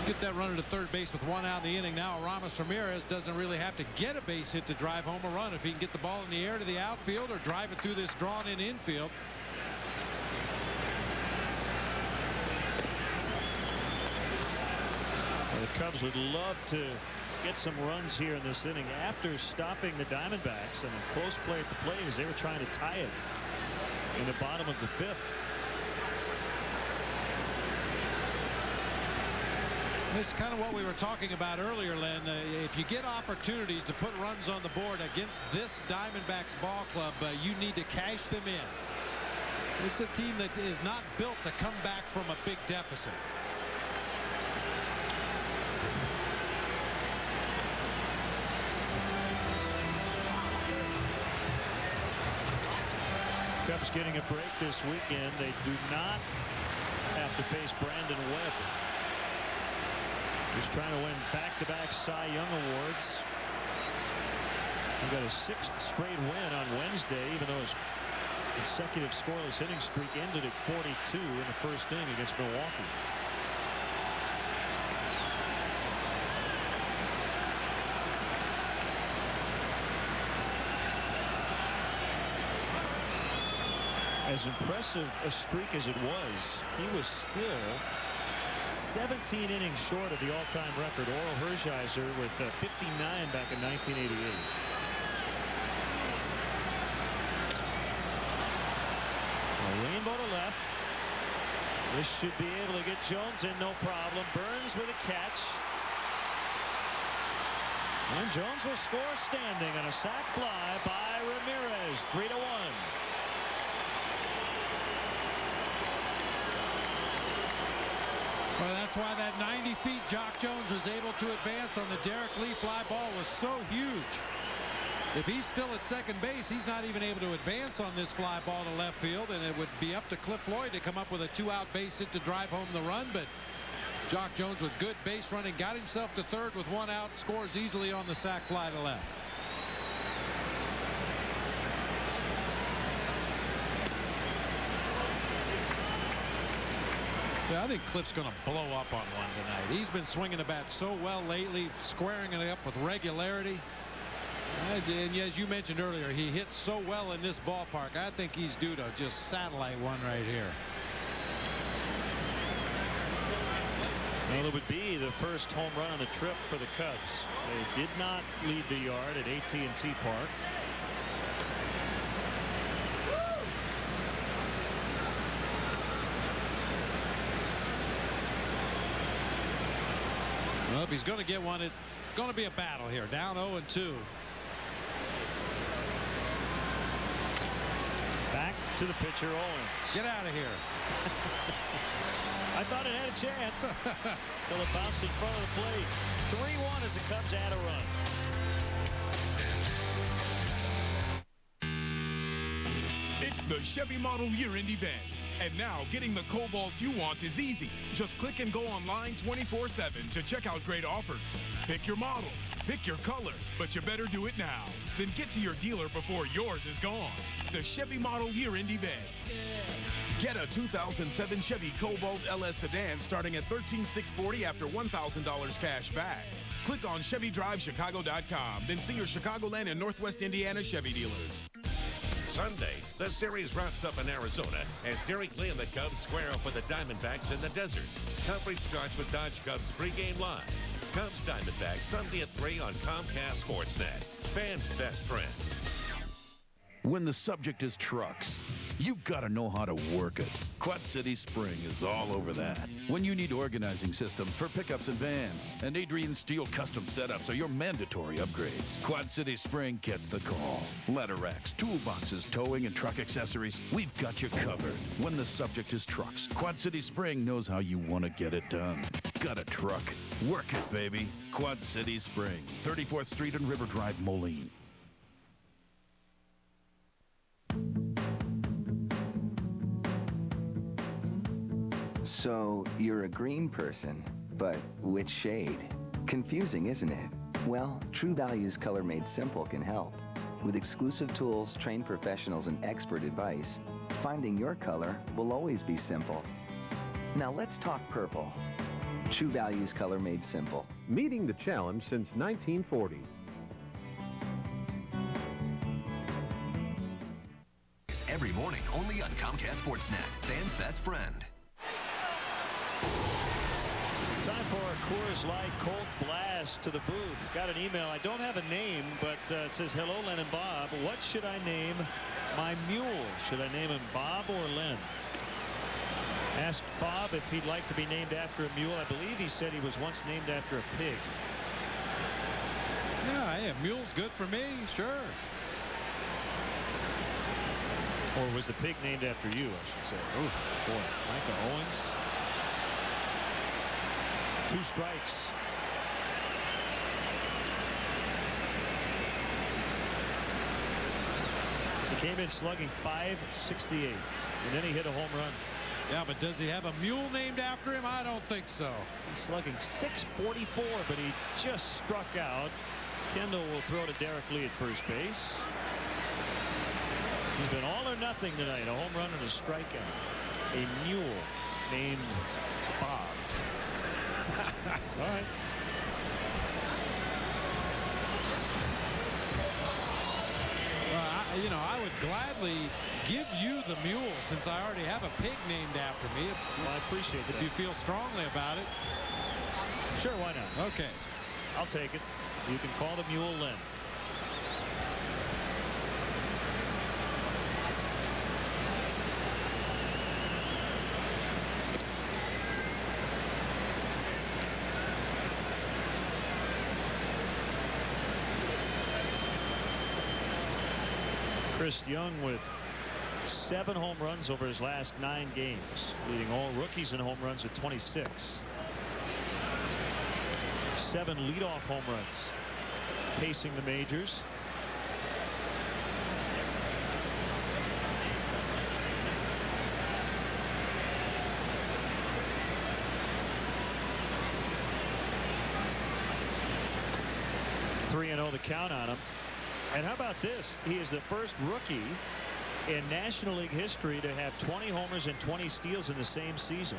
Get that runner to third base with 1 out in the inning. Now Aramis Ramirez doesn't really have to get a base hit to drive home a run if he can get the ball in the air to the outfield or drive it through this drawn-in infield. The Cubs would love to get some runs here in this inning after stopping the Diamondbacks, and a close play at the plate as they were trying to tie it in the bottom of the 5th. This is kind of what we were talking about earlier, Len. If you get opportunities to put runs on the board against this Diamondbacks ball club, you need to cash them in. This is a team that is not built to come back from a big deficit. Cubs getting a break this weekend. They do not have to face Brandon Webb. He's trying to win back-to-back Cy Young awards. He got his 6th straight win on Wednesday, even though his consecutive scoreless inning streak ended at 42 in the first inning against Milwaukee. As impressive a streak as it was, he was still 17 innings short of the all-time record. Oral Hershiser with 59 back in 1988. A rainbow to left. This should be able to get Jones in, no problem. Burns with a catch. And Jones will score standing on a sac fly by Ramirez. 3-1. Well, that's why that 90 feet Jock Jones was able to advance on the Derek Lee fly ball was so huge. If he's still at second base, he's not even able to advance on this fly ball to left field, and it would be up to Cliff Floyd to come up with a 2-out base hit to drive home the run. But Jock Jones with good base running got himself to third with 1 out, scores easily on the sac fly to left. I think Cliff's going to blow up on one tonight. He's been swinging the bat so well lately, squaring it up with regularity. And as you mentioned earlier, he hits so well in this ballpark. I think he's due to just satellite one right here. Well, it would be the first home run on the trip for the Cubs. They did not leave the yard at AT&T Park. Well, if he's going to get one, it's going to be a battle here. Down 0-2. Back to the pitcher, Owens. Get out of here. I thought it had a chance until it bounced in front of the plate. 3-1 as the Cubs add a run. It's the Chevy Model Year-End event. And now, getting the Cobalt you want is easy. Just click and go online 24/7 to check out great offers. Pick your model, pick your color, but you better do it now. Then get to your dealer before yours is gone. The Chevy Model Year-End event. Get a 2007 Chevy Cobalt LS sedan starting at $13,640 after $1,000 cash back. Click on ChevyDriveChicago.com, then see your Chicagoland and Northwest Indiana Chevy dealers. Sunday, the series wraps up in Arizona as Derek Lee and the Cubs square up with the Diamondbacks in the desert. Coverage starts with Dodge Cubs pregame live. Cubs Diamondbacks Sunday at 3 on Comcast Sportsnet. Fans' best friend. When the subject is trucks, you've got to know how to work it. Quad City Spring is all over that. When you need organizing systems for pickups and vans, and Adrian Steel custom setups are your mandatory upgrades, Quad City Spring gets the call. Ladder racks, toolboxes, towing, and truck accessories, we've got you covered. When the subject is trucks, Quad City Spring knows how you want to get it done. Got a truck? Work it, baby. Quad City Spring, 34th Street and River Drive, Moline. So, you're a green person, but which shade? Confusing, isn't it? Well, True Value's Color Made Simple can help. With exclusive tools, trained professionals, and expert advice, finding your color will always be simple. Now let's talk purple. True Values color made simple. Meeting the challenge since 1940. Every morning, only on Comcast Sportsnet, fans' best friend. Time for a Coors Light Cold Blast to the booth. Got an email. I don't have a name, but it says, hello, Len and Bob. What should I name my mule? Should I name him Bob or Len? Ask Bob if he'd like to be named after a mule. I believe he said he was once named after a pig. Yeah, hey, a mule's good for me, sure. Or was the pig named after you, I should say. Oh, boy. Micah Owings. 2 strikes. He came in slugging .568, and then he hit a home run. Yeah, but does he have a mule named after him? I don't think so. He's slugging .644, but he just struck out. Kendall will throw to Derek Lee at first base. He's been all or nothing tonight. A home run and a strikeout. A mule named Bob. All right. Well, I would gladly give you the mule since I already have a pig named after me. Well, I appreciate that. If you feel strongly about it. Sure, why not? Okay. I'll take it. You can call the mule Len. Chris Young with 7 home runs over his last 9 games, leading all rookies in home runs with 26. 7 leadoff home runs, pacing the majors. .3-0 the count on him. And how about this? He is the first rookie in National League history to have 20 homers and 20 steals in the same season.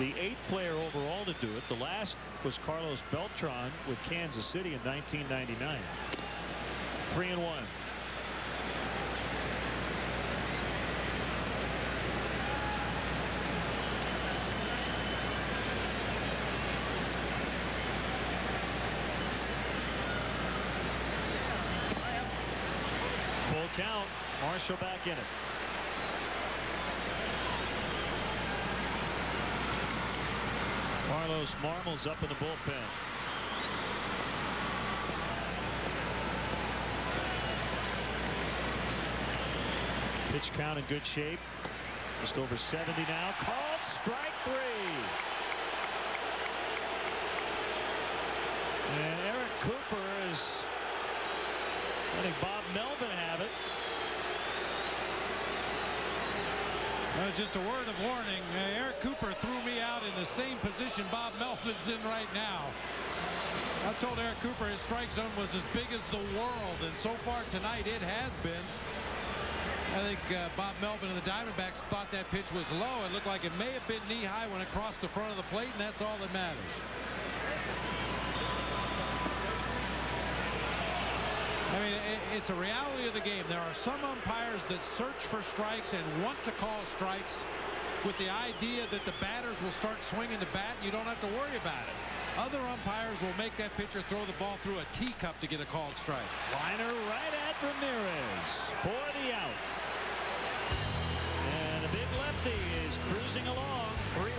The 8th player overall to do it. The last was Carlos Beltran with Kansas City in 1999. 3-1. Full count. Marshall back in it. Carlos Marmol's up in the bullpen. Pitch count in good shape. Just over 70 now. Called strike 3. And Eric Cooper is letting Bob Melvin have it. Just a word of warning. Eric Cooper threw me out in the same position Bob Melvin's in right now. I told Eric Cooper his strike zone was as big as the world, and so far tonight it has been. I think Bob Melvin and the Diamondbacks thought that pitch was low. It looked like it may have been knee-high when it crossed the front of the plate, and that's all that matters. I mean, it's a reality of the game. There are some umpires that search for strikes and want to call strikes with the idea that the batters will start swinging the bat and you don't have to worry about it. Other umpires will make that pitcher throw the ball through a teacup to get a called strike. Liner right at Ramirez for the out. And the big lefty is cruising along. 3-1.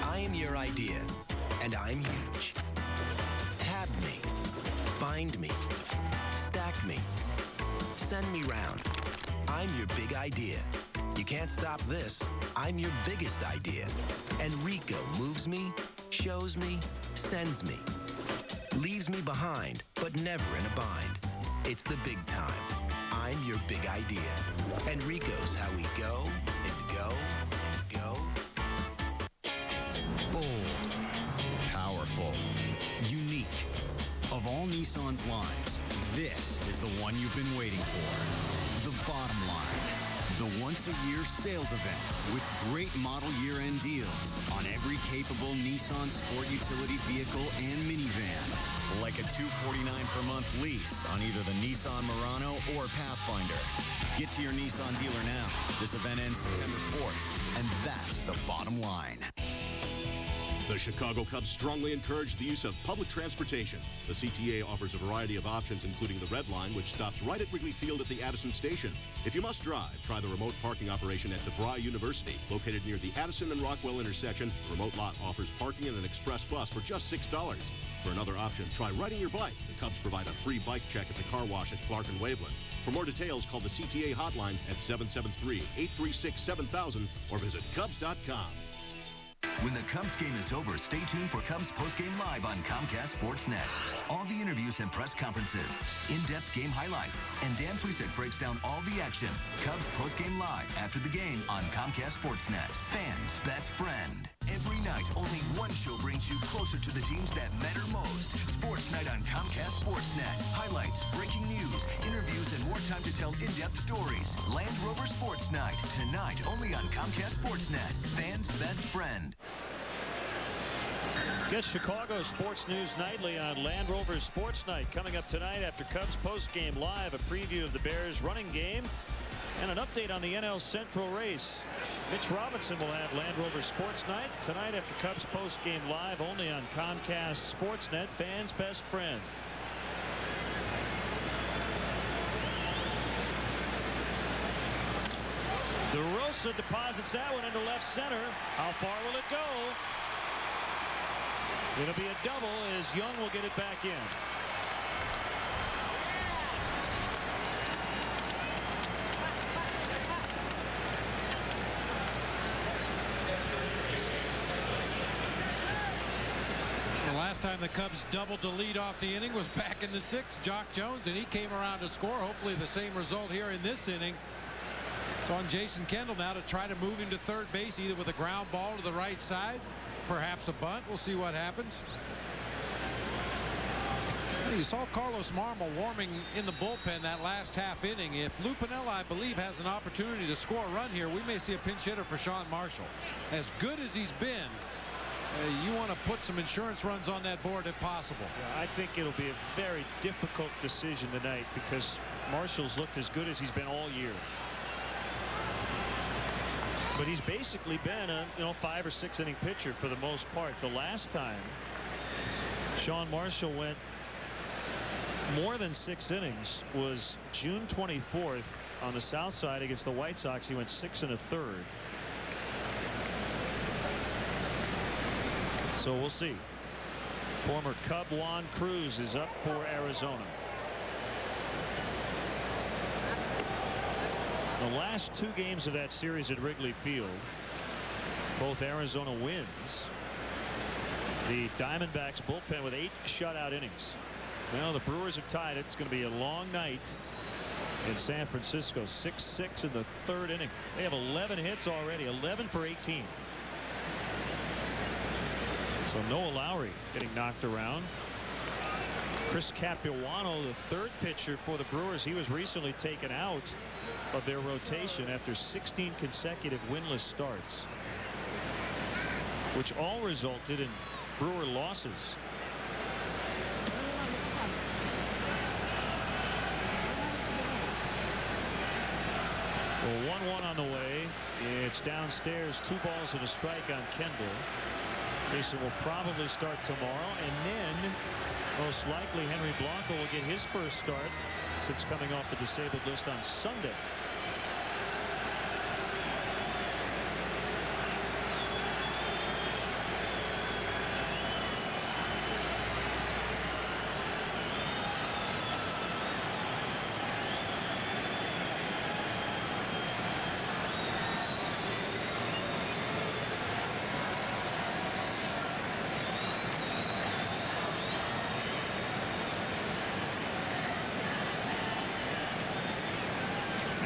I am your idea, and I'm huge. Tab me, bind me, stack me, send me round. I'm your big idea. You can't stop this. I'm your biggest idea. And Rico moves me, shows me, sends me. Leaves me behind, but never in a bind. It's the big time. I'm your big idea. Enrico's how we go and go and go. Bold, powerful, unique, Nissan's lines, this is the one you've been waiting for. The Bottom Line. The once-a-year sales event with great model year-end deals on every capable Nissan sport utility vehicle and minivan. Like a $249 per month lease on either the Nissan Murano or Pathfinder. Get to your Nissan dealer now. This event ends September 4th, and that's the Bottom Line. The Chicago Cubs strongly encourage the use of public transportation. The CTA offers a variety of options, including the Red Line, which stops right at Wrigley Field at the Addison Station. If you must drive, try the remote parking operation at DeVry University. Located near the Addison and Rockwell intersection, the remote lot offers parking and an express bus for just $6. For another option, try riding your bike. The Cubs provide a free bike check at the car wash at Clark and Waveland. For more details, call the CTA hotline at 773-836-7000 or visit Cubs.com. When the Cubs game is over, stay tuned for Cubs Postgame Live on Comcast Sportsnet. All the interviews and press conferences, in-depth game highlights, and Dan Plesac breaks down all the action. Cubs Postgame Live after the game on Comcast Sportsnet. Fans' best friend. Every night, only one show brings you closer to the teams that matter most. Sports Night on Comcast Sportsnet. Highlights, breaking news, interviews, and more time to tell in-depth stories. Land Rover Sports Night. Tonight, only on Comcast Sportsnet. Fans' best friend. Get Chicago sports news nightly on Land Rover Sports Night. Coming up tonight after Cubs postgame live, a preview of the Bears running game and an update on the NL Central race. Mitch Robinson will have Land Rover Sports Night tonight after Cubs postgame live, only on Comcast Sportsnet, fans' best friend. DeRosa deposits that one into left center. How far will it go? It'll be a double as Young will get it back in. The last time the Cubs doubled to lead off the inning was back in the 6th. Jock Jones, and he came around to score. Hopefully the same result here in this inning. It's on Jason Kendall now to try to move him to third base, either with a ground ball to the right side, perhaps a bunt. We'll see what happens. You saw Carlos Marmol warming in the bullpen that last half inning. If Lou Piniella, I believe, has an opportunity to score a run here, we may see a pinch hitter for Sean Marshall. As good as he's been, you want to put some insurance runs on that board if possible. Yeah, I think it'll be a very difficult decision tonight because Marshall's looked as good as he's been all year. But he's basically been a 5 or 6 inning pitcher for the most part. The last time Sean Marshall went more than 6 innings was June 24th on the south side against the White Sox. He went 6 1/3. So we'll see. Former Cub Juan Cruz is up for Arizona. The last 2 games of that series at Wrigley Field, both Arizona wins. The Diamondbacks bullpen with 8 shutout innings. Well, the Brewers have tied it. It's going to be a long night in San Francisco. 6-6 in the 3rd inning. They have 11 hits already, 11 for 18. So Noah Lowry getting knocked around. Chris Capuano, the 3rd pitcher for the Brewers, he was recently taken out of their rotation after 16 consecutive winless starts, which all resulted in Brewer losses. Well, 1-1 on the way. It's downstairs, 2 balls and a strike on Kendall. Jason will probably start tomorrow, and then most likely Henry Blanco will get his first start since coming off the disabled list on Sunday.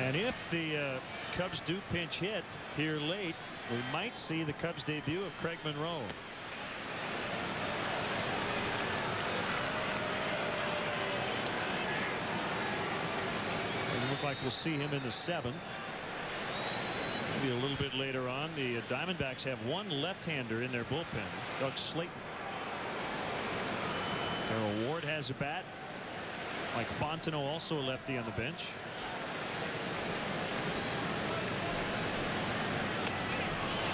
And if the Cubs do pinch hit here late, we might see the Cubs debut of Craig Monroe. Look like we'll see him in the 7th. Maybe a little bit later on. The Diamondbacks have one left-hander in their bullpen, Doug Slayton. Darrell Ward has a bat. Mike Fontenot, also a lefty on the bench.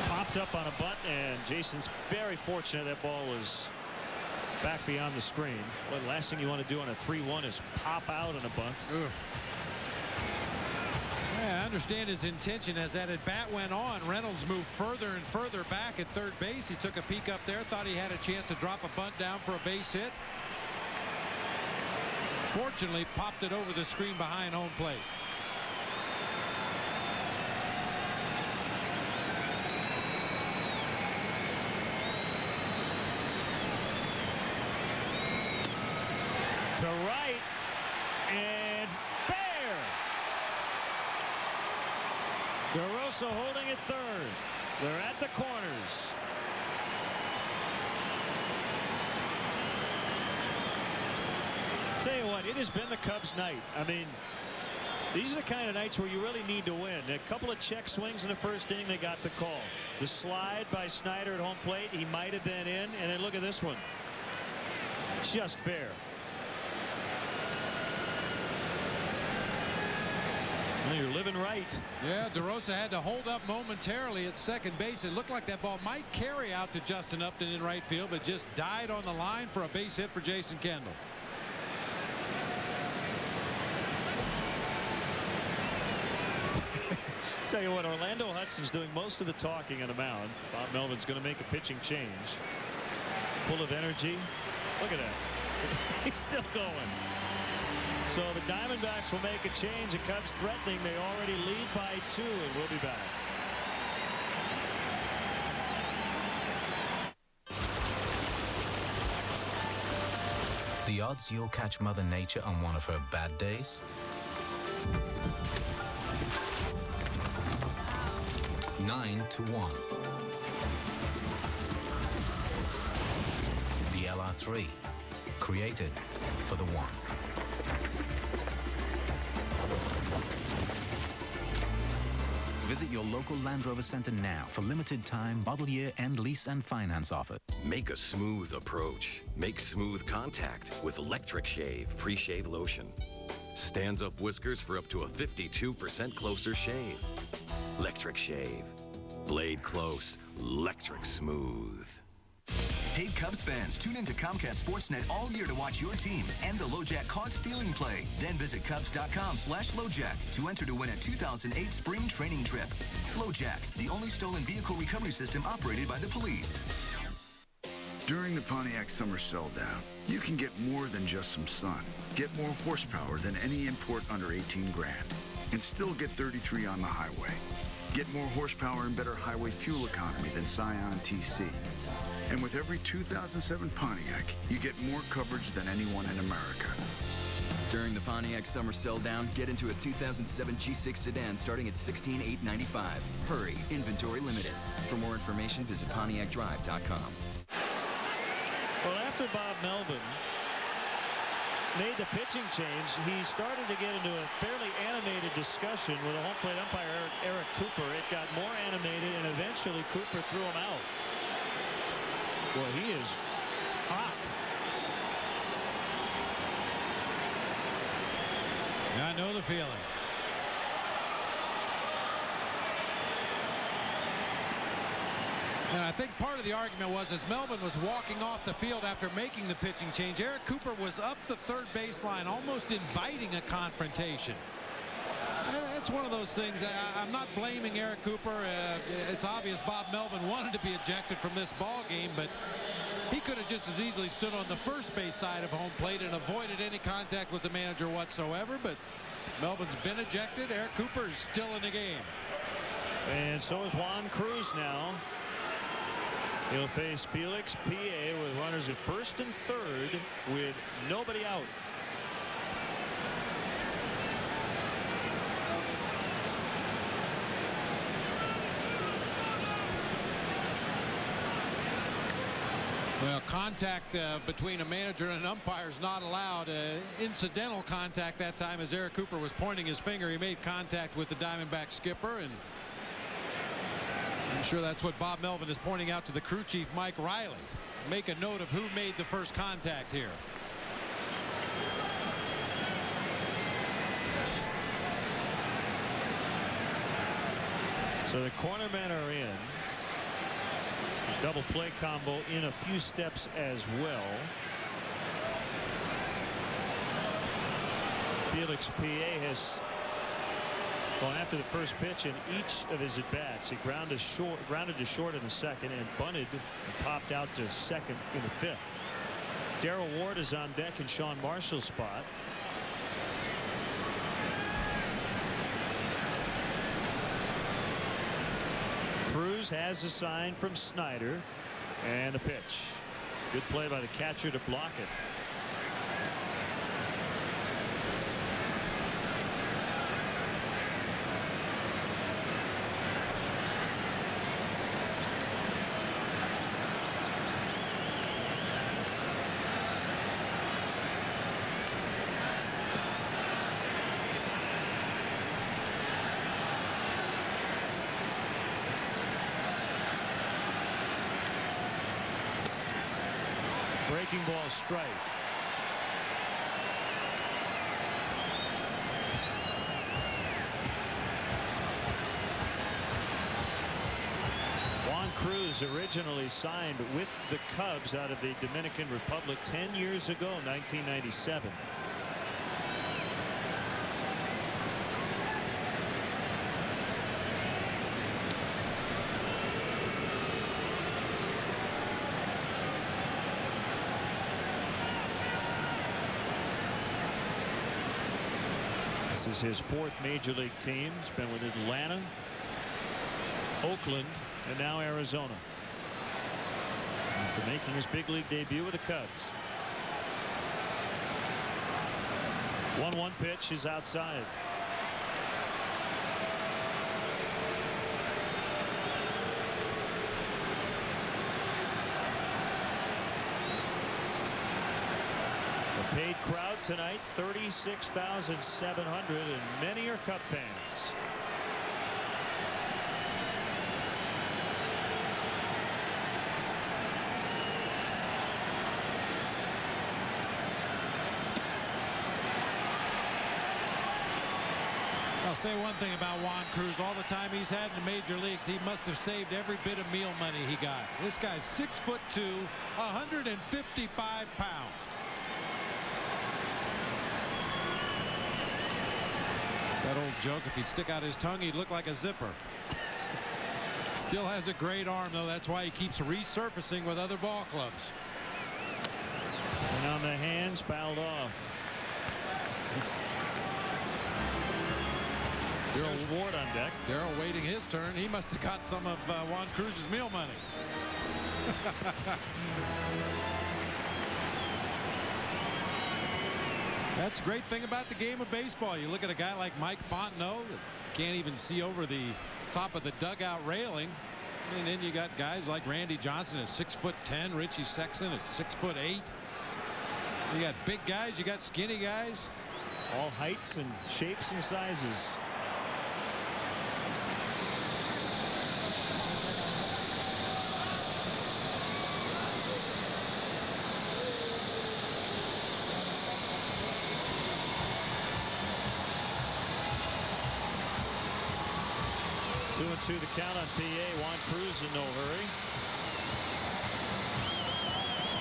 Popped up on a bunt, and Jason's very fortunate that ball was back beyond the screen. But the last thing you want to do on a 3-1 is pop out on a bunt. Ugh. Yeah, I understand his intention as that at bat went on. Reynolds moved further and further back at third base. He took a peek up there, thought he had a chance to drop a bunt down for a base hit. Fortunately, popped it over the screen behind home plate. To right, and fair. DeRosa holding at third. They're at the corners. Tell you what, it has been the Cubs' night. I mean, these are the kind of nights where you really need to win. A couple of check swings in the first inning, they got the call. The slide by Snyder at home plate, he might have been in. And then look at this one. Just fair. Well, you're living right. Yeah, DeRosa had to hold up momentarily at second base. It looked like that ball might carry out to Justin Upton in right field, but just died on the line for a base hit for Jason Kendall. Tell you what, Orlando Hudson's doing most of the talking on the mound. Bob Melvin's going to make a pitching change. Full of energy. Look at that. He's still going. So the Diamondbacks will make a change. The Cubs threatening. They already lead by 2, and we'll be back. The odds you'll catch Mother Nature on one of her bad days? 9-1. The LR3, created for the one. Visit your local Land Rover Center now for limited time, model year, and lease and finance offer. Make a smooth approach. Make smooth contact with Electric Shave Pre-Shave Lotion. Stands up whiskers for up to a 52% closer shave. Electric Shave. Blade close. Electric smooth. Hey Cubs fans, tune into Comcast Sportsnet all year to watch your team and the LoJack caught stealing play. Then visit Cubs.com/LoJack to enter to win a 2008 spring training trip. LoJack, the only stolen vehicle recovery system operated by the police. During the Pontiac Summer Sell Down, you can get more than just some sun. Get more horsepower than any import under 18 grand and still get 33 on the highway. Get more horsepower and better highway fuel economy than Scion TC. And with every 2007 Pontiac, you get more coverage than anyone in America. During the Pontiac Summer Sell Down, get into a 2007 G6 sedan starting at $16,895. Hurry, inventory limited. For more information, visit PontiacDrive.com. Well, after Bob Melvin made the pitching change, he started to get into a fairly animated discussion with a home plate umpire, Eric Cooper. It got more animated, and eventually Cooper threw him out. Well, he is hot. I know the feeling. And I think part of the argument was as Melvin was walking off the field after making the pitching change, Eric Cooper was up the third baseline, almost inviting a confrontation. That's one of those things. I'm not blaming Eric Cooper. It's obvious Bob Melvin wanted to be ejected from this ball game, but he could have just as easily stood on the first base side of home plate and avoided any contact with the manager whatsoever. But Melvin's been ejected. Eric Cooper is still in the game. And so is Juan Cruz now. He'll face Felix P.A. with runners at first and third with nobody out. Well, contact between a manager and an umpire is not allowed. Incidental contact that time as Eric Cooper was pointing his finger. He made contact with the Diamondback skipper, and I'm sure that's what Bob Melvin is pointing out to the crew chief, Mike Riley. Make a note of who made the first contact here. So the corner men are in. Double play combo in a few steps as well. Felix P.A. has gone after the first pitch in each of his at-bats. He grounded to short in the second and bunted and popped out to second in the fifth. Darrell Ward is on deck in Sean Marshall's spot. Cruz has a sign from Snyder, and the pitch. Good play by the catcher to block it. Breaking ball strike. Juan Cruz originally signed with the Cubs out of the Dominican Republic 10 years ago, 1997. This is his fourth major league team. He's been with Atlanta, Oakland, and now Arizona. After making his big league debut with the Cubs. 1-1 pitch is outside. Paid crowd tonight, 36,700, and many are Cub fans. I'll say one thing about Juan Cruz. All the time he's had in the major leagues, he must have saved every bit of meal money he got. This guy's 6'2", 155 pounds. That old joke, if he'd stick out his tongue, he'd look like a zipper. Still has a great arm, though. That's why he keeps resurfacing with other ball clubs. And on the hands, fouled off. Darrell Ward on deck. Darrell waiting his turn. He must have got some of Juan Cruz's meal money. That's a great thing about the game of baseball. You look at a guy like Mike Fontenot that can't even see over the top of the dugout railing. And then you got guys like Randy Johnson at 6'10", Richie Sexton at 6'8". You got big guys, you got skinny guys. All heights and shapes and sizes. Two and two the count on PA. Juan Cruz in no hurry.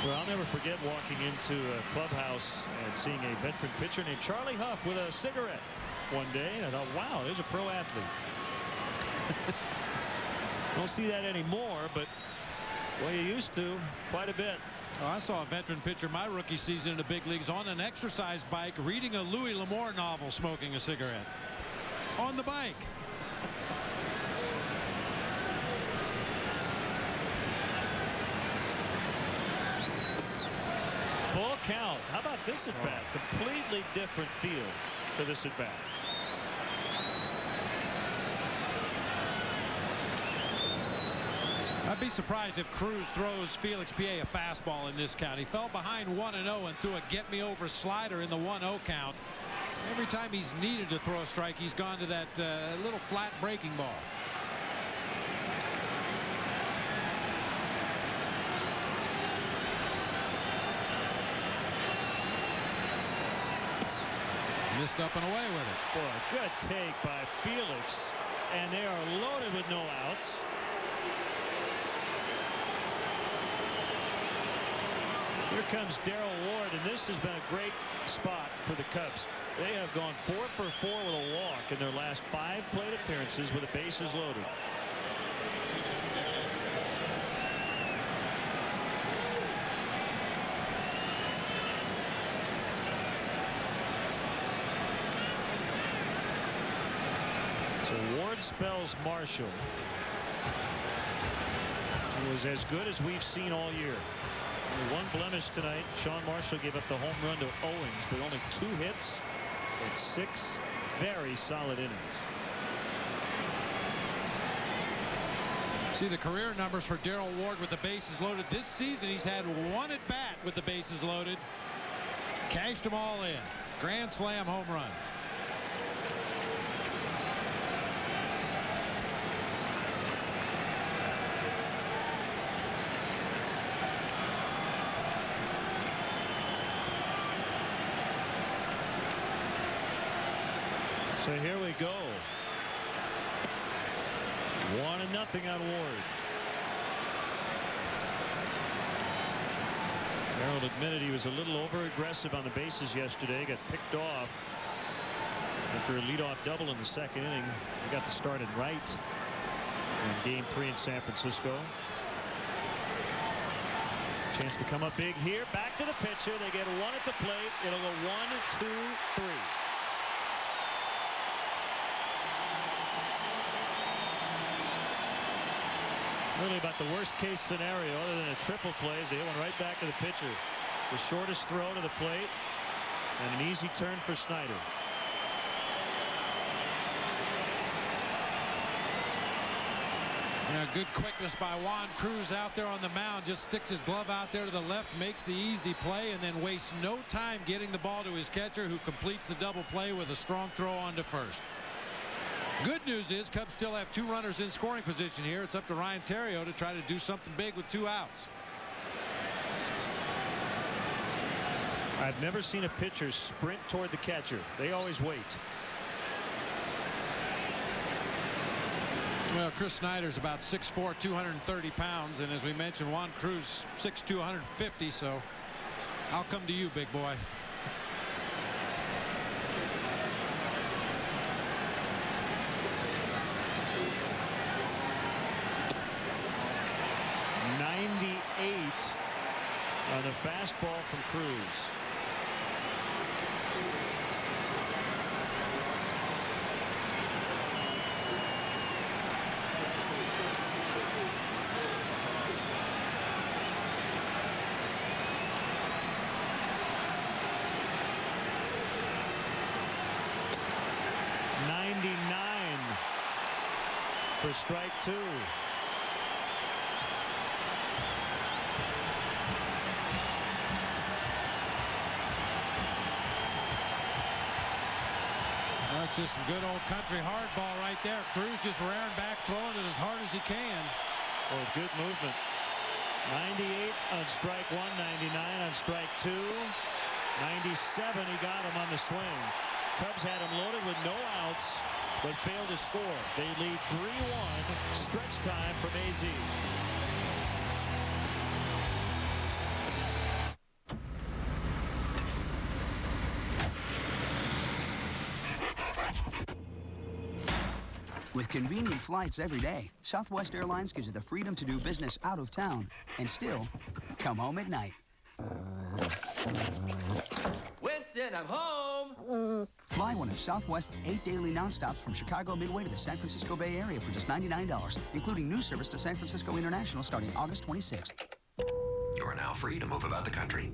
Well, I'll never forget walking into a clubhouse and seeing a veteran pitcher named Charlie Huff with a cigarette one day. And I thought, wow, there's a pro athlete. Don't see that anymore, but well, you used to quite a bit. Oh, I saw a veteran pitcher my rookie season in the big leagues on an exercise bike reading a Louis L'Amour novel, smoking a cigarette on the bike. Full count. How about this at bat? Completely different feel to this at bat. I'd be surprised if Cruz throws Felix Pié a fastball in this count. He fell behind 1-0 and threw a get-me-over slider in the 1-0 count. Every time he's needed to throw a strike, he's gone to that little flat breaking ball. Missed up and away with it. Boy, a good take by Felix. And they are loaded with no outs. Here comes Darrell Ward, and this has been a great spot for the Cubs. They have gone 4 for 4 with a walk in their last 5 plate appearances with the bases loaded. So Ward spells Marshall, who was as good as we've seen all year. Only one blemish tonight. Sean Marshall gave up the home run to Owings, but only 2 hits and 6 very solid innings. See the career numbers for Darrell Ward with the bases loaded. This season he's had 1 at bat with the bases loaded. Cashed them all in. Grand slam home run. So here we go. 1-0 on Ward. Harold admitted he was a little over aggressive on the bases yesterday. Got picked off after a leadoff double in the 2nd inning. He got the start in right in Game 3 in San Francisco. Chance to come up big here. Back to the pitcher. They get 1 at the plate. It'll go 1, 2, 3. Really about the worst case scenario other than a triple play is they hit one right back to the pitcher. The shortest throw to the plate and an easy turn for Snyder. Yeah, good quickness by Juan Cruz out there on the mound. Just sticks his glove out there to the left, makes the easy play, and then wastes no time getting the ball to his catcher, who completes the double play with a strong throw on to first. Good news is Cubs still have 2 runners in scoring position here. It's up to Ryan Theriot to try to do something big with 2 outs. I've never seen a pitcher sprint toward the catcher. They always wait. Well, Chris Snyder's about 6'4", 230 pounds, and as we mentioned, Juan Cruz 6'2", 150. So I'll come to you, big boy. On the fastball from Cruz. For strike 2. That's just some good old country hardball right there. Cruz just rearing back, throwing it as hard as he can. Oh, good movement. 98 on strike 1, 99 on strike 2. 97, he got him on the swing. Cubs had him loaded with no outs, but failed to score. They lead 3-1. Stretch time from AZ. With convenient flights every day, Southwest Airlines gives you the freedom to do business out of town and still come home at night. Winston, I'm home! Fly one of Southwest's 8 daily nonstops from Chicago Midway to the San Francisco Bay Area for just $99, including new service to San Francisco International starting August 26th. You are now free to move about the country.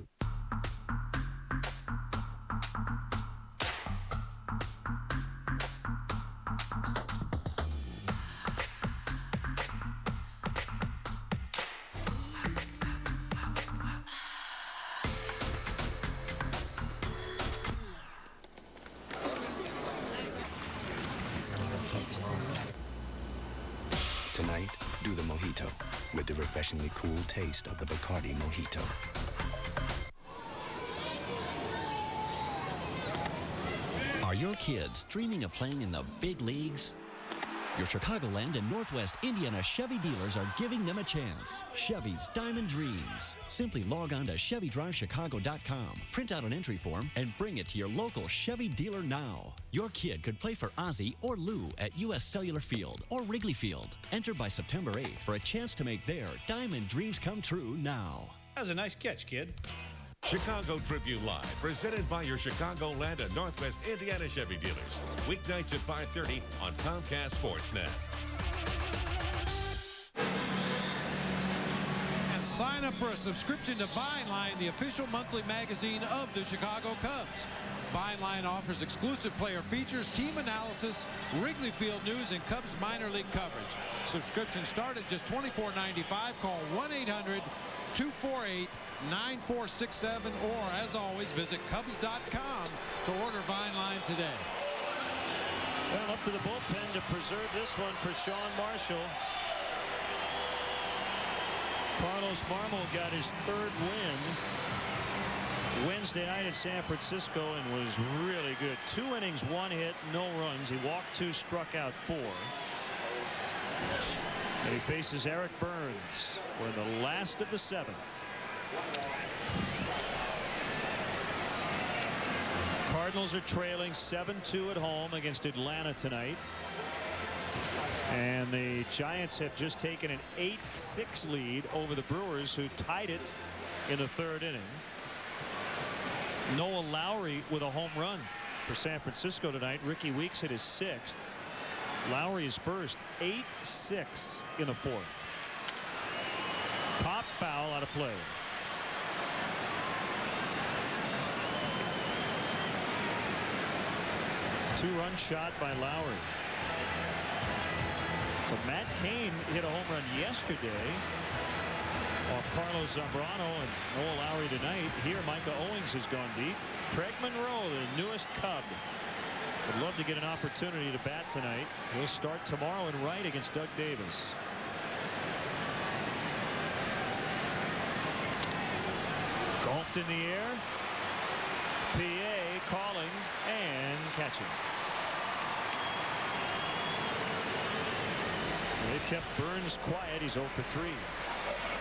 Tonight, do the mojito with the refreshingly cool taste of the Bacardi Mojito. Are your kids dreaming of playing in the big leagues? Your Chicagoland and Northwest Indiana Chevy dealers are giving them a chance. Chevy's Diamond Dreams. Simply log on to ChevyDriveChicago.com, print out an entry form, and bring it to your local Chevy dealer now. Your kid could play for Ozzie or Lou at U.S. Cellular Field or Wrigley Field. Enter by September 8th for a chance to make their Diamond Dreams come true now. That was a nice catch, kid. Chicago Tribune Live, presented by your Chicagoland and Northwest Indiana Chevy dealers. Weeknights at 5:30 on Comcast Sportsnet. And sign up for a subscription to Vineline, the official monthly magazine of the Chicago Cubs. Vineline offers exclusive player features, team analysis, Wrigley Field news, and Cubs minor league coverage. Subscription start at just $24.95. Call 1-800-248-9467, or as always, visit Cubs.com to order Vineline today. Well, up to the bullpen to preserve this one for Sean Marshall. Carlos Marmol got his third win Wednesday night at San Francisco and was really good. 2 innings, 1 hit, no runs. He walked 2, struck out 4. And he faces Eric Burns. We're in the last of the 7th. Cardinals are trailing 7-2 at home against Atlanta tonight. And the Giants have just taken an 8-6 lead over the Brewers, who tied it in the 3rd inning. Noah Lowry with a home run for San Francisco tonight. Ricky Weeks hit his 6th. Lowry is first. 8-6 in the 4th. Pop foul out of play. Two-run shot by Lowry. So Matt Cain hit a home run yesterday off Carlos Zambrano, and Noah Lowry tonight. Here, Micah Owings has gone deep. Craig Monroe, the newest Cub, would love to get an opportunity to bat tonight. He'll start tomorrow in right against Doug Davis. Golfed in the air. PA calling and catching. They've kept Burns quiet. He's 0 for 3. All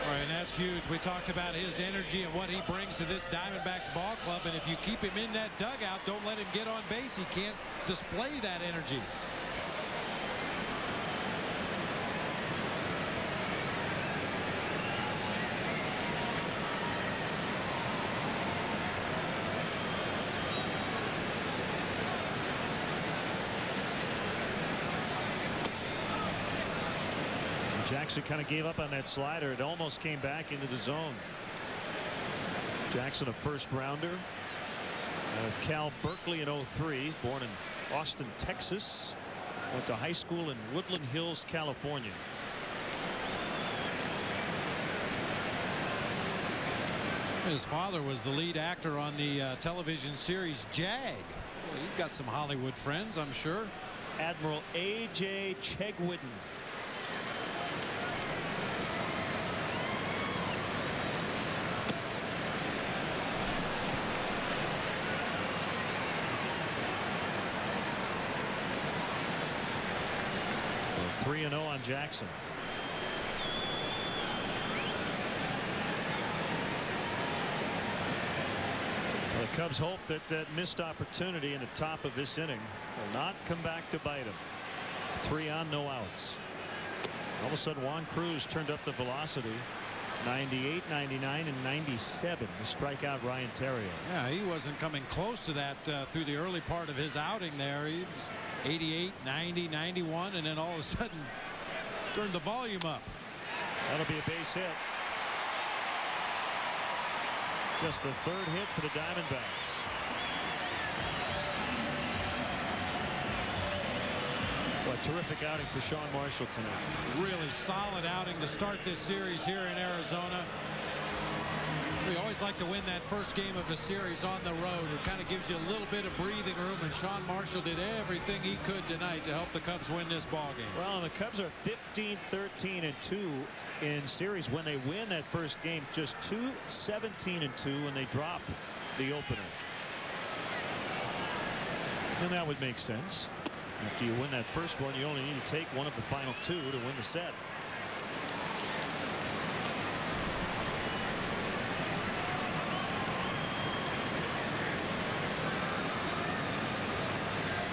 right, and that's huge. We talked about his energy and what he brings to this Diamondbacks ball club, and if you keep him in that dugout, don't let him get on base. He can't display that energy. Jackson kind of gave up on that slider. It almost came back into the zone. Jackson, a first rounder of Cal Berkeley in 03. He's born in Austin, Texas. Went to high school in Woodland Hills, California. His father was the lead actor on the television series Jag. Well, he's got some Hollywood friends, I'm sure. Admiral A.J. Chegwidden. So 3-0 on Jackson. The Cubs hope that that missed opportunity in the top of this inning will not come back to bite them. 3 on, no outs. All of a sudden, Juan Cruz turned up the velocity. 98, 99, and 97 to strike out Ryan Theriot. Yeah, he wasn't coming close to that through the early part of his outing there. He was 88, 90, 91, and then all of a sudden turned the volume up. That'll be a base hit. Just the 3rd hit for the Diamondbacks. What a terrific outing for Sean Marshall tonight. Really solid outing to start this series here in Arizona. We always like to win that first game of a series on the road. It kind of gives you a little bit of breathing room, and Sean Marshall did everything he could tonight to help the Cubs win this ball game. Well, the Cubs are 15-13-2 in series when they win that first game. Just 2-17-2 when they drop the opener. And that would make sense. After you win that first one, you only need to take one of the final two to win the set.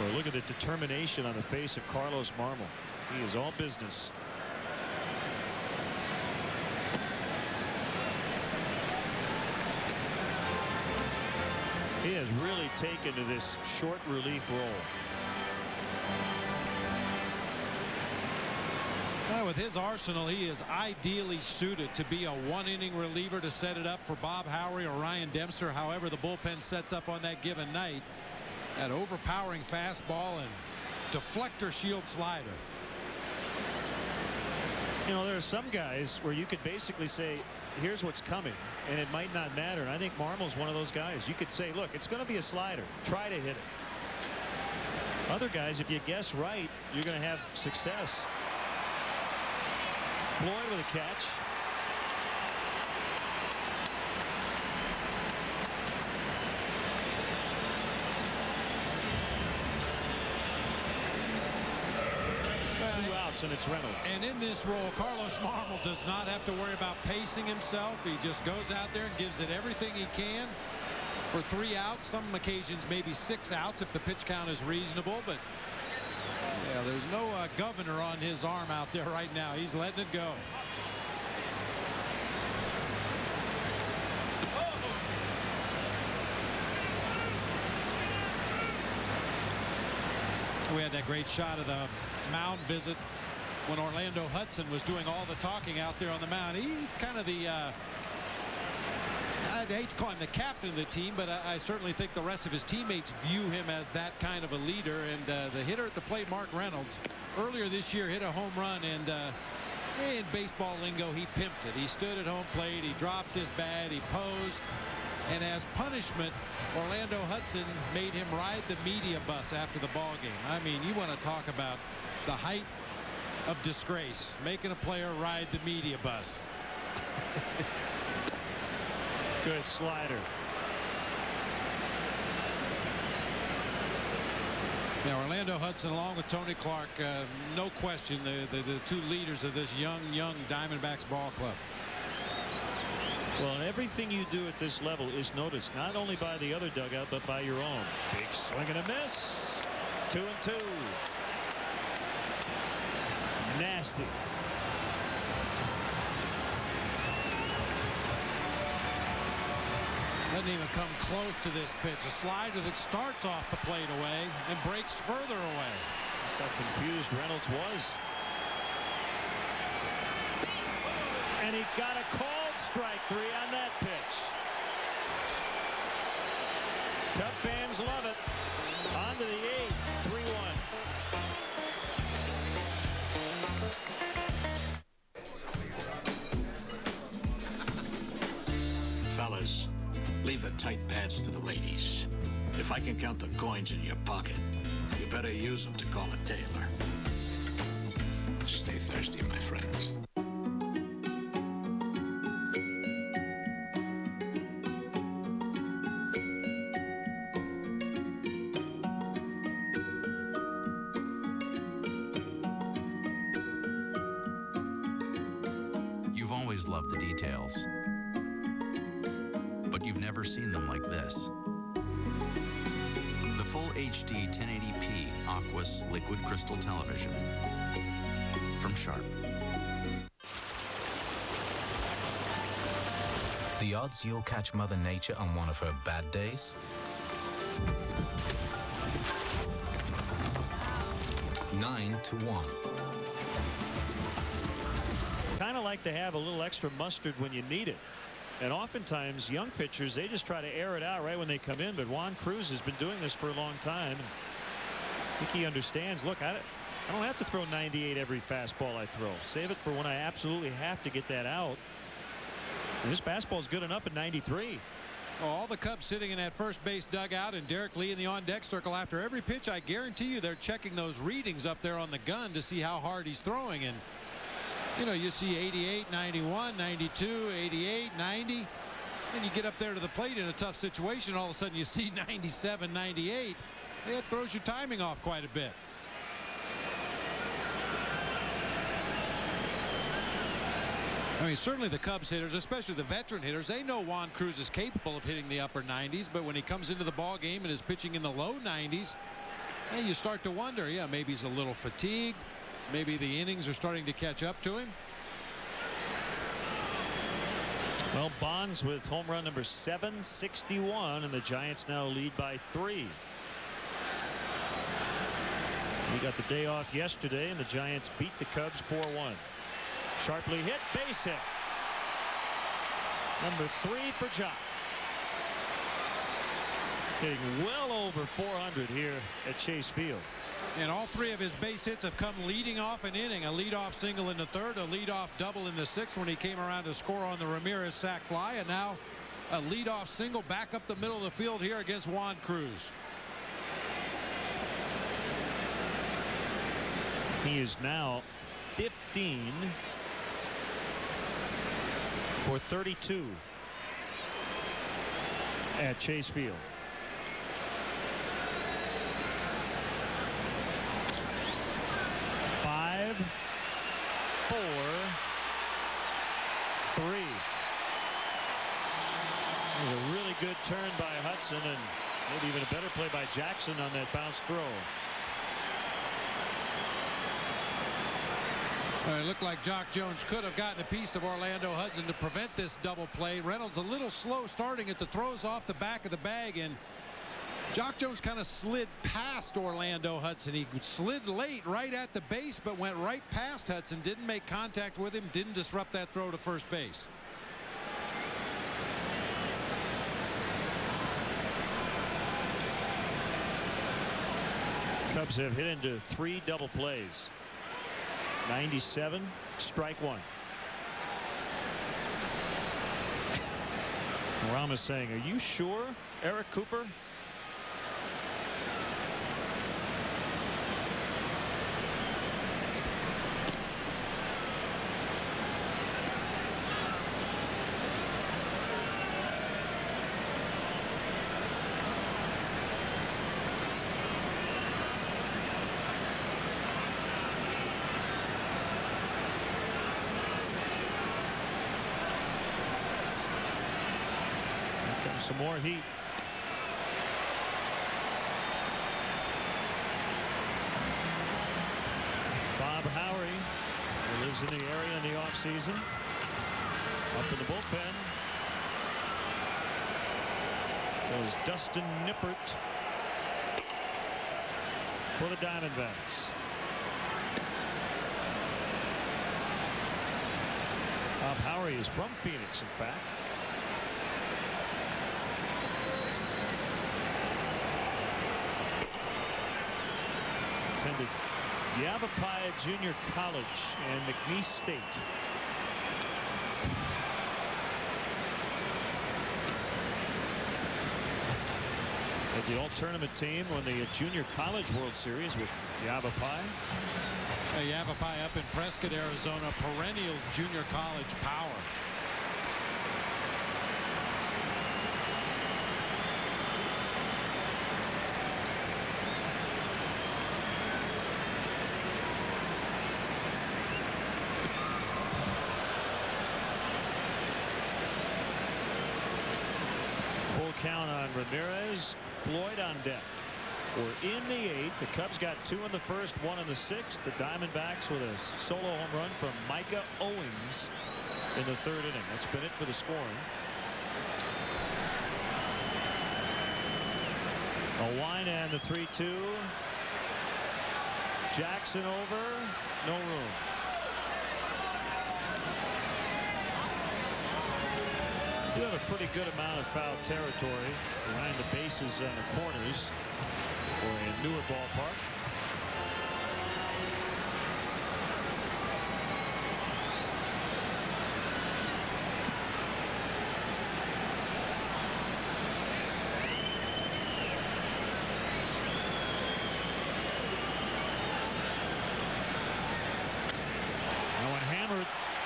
Well, look at the determination on the face of Carlos Marmol. He is all business. He has really taken to this short relief role. Well, with his arsenal, he is ideally suited to be a one-inning reliever to set it up for Bob Howery or Ryan Dempster, however the bullpen sets up on that given night. That overpowering fastball and deflector shield slider. You know, there are some guys where you could basically say, here's what's coming, and it might not matter. And I think Marmol's one of those guys. You could say, look, it's going to be a slider. Try to hit it. Other guys, if you guess right, you're going to have success. Floyd with a catch. Two outs, and it's Reynolds. And in this role, Carlos Marmol does not have to worry about pacing himself. He just goes out there and gives it everything he can for 3 outs. Some occasions maybe 6 outs if the pitch count is reasonable, but yeah, there's no governor on his arm out there right now. He's letting it go. We had that great shot of the mound visit when Orlando Hudson was doing all the talking out there on the mound. He's kind of the I'd hate to call him the captain of the team, but I certainly think the rest of his teammates view him as that kind of a leader. And the hitter at the plate, Mark Reynolds, earlier this year hit a home run, and in baseball lingo, he pimped it. He stood at home plate, he dropped his bat, he posed, and as punishment, Orlando Hudson made him ride the media bus after the ball game. I mean, you want to talk about the height of disgrace, making a player ride the media bus. Good slider. Now, Orlando Hudson, along with Tony Clark, no question, the two leaders of this young Diamondbacks ball club. Well, and everything you do at this level is noticed not only by the other dugout, but by your own. Big swing and a miss. 2-2. Nasty. Doesn't even come close to this pitch. A slider that starts off the plate away and breaks further away. That's how confused Reynolds was. And he got a called strike 3 on that pitch. Cub fans love it. On to the 8th, 3-1. Fellas, leave the tight pads to the ladies. If I can count the coins in your pocket, you better use them to call a tailor. Stay thirsty, my friends. You've always loved the details, but you've never seen them like this. The full HD 1080p Aquos liquid crystal television from Sharp. The odds you'll catch Mother Nature on one of her bad days? 9-1. Kind of like to have a little extra mustard when you need it. And oftentimes, young pitchers, they just try to air it out right when they come in. But Juan Cruz has been doing this for a long time. I think he understands, look, I don't have to throw 98 every fastball I throw. Save it for when I absolutely have to get that out. And this fastball is good enough at 93. All the Cubs sitting in that first base dugout and Derek Lee in the on-deck circle after every pitch. I guarantee you they're checking those readings up there on the gun to see how hard he's throwing. And, you know, you see 88, 91, 92, 88, 90. Then you get up there to the plate in a tough situation. All of a sudden you see 97, 98. It throws your timing off quite a bit. I mean, certainly the Cubs hitters, especially the veteran hitters, they know Juan Cruz is capable of hitting the upper 90s, but when he comes into the ball game and is pitching in the low 90s, hey, you start to wonder, yeah, maybe he's a little fatigued. Maybe the innings are starting to catch up to him. Well, Bonds with home run number 761, and the Giants now lead by 3. We got the day off yesterday, and the Giants beat the Cubs 4-1. Sharply hit, base hit. Number 3 for Jock. Hitting well over 400 here at Chase Field. And all 3 of his base hits have come leading off an inning. A leadoff single in the 3rd, a leadoff double in the 6th when he came around to score on the Ramirez sac fly, and now a leadoff single back up the middle of the field here against Juan Cruz. He is now 15 for 32 at Chase Field. Five, 4, 3. It was a really good turn by Hudson, and maybe even a better play by Jackson on that bounce throw. It looked like Jock Jones could have gotten a piece of Orlando Hudson to prevent this double play. Reynolds a little slow starting at the throws off the back of the bag, and Jock Jones kind of slid past Orlando Hudson. He slid late right at the base, but went right past Hudson, didn't make contact with him, didn't disrupt that throw to first base. Cubs have hit into 3 double plays. 97, strike 1. Rama's saying, are you sure, Eric Cooper? Some more heat. Bob Howery, who lives in the area in the offseason, up in the bullpen. So is Dustin Nippert for the Diamondbacks. Bob Howery is from Phoenix, in fact. Attended Yavapai Junior College and McNeese State. At the all-tournament team won the Junior College World Series with Yavapai. Yavapai up in Prescott, Arizona, perennial junior college power. Count on Ramirez. Floyd on deck. We're in the 8th. The Cubs got 2 in the 1st, 1 in the 6th. The Diamondbacks with a solo home run from Micah Owings in the 3rd inning. That's been it for the scoring. A wine and the 3-2. Jackson over. No room. You have a pretty good amount of foul territory behind the bases and the corners for a newer ballpark.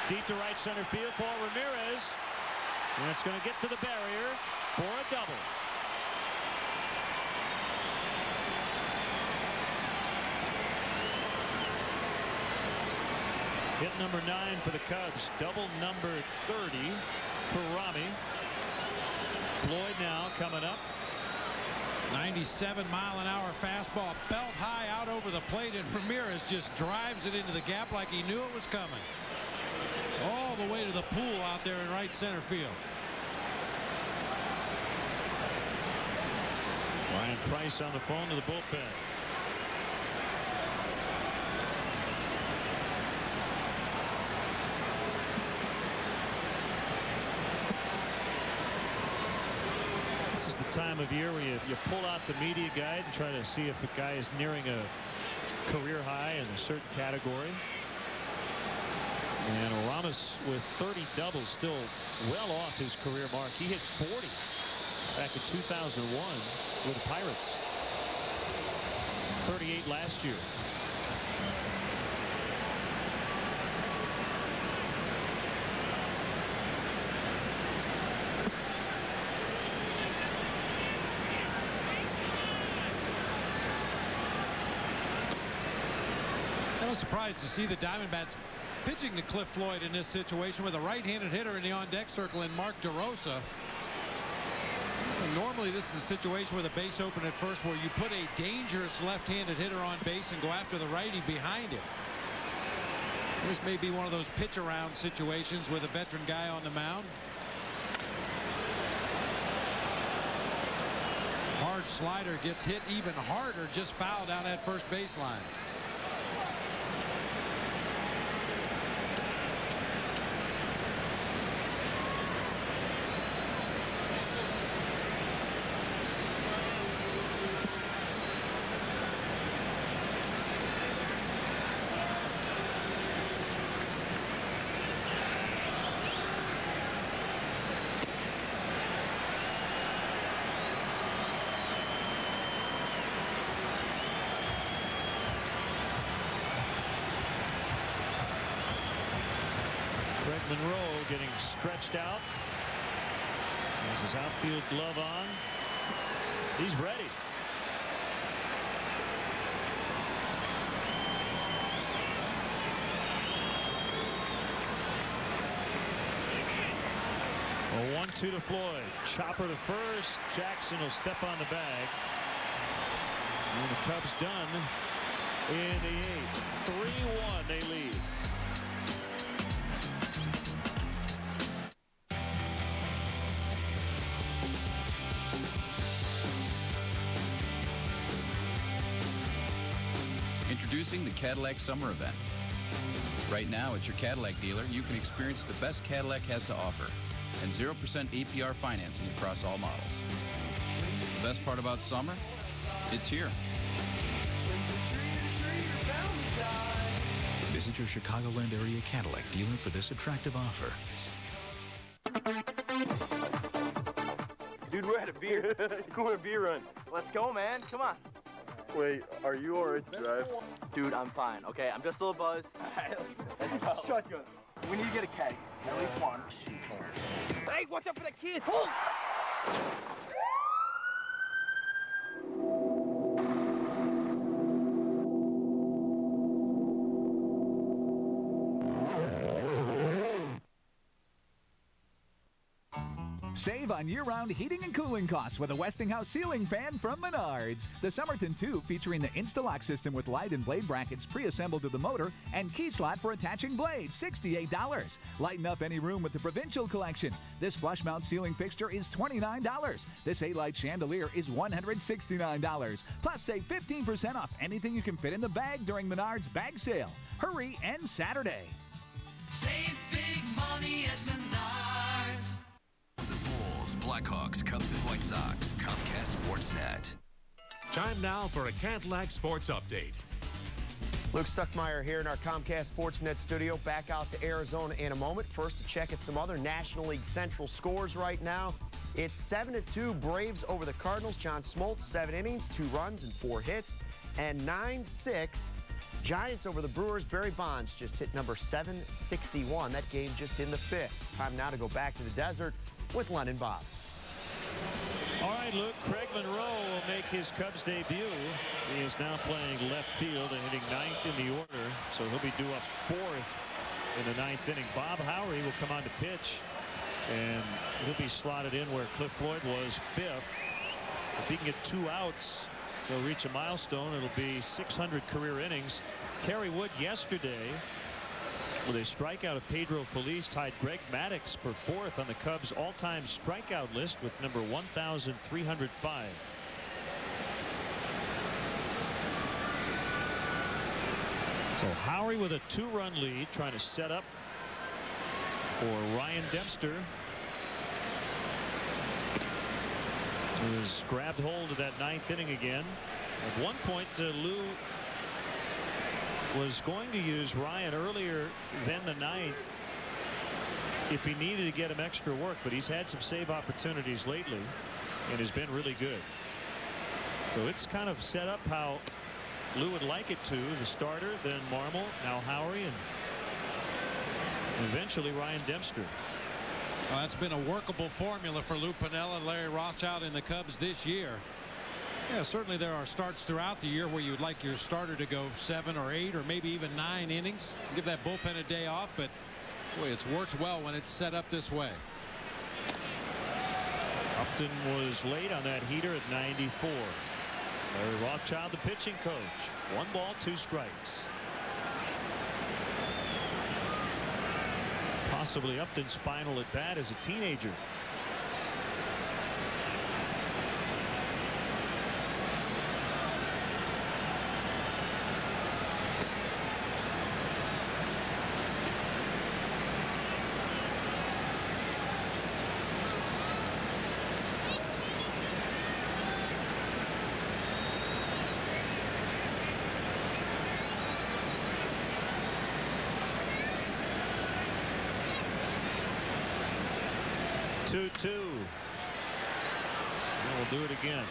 Deep to right center field for Ramirez. And it's going to get to the barrier for a double. Hit number 9 for the Cubs. Double number 30 for Rami. Floyd now coming up. 97-mile-an-hour fastball, belt high out over the plate, and Ramirez just drives it into the gap like he knew it was coming. All the way to the pool out there in right center field. Ryan Price on the phone to the bullpen. This is the time of year where you pull out the media guide and try to see if the guy is nearing a career high in a certain category. And Ramos with 30 doubles, still well off his career mark. He hit 40 back in 2001 with the Pirates. 38 last year. I was surprised to see the Diamondbacks pitching to Cliff Floyd in this situation with a right-handed hitter in the on-deck circle in Mark DeRosa. Normally this is a situation with a base open at first where you put a dangerous left-handed hitter on base and go after the righty behind him. This may be one of those pitch around situations with a veteran guy on the mound. Hard slider gets hit even harder, just foul down that first baseline. Monroe getting stretched out. Has his outfield glove on. He's ready. A 1-2 to Floyd. Chopper to first. Jackson will step on the bag. And the Cubs done in the 8th. 3-1 they lead. Introducing the Cadillac Summer Event. Right now at your Cadillac dealer, you can experience the best Cadillac has to offer and 0% APR financing across all models. The best part about summer? It's here. Visit your Chicagoland area Cadillac dealer for this attractive offer. Dude, we're at a beer. Going a beer run. Let's go, man. Come on. Wait, are you all right to drive? Dude, I'm fine, okay? I'm just a little buzzed. Let's go. Shotgun. We need to get a keg. At least one. Hey, watch out for that kid! Oh! Save on year-round heating and cooling costs with a Westinghouse ceiling fan from Menards. The Summerton 2 featuring the Instalock system with light and blade brackets pre-assembled to the motor and key slot for attaching blades, $68. Lighten up any room with the Provincial Collection. This flush mount ceiling fixture is $29. This A-Light chandelier is $169. Plus save 15% off anything you can fit in the bag during Menards bag sale. Hurry, end Saturday. Save big money at Menards. The Bulls, Blackhawks, Cubs, and White Sox. Comcast Sportsnet. Time now for a Cadillac Sports Update. Luke Stuckmeyer here in our Comcast Sportsnet studio. Back out to Arizona in a moment. First to check at some other National League Central scores right now. It's 7-2 Braves over the Cardinals. John Smoltz, 7 innings, 2 runs, and 4 hits. And 9-6 Giants over the Brewers. Barry Bonds just hit number 761. That game just in the 5th. Time now to go back to the desert with Len and Bob. All right, Luke. Craig Monroe will make his Cubs debut. He is now playing left field and hitting 9th in the order, so he'll be due up 4th in the 9th inning. Bob Howery will come on to pitch, and he'll be slotted in where Cliff Floyd was 5th. If he can get 2 outs, he'll reach a milestone. It'll be 600 career innings. Kerry Wood yesterday, with a strikeout of Pedro Feliz, tied Greg Maddux for 4th on the Cubs all-time strikeout list with number 1,305. So Howery with a 2-run lead, trying to set up for Ryan Dempster, who has grabbed hold of that 9th inning again. At one point, Lou was going to use Ryan earlier than the 9th if he needed to get him extra work, but he's had some save opportunities lately and has been really good. So it's kind of set up how Lou would like it to. The starter, then Marmol, now Howery, and eventually Ryan Dempster. Well, that's been a workable formula for Lou Piniella and Larry Rothschild in the Cubs this year. Yeah, certainly there are starts throughout the year where you'd like your starter to go 7 or 8 or maybe even 9 innings. Give that bullpen a day off, but boy, it's worked well when it's set up this way. Upton was late on that heater at 94. Larry Rothschild, the pitching coach. 1 ball, 2 strikes. Possibly Upton's final at bat as a teenager. We'll do it again.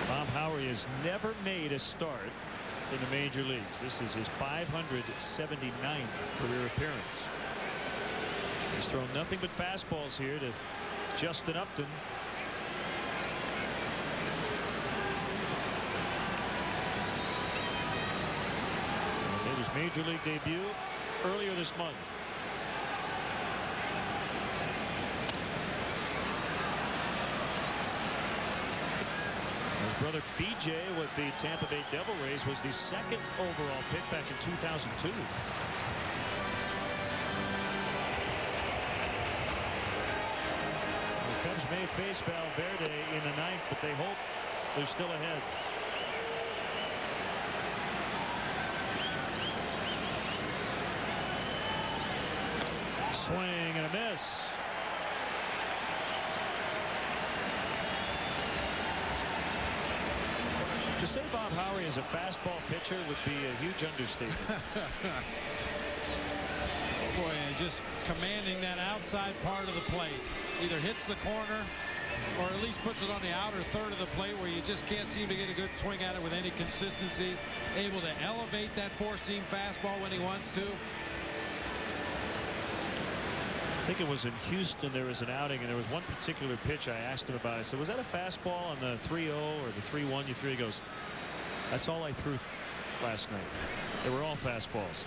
Bob Howery has never made a start in the major leagues. This is his 579th career appearance. He's thrown nothing but fastballs here to Justin Upton. So he made his major league debut earlier this month. His brother BJ with the Tampa Bay Devil Rays was the 2nd overall pick back in 2002. The Cubs may face Valverde in the 9th, but they hope they're still ahead. Swing and a miss. To say Bob Howery is a fastball pitcher would be a huge understatement. Oh boy, and just commanding that outside part of the plate. Either hits the corner or at least puts it on the outer third of the plate where you just can't seem to get a good swing at it with any consistency. Able to elevate that 4-seam fastball when he wants to. I think it was in Houston. There was an outing, and there was one particular pitch I asked him about. I said, was that a fastball on the 3-0 or the 3-1 you threw? He goes, that's all I threw last night. They were all fastballs.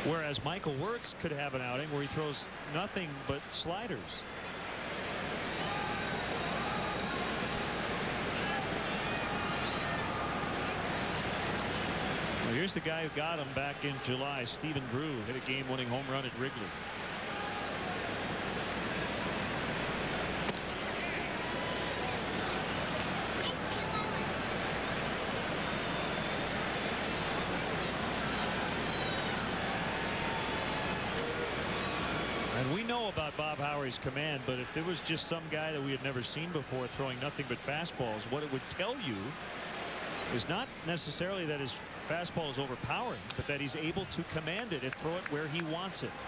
Whereas Michael Wirtz could have an outing where he throws nothing but sliders. Well, here's the guy who got him back in July. Stephen Drew hit a game-winning home run at Wrigley. And we know about Bob Howery's command, but if it was just some guy that we had never seen before throwing nothing but fastballs, what it would tell you is not necessarily that his fastball is overpowering, but that he's able to command it and throw it where he wants it.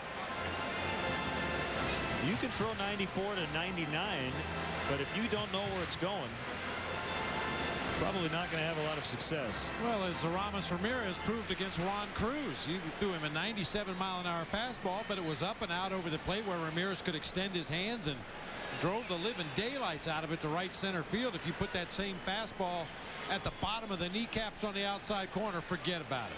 You can throw 94 to 99, but if you don't know where it's going, probably not going to have a lot of success. Well, as Aramis Ramirez proved against Juan Cruz, he threw him a 97-mile-an-hour fastball, but it was up and out over the plate where Ramirez could extend his hands and drove the living daylights out of it to right center field. If you put that same fastball at the bottom of the kneecaps on the outside corner, forget about it.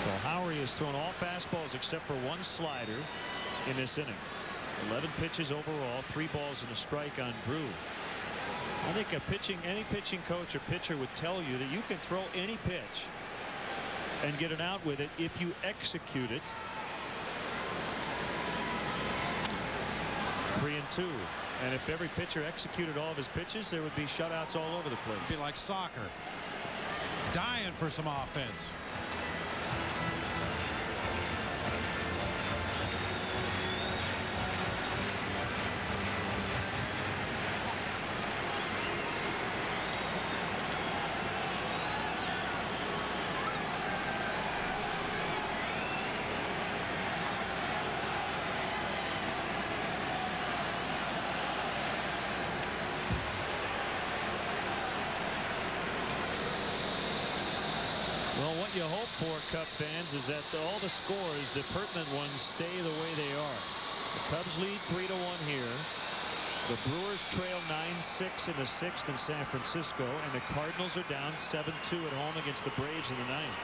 So Howery has thrown all fastballs except for one slider in this inning. 11 pitches overall, 3 balls and a strike on Drew. I think any pitching coach or pitcher would tell you that you can throw any pitch and get an out with it if you execute it. 3-2. And if every pitcher executed all of his pitches, there would be shutouts all over the place. It'd be like soccer. Dying for some offense. What you hope for, Cub fans, is that all the scores, the pertinent ones, stay the way they are. The Cubs lead 3-1 here. The Brewers trail 9-6 in the 6th in San Francisco, and the Cardinals are down 7-2 at home against the Braves in the 9th.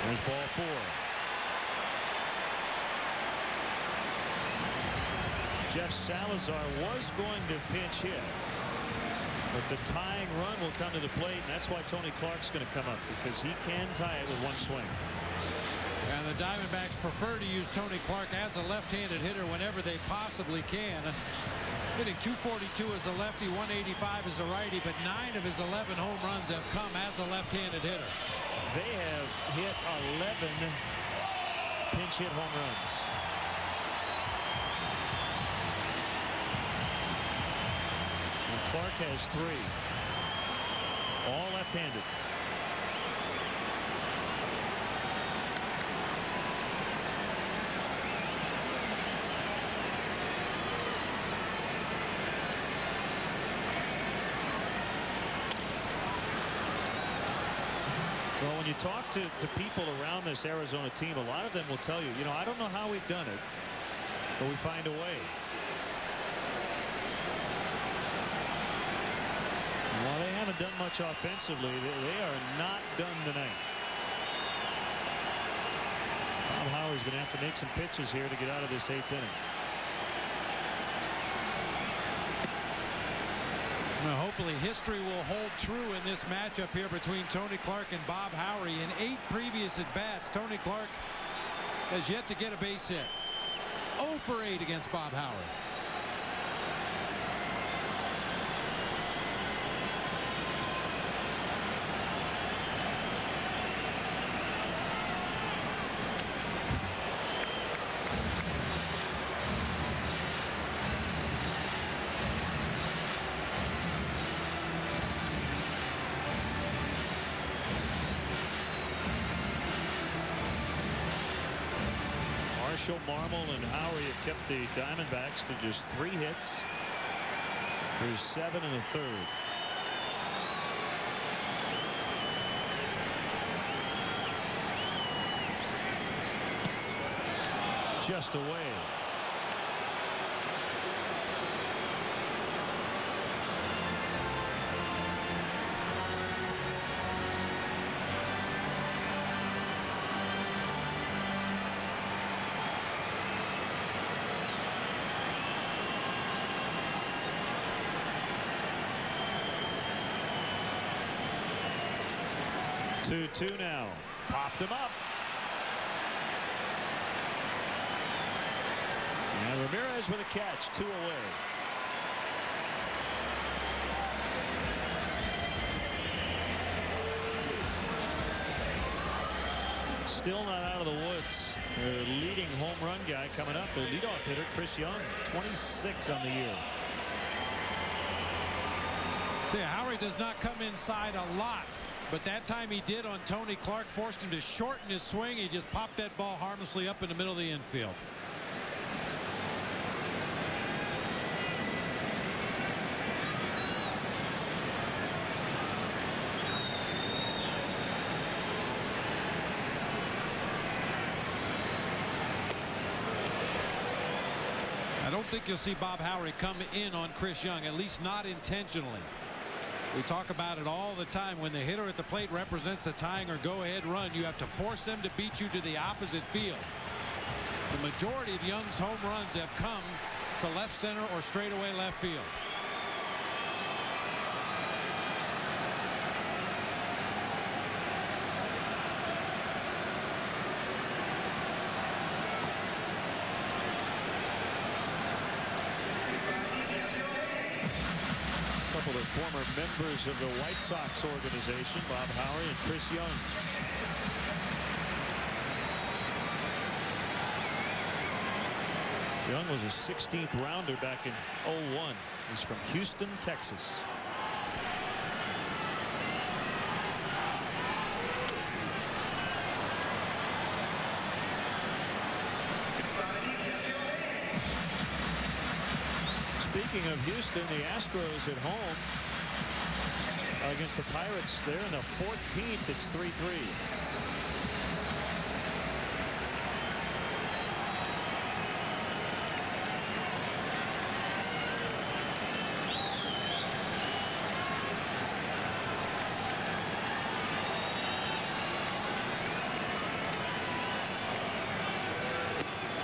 There's ball 4. Jeff Salazar was going to pinch hit, but the tying run will come to the plate, and that's why Tony Clark's going to come up, because he can tie it with one swing. And the Diamondbacks prefer to use Tony Clark as a left-handed hitter whenever they possibly can. Hitting .242 as a lefty, .185 as a righty, but 9 of his 11 home runs have come as a left-handed hitter. They have hit 11 pinch hit home runs. Clark has 3. All left-handed. Well, when you talk to people around this Arizona team, a lot of them will tell you, I don't know how we've done it, but we find a way. While they haven't done much offensively, they are not done tonight. Bob Howery's going to have to make some pitches here to get out of this 8th inning. Well, hopefully history will hold true in this matchup here between Tony Clark and Bob Howery. In 8 previous at-bats, Tony Clark has yet to get a base hit. 0 for 8 against Bob Howery. Marmol and Howery have kept the Diamondbacks to just 3 hits. There's 7 1/3. Just away. Two now. Popped him up. And Ramirez with a catch. 2 away. Still not out of the woods. Their leading home run guy coming up. Their leadoff hitter, Chris Young. 26 on the year. Howery does not come inside a lot But that time he did on Tony Clark, forced him to shorten his swing. He just popped that ball harmlessly up in the middle of the infield. I don't think you'll see Bob Howry come in on Chris Young, at least not intentionally. We talk about it all the time. When the hitter at the plate represents the tying or go-ahead run, you have to force them to beat you to the opposite field. The majority of Young's home runs have come to left center or straightaway left field. Couple of former members of the White Sox organization, Bob Howry and Chris Young. Young was a 16th rounder back in '01. He's from Houston, Texas. Speaking of Houston, the Astros at home against the Pirates. They're in the 14th. It's 3-3.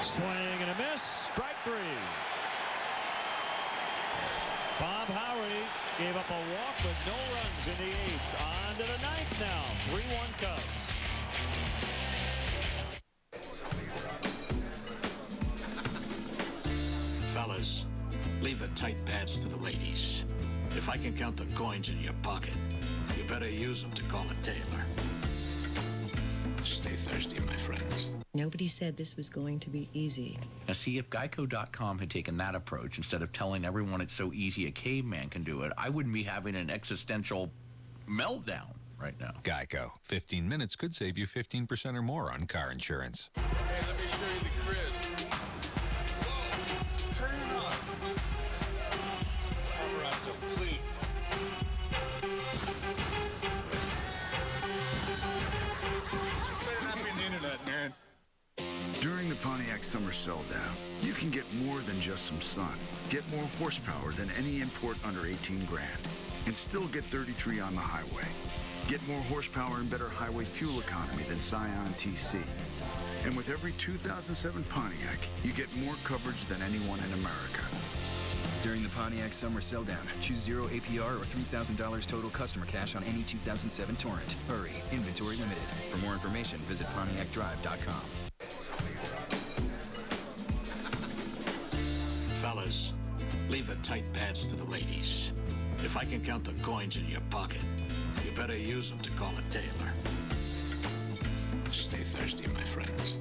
Swing and a miss. Strike three. Bob Howry gave up a walk, but no runs in the 8th. On to the 9th now. 3-1 Cubs. Fellas, leave the tight pads to the ladies. If I can count the coins in your pocket, you better use them to call a tailor. Stay thirsty, my friends. Nobody said this was going to be easy. Now, see, if Geico.com had taken that approach, instead of telling everyone it's so easy a caveman can do it, I wouldn't be having an existential meltdown right now. Geico. 15 minutes could save you 15% or more on car insurance. Hey, let me show you the crib. Whoa. Turn it on. Paparazzo, please. Better not be on the internet, man. During the Pontiac Summer Sell-Down, you can get more than just some sun. Get more horsepower than any import under 18 grand. And still get 33 on the highway. Get more horsepower and better highway fuel economy than Scion TC. And with every 2007 Pontiac, you get more coverage than anyone in America. During the Pontiac Summer Sell-Down, choose 0 APR or $3,000 total customer cash on any 2007 Torrent. Hurry, inventory limited. For more information, visit PontiacDrive.com. Fellas, leave the tight pads to the ladies. If I can count the coins in your pocket, you better use them to call a tailor. Stay thirsty, my friends.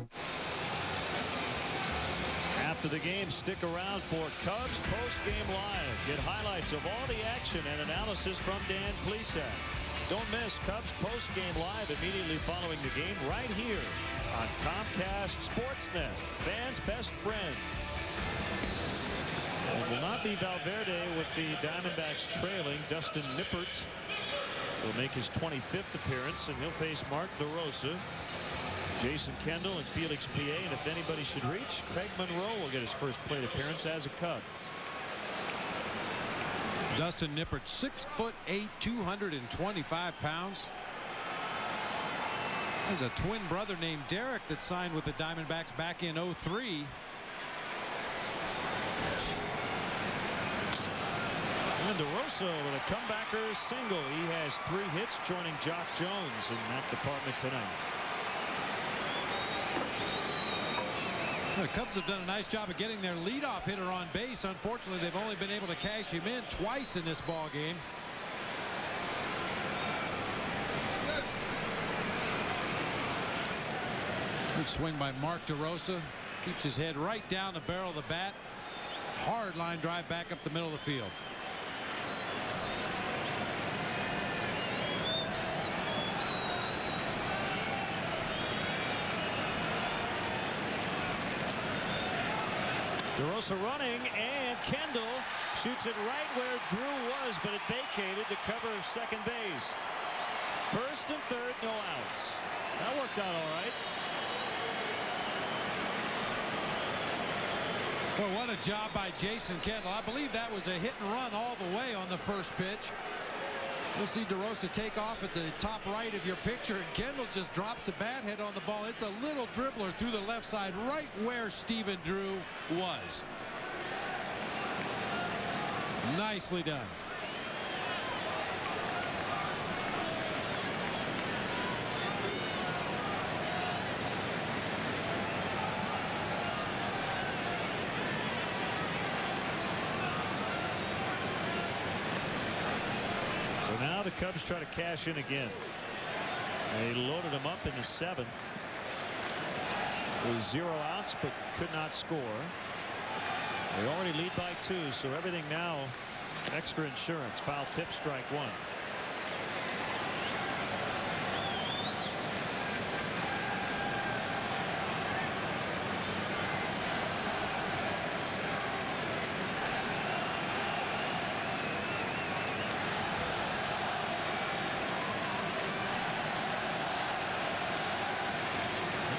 After the game, stick around for Cubs Post-Game Live. Get highlights of all the action and analysis from Dan Plesac. Don't miss Cubs Post-Game Live immediately following the game right here on Comcast Sportsnet, fans' best friend. It will not be Valverde with the Diamondbacks trailing. Dustin Nippert will make his 25th appearance, and he'll face Mark DeRosa, Jason Kendall, and Felix Pie. And if anybody should reach, Craig Monroe will get his first plate appearance as a Cub. Dustin Nippert, 6'8", 225 pounds. There's a twin brother named Derek that signed with the Diamondbacks back in '03. And DeRosa with a comebacker single. He has 3 hits, joining Jock Jones in that department tonight. The Cubs have done a nice job of getting their leadoff hitter on base. Unfortunately, they've only been able to cash him in twice in this ball game. Good swing by Mark DeRosa. Keeps his head right down the barrel of the bat. Hard line drive back up the middle of the field. DeRosa running, and Kendall shoots it right where Drew was, but it vacated the cover of second base. First and third, no outs. That worked out all right. Well, what a job by Jason Kendall. I believe that was a hit and run all the way on the first pitch. We'll see DeRosa take off at the top right of your picture, and Kendall just drops a bat head on the ball. It's a little dribbler through the left side, right where Stephen Drew was. Nicely done. So now the Cubs try to cash in again. They loaded him up in the 7th with 0 outs, but could not score. They already lead by 2, so everything now extra insurance. Foul tip, strike 1.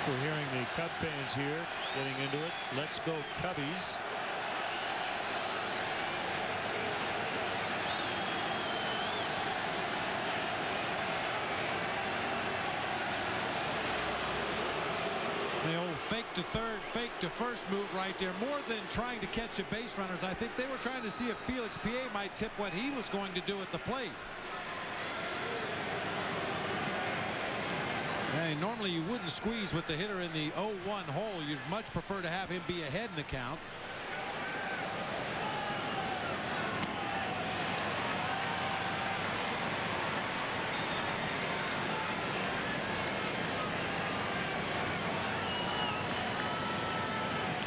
We're hearing the Cub fans here getting into it. Let's go Cubbies. The old fake to third, fake to first move right there. More than trying to catch the base runners, I think they were trying to see if Felix Piet might tip what he was going to do at the plate. Hey, normally you wouldn't squeeze with the hitter in the 0-1 hole. You'd much prefer to have him be ahead in the count.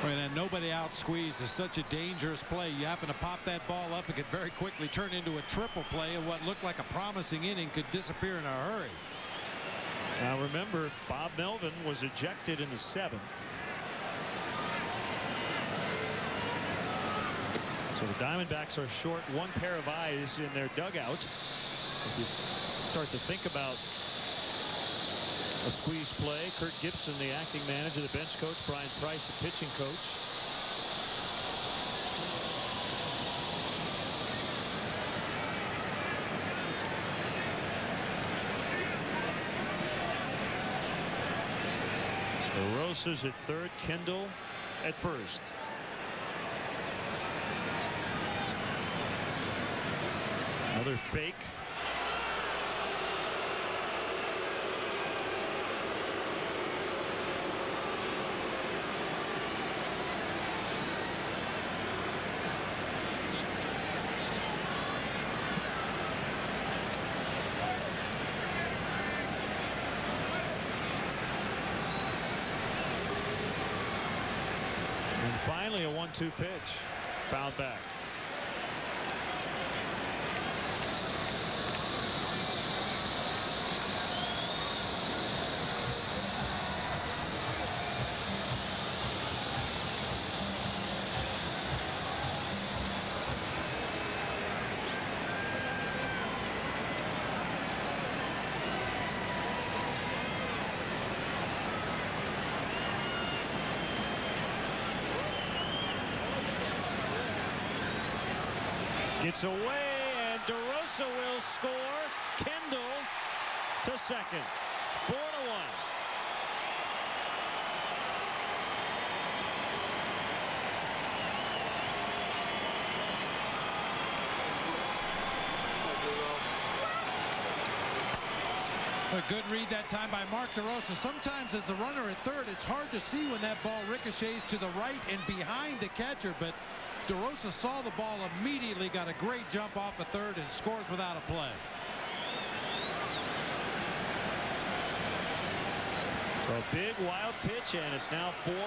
And nobody out squeeze is such a dangerous play. You happen to pop that ball up, it could very quickly turn into a triple play, and what looked like a promising inning could disappear in a hurry. Now remember, Bob Melvin was ejected in the 7th. So the Diamondbacks are short 1 pair of eyes in their dugout. If you start to think about a squeeze play, Kurt Gibson, the acting manager, the bench coach, Brian Price, the pitching coach. DeRosa's at third, Kendall at first. Another fake. Finally a 1-2 pitch. Fouled back. Gets away, and DeRosa will score. Kendall to second. 4-1. A good read that time by Mark DeRosa. Sometimes as a runner at third, it's hard to see when that ball ricochets to the right and behind the catcher, but DeRosa saw the ball immediately, got a great jump off at third, and scores without a play. So a big wild pitch, and it's now 4-1.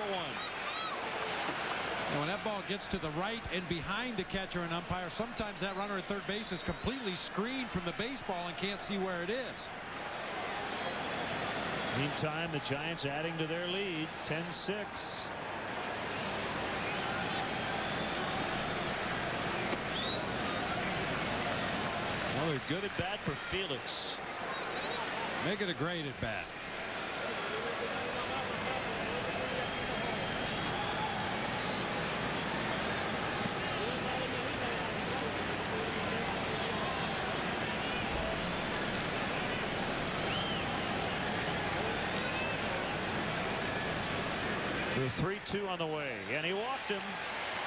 And when that ball gets to the right and behind the catcher and umpire, sometimes that runner at third base is completely screened from the baseball and can't see where it is. Meantime, the Giants adding to their lead, 10-6. Another good at bat for Felix. Make it a great at bat. The 3-2 on the way, and he walked him.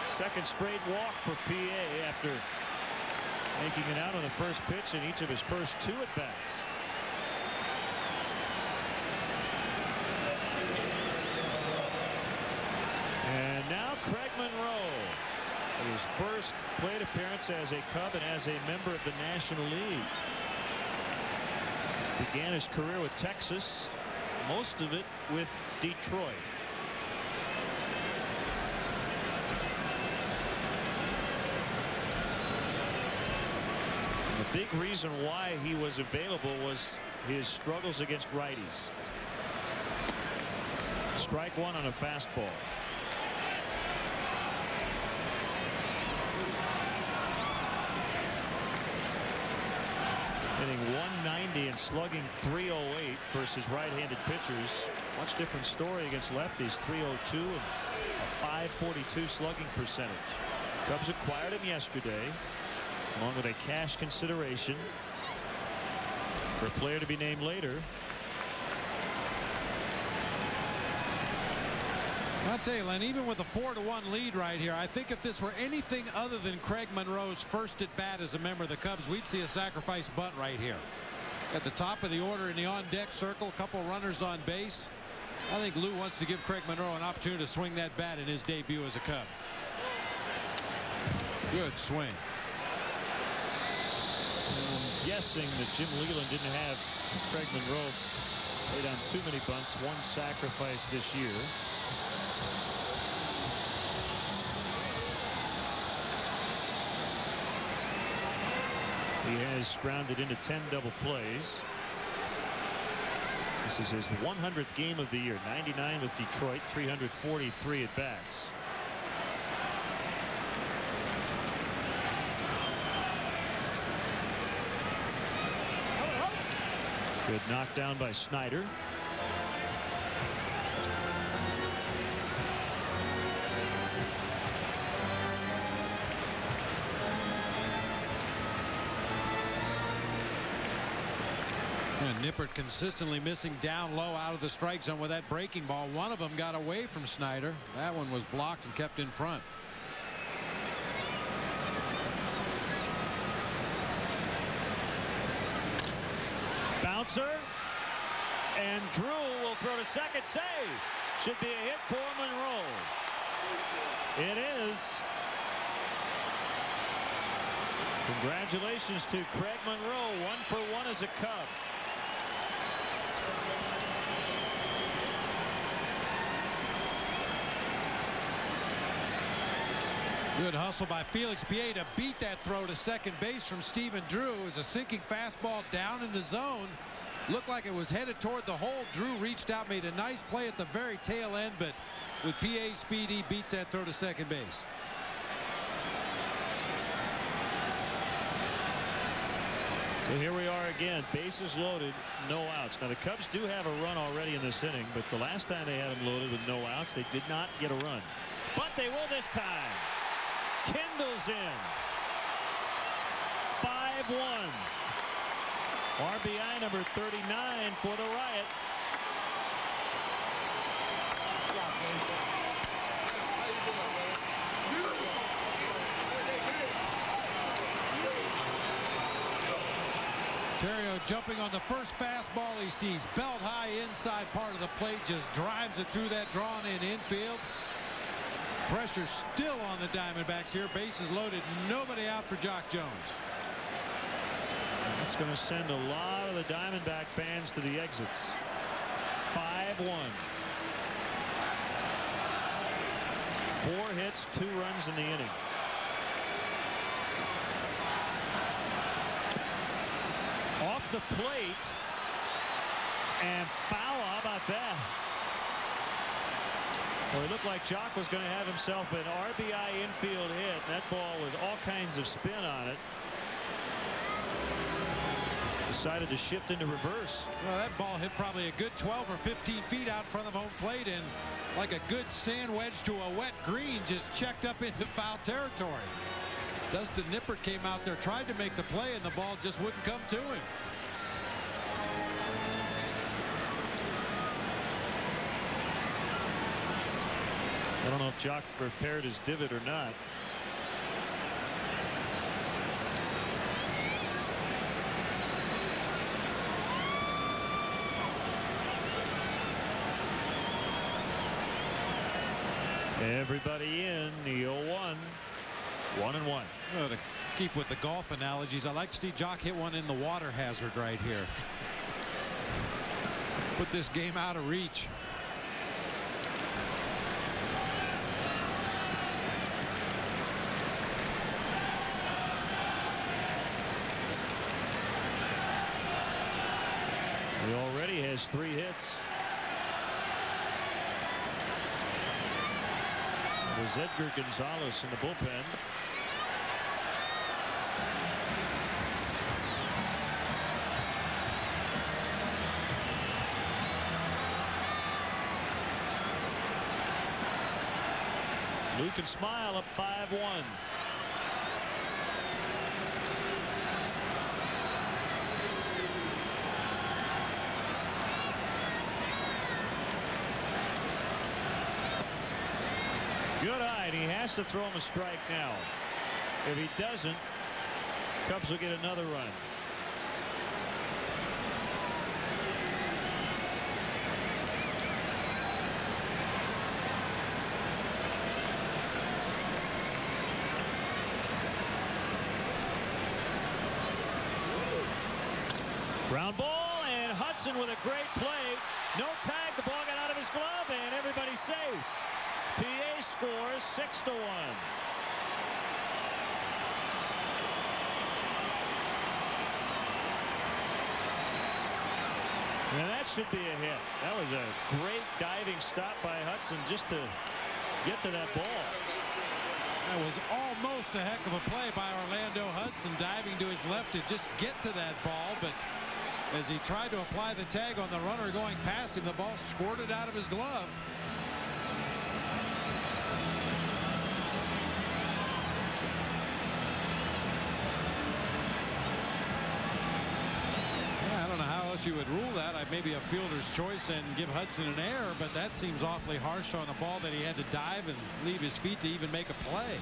Second straight walk for PA after making it out on the first pitch in each of his first 2 at-bats. And now Craig Monroe, his first plate appearance as a Cub and as a member of the National League. Began his career with Texas, most of it with Detroit. The big reason why he was available was his struggles against righties. Strike one on a fastball. Hitting 190 and slugging 308 versus right-handed pitchers. Much different story against lefties. 302 and a 542 slugging percentage. Cubs acquired him yesterday, along with a cash consideration for a player to be named later. I'll tell you, Len, even with a 4-1 lead right here, I think if this were anything other than Craig Monroe's first at bat as a member of the Cubs, we'd see a sacrifice bunt right here. At the top of the order in the on-deck circle, a couple runners on base. I think Lou wants to give Craig Monroe an opportunity to swing that bat in his debut as a Cub. Good swing. I'm guessing that Jim Leland didn't have Craig Monroe lay down too many bunts. One sacrifice this year. He has grounded into 10 double plays. This is his 100th game of the year. 99 with Detroit, 343 at bats. Good knockdown by Snyder. And Nippert consistently missing down low out of the strike zone with that breaking ball. One of them got away from Snyder. That one was blocked and kept in front. Bouncer, and Drew will throw to second. Save. Should be a hit for Monroe. It is. Congratulations to Craig Monroe, 1 for 1 as a Cub. Good hustle by Felix Piet to beat that throw to second base from Stephen Drew. As a sinking fastball down in the zone. Looked like it was headed toward the hole. Drew reached out, made a nice play at the very tail end, but with PA speed, he beats that throw to second base. So here we are again, bases loaded, no outs. Now the Cubs do have a run already in this inning, but the last time they had them loaded with no outs, they did not get a run. But they will this time. Kendall's in. 5-1. RBI number 39 for the Riot. Terrio jumping on the first fastball he sees. Belt high inside part of the plate. Just drives it through that drawn in infield. Pressure still on the Diamondbacks here. Bases loaded. Nobody out for Jock Jones. That's going to send a lot of the Diamondback fans to the exits. 5-1. 4 hits, 2 runs in the inning. Off the plate and foul. How about that? Well, it looked like Jock was going to have himself an RBI infield hit. That ball with all kinds of spin on it. Decided to shift into reverse. Well, that ball hit probably a good 12 or 15 feet out in front of home plate, and like a good sand wedge to a wet green, just checked up into foul territory. Dustin Nippert came out there, tried to make the play, and the ball just wouldn't come to him. I don't know if Jock repaired his divot or not. Everybody in the 0-1. 1-1. Well, to keep with the golf analogies, I like to see Jock hit one in the water hazard right here. Put this game out of reach. He already has 3 hits. There's Edgar Gonzalez in the bullpen. Luke and Smile up 5-1. Good eye, and he has to throw him a strike now. If he doesn't, Cubs will get another run. Ground ball, and Hudson with a great play. No tag, the ball got out of his glove, and everybody's safe. PA scores 6-1. And that should be a hit. That was a great diving stop by Hudson just to get to that ball. That was almost a heck of a play by Orlando Hudson, diving to his left to just get to that ball, but as he tried to apply the tag on the runner going past him, the ball squirted out of his glove. You would rule that. Maybe a fielder's choice and give Hudson an error, but that seems awfully harsh on a ball that he had to dive and leave his feet to even make a play.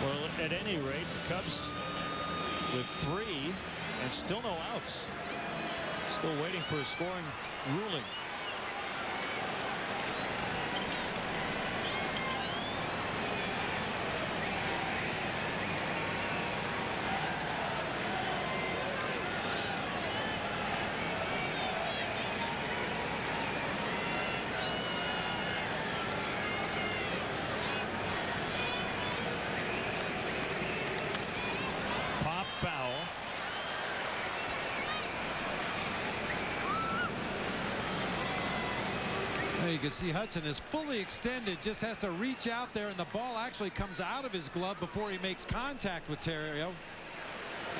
Well, at any rate, the Cubs with 3 and still no outs. Still waiting for a scoring ruling. You can see Hudson is fully extended, just has to reach out there, and the ball actually comes out of his glove before he makes contact with Terrio.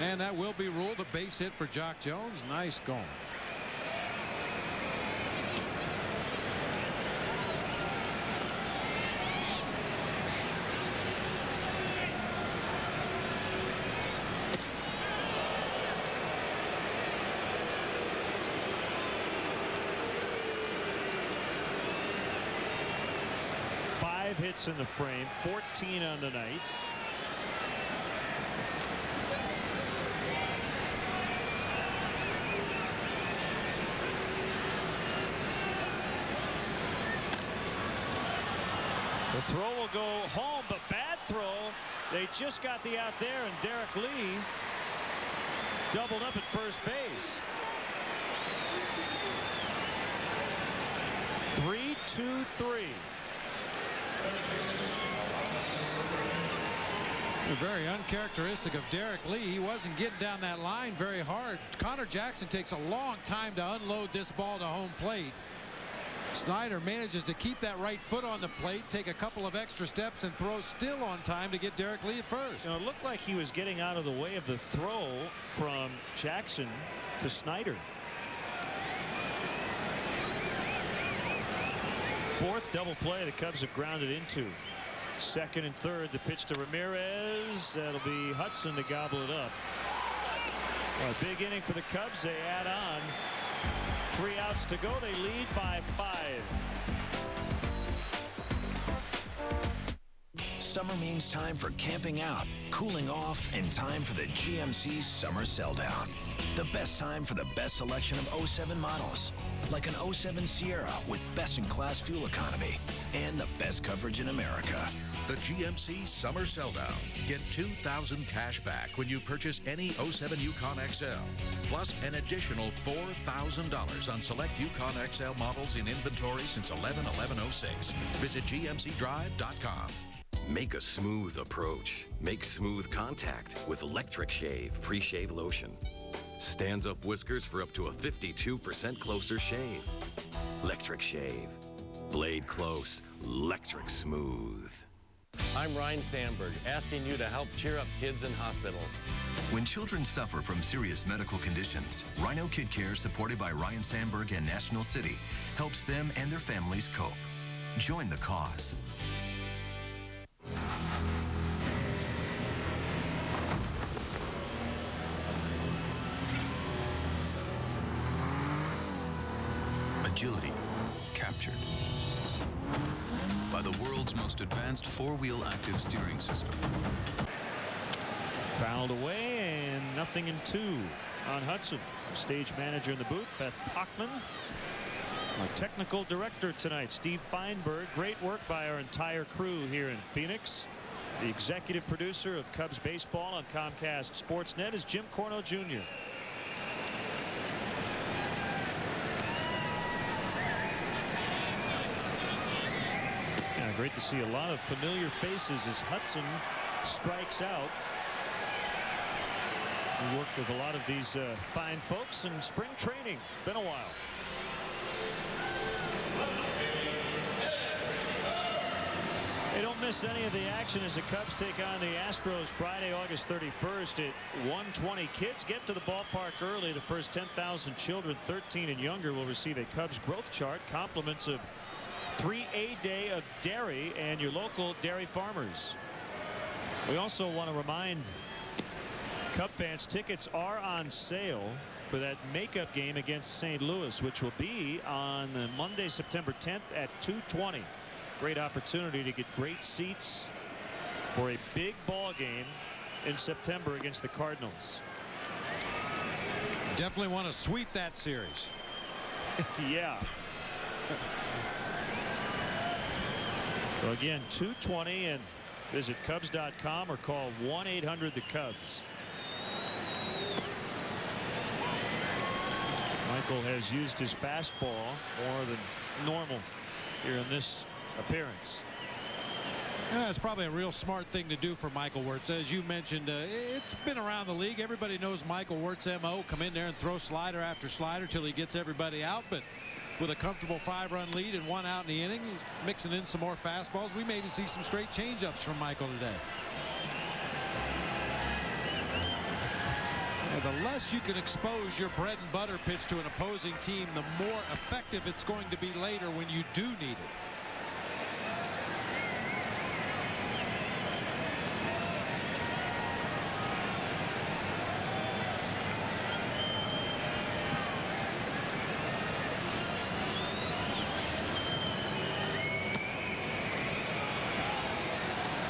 And that will be ruled a base hit for Jock Jones. Nice going. Hits in the frame, 14 on the night. The throw will go home, but bad throw. They just got the out there, and Derek Lee doubled up at first base. 3-2-3. Very uncharacteristic of Derek Lee. He wasn't getting down that line very hard. Connor Jackson takes a long time to unload this ball to home plate. Snyder manages to keep that right foot on the plate, take a couple of extra steps, and throw still on time to get Derek Lee at first. You know, it looked like he was getting out of the way of the throw from Jackson to Snyder. Fourth double play the Cubs have grounded into. Second and third, the pitch to Ramirez. That'll be Hudson to gobble it up. Well, a big inning for the Cubs. They add on. 3 outs to go. They lead by 5. Summer means time for camping out, cooling off, and time for the GMC Summer Sell Down. The best time for the best selection of 07 models, like an 07 Sierra with best-in-class fuel economy and the best coverage in America. The GMC Summer Sell Down. Get $2,000 cash back when you purchase any 07 Yukon XL, plus an additional $4,000 on select Yukon XL models in inventory since 11/11/06. Visit GMCDrive.com. Make a smooth approach. Make smooth contact with Electric Shave Pre-Shave Lotion. Stands up whiskers for up to a 52% closer shave. Electric Shave. Blade close. Electric smooth. I'm Ryan Sandberg, asking you to help cheer up kids in hospitals. When children suffer from serious medical conditions, Rhino Kid Care, supported by Ryan Sandberg and National City, helps them and their families cope. Join the cause. Agility captured by the world's most advanced four-wheel active steering system. Fouled away and nothing in 2 on Hudson. Stage manager in the booth, Beth Pockman. Our technical director tonight, Steve Feinberg. Great work by our entire crew here in Phoenix. The executive producer of Cubs baseball on Comcast Sportsnet is Jim Corno Jr. Great to see a lot of familiar faces as Hudson strikes out. We worked with a lot of these fine folks in spring training. It's been a while. They don't miss any of the action as the Cubs take on the Astros Friday, August 31st at 1:20. Kids get to the ballpark early. The first 10,000 children 13 and younger will receive a Cubs growth chart, compliments of 3A day of dairy and your local dairy farmers. We also want to remind Cub fans tickets are on sale for that makeup game against St. Louis, which will be on Monday, September 10th at 2:20. Great opportunity to get great seats for a big ball game in September against the Cardinals. Definitely want to sweep that series. Yeah. So again, 2:20, and visit Cubs.com or call 1-800-THE-CUBS. Michael has used his fastball more than normal here in this appearance. Yeah, that's probably a real smart thing to do for Michael Wirtz. As you mentioned, it's been around the league. Everybody knows Michael Wirtz's MO. Come in there and throw slider after slider till he gets everybody out. But with a comfortable 5-run lead and 1 out in the inning, he's mixing in some more fastballs. We maybe see some straight changeups from Michael today. And the less you can expose your bread and butter pitch to an opposing team, the more effective it's going to be later when you do need it.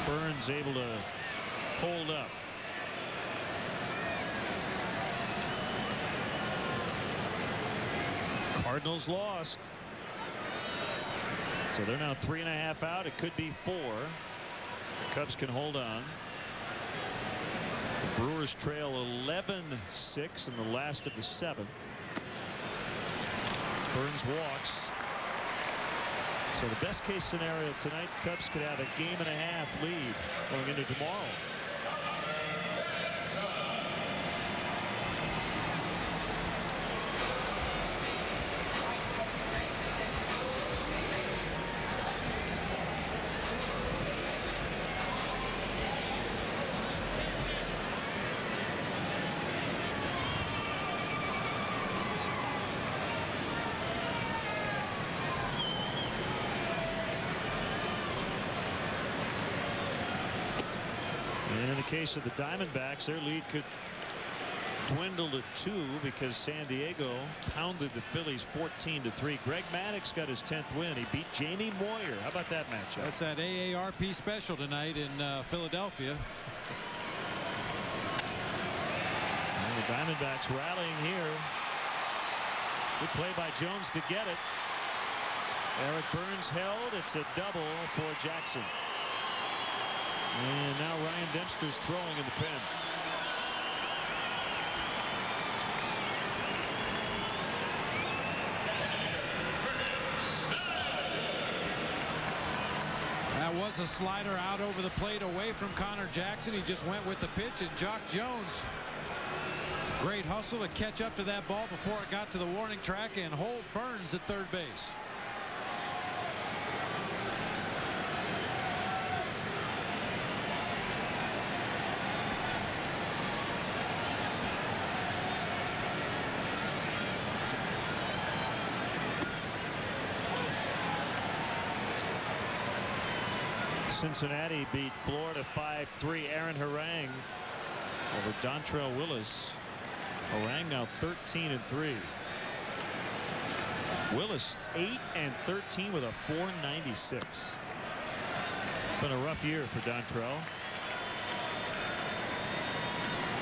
Burns able to hold up. Cardinals lost. So they're now 3.5 out. It could be 4. The Cubs can hold on. The Brewers trail 11-6 in the last of the 7th. Burns walks. So the best case scenario tonight, the Cubs could have a 1.5 lead going into tomorrow. And in the case of the Diamondbacks, their lead could dwindle to 2 because San Diego pounded the Phillies 14-3. Greg Maddux got his 10th win. He beat Jamie Moyer. How about that matchup? That's that AARP special tonight in Philadelphia. And the Diamondbacks rallying here. Good play by Jones to get it. Eric Burns held. It's a double for Jackson. And now Ryan Dempster's throwing in the pen. That was a slider out over the plate away from Connor Jackson. He just went with the pitch, and Jock Jones, great hustle to catch up to that ball before it got to the warning track and hold Burns at third base. Cincinnati beat Florida 5-3. Aaron Harang over Dontrelle Willis. Harang now 13-3. Willis 8-13 with a .496. Been a rough year for Dontrelle.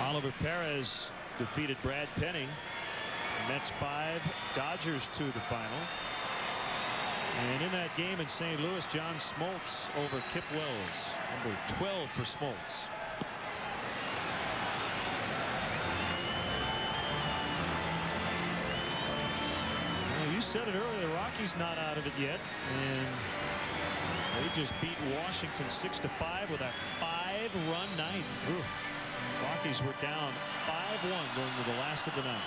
Oliver Perez defeated Brad Penny. Mets 5, Dodgers 2 the final. And in that game in St. Louis, John Smoltz over Kip Wells, number 12 for Smoltz. Well, you said it earlier, the Rockies not out of it yet, and they just beat Washington 6-5 with a 5-run ninth. Rockies were down 5-1 going to the last of the ninth.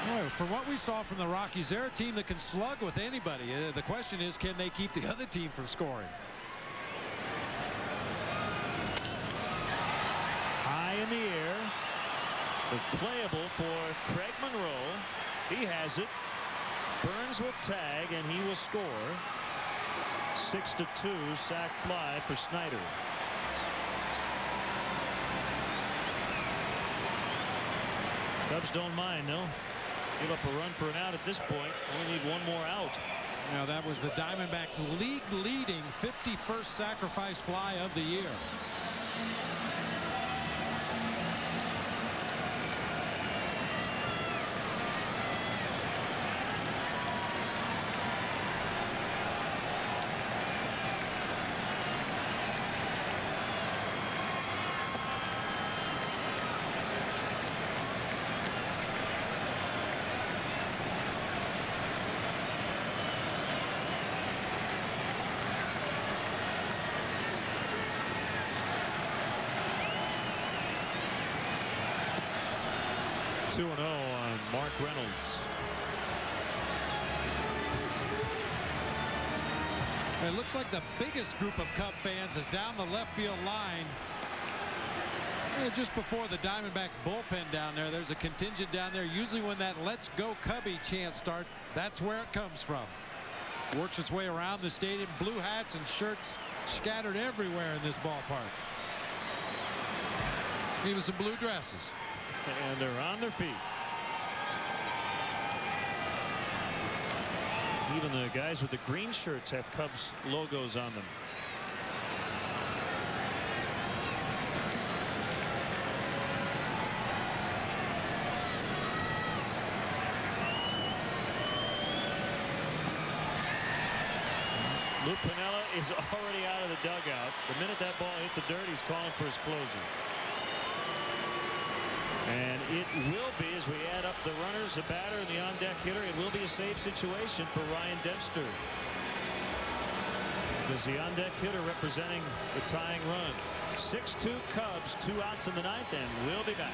Well, for what we saw from the Rockies, they're a team that can slug with anybody. The question is, can they keep the other team from scoring? High in the air, but playable for Craig Monroe. He has it. Burns will tag, and he will score. 6-2 sac fly for Snyder. Cubs don't mind, no. Give up a run for an out at this point. Only need one more out. Now that was the Diamondbacks' league-leading 51st sacrifice fly of the year. Two 2-0 on Mark Reynolds. It looks like the biggest group of Cub fans is down the left field line. Just before the Diamondbacks bullpen down there, there's a contingent down there. Usually when that "Let's Go Cubby" chant starts, that's where it comes from. Works its way around the stadium. Blue hats and shirts scattered everywhere in this ballpark. Even some blue dresses. And they're on their feet. Even the guys with the green shirts have Cubs logos on them. Lou Piniella is already out of the dugout. The minute that ball hit the dirt, he's calling for his closer. And it will be, as we add up the runners, the batter, and the on-deck hitter, it will be a safe situation for Ryan Dempster. Because the on-deck hitter representing the tying run. 6-2 Cubs, 2 outs in the ninth, and we'll be back.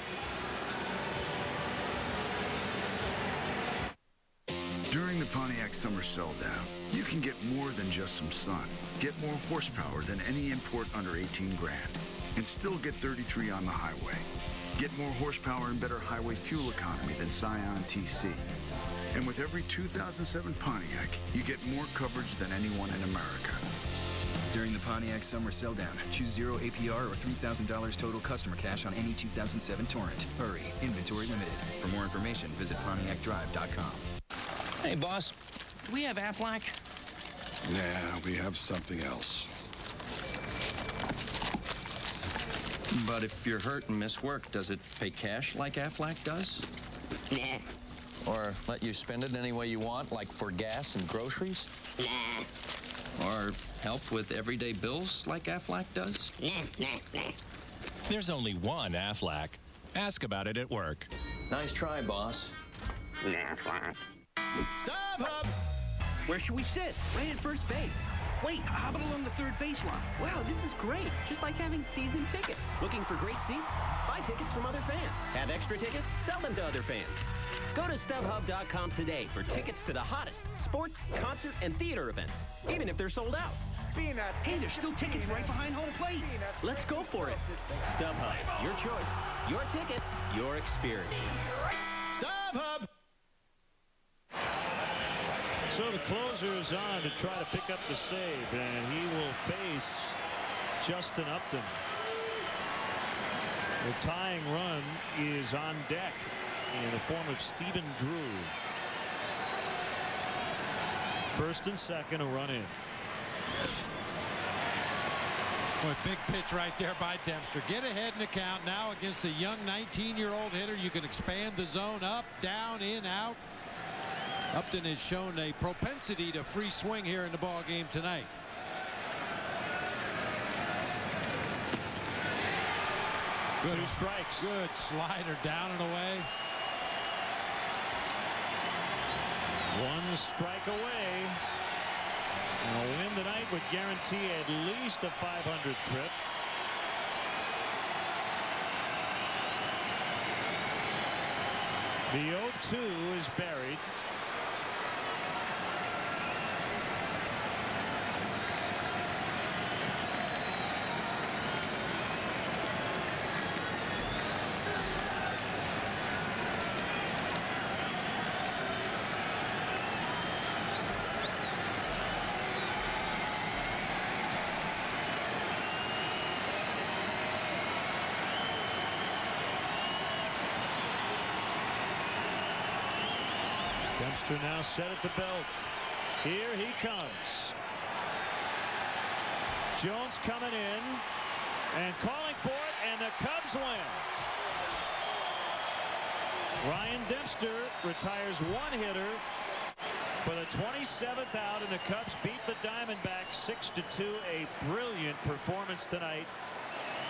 During the Pontiac Summer Sell-Down, you can get more than just some sun. Get more horsepower than any import under 18 grand. And still get 33 on the highway. Get more horsepower and better highway fuel economy than Scion TC. And with every 2007 Pontiac, you get more coverage than anyone in America. During the Pontiac Summer Selldown, choose 0 APR or $3,000 total customer cash on any 2007 Torrent. Hurry, inventory limited. For more information, visit PontiacDrive.com. Hey, boss, do we have Aflac? Nah, we have something else. But if you're hurt and miss work, does it pay cash like Aflac does? Nah. Or let you spend it any way you want, like for gas and groceries? Nah. Or help with everyday bills like Aflac does? Nah. There's only one Aflac. Ask about it at work. Nice try, boss. Nah. Stop, Hub! Where should we sit? Right at first base. Wait, how about along the third baseline? Wow, this is great. Just like having season tickets. Looking for great seats? Buy tickets from other fans. Have extra tickets? Sell them to other fans. Go to StubHub.com today for tickets to the hottest sports, concert, and theater events, even if they're sold out. Peanuts. Hey, there's still tickets right behind home plate. Let's go for it. StubHub, your choice, your ticket, your experience. StubHub. So the closer is on to try to pick up the save, and he will face Justin Upton. The tying run is on deck in the form of Stephen Drew. First and second, a run in. Boy, big pitch right there by Dempster. Get ahead in the count now against a young 19-year-old hitter. You can expand the zone up, down, in, out. Upton has shown a propensity to free swing here in the ball game tonight. Good. 2 strikes. Good slider down and away. 1 strike away. And a win tonight would guarantee at least a 500 trip. The 0-2 is buried. Dempster now set at the belt. Here he comes. Jones coming in and calling for it, and the Cubs win. Ryan Dempster retires 1 hitter for the 27th out, and the Cubs beat the Diamondbacks 6-2. A brilliant performance tonight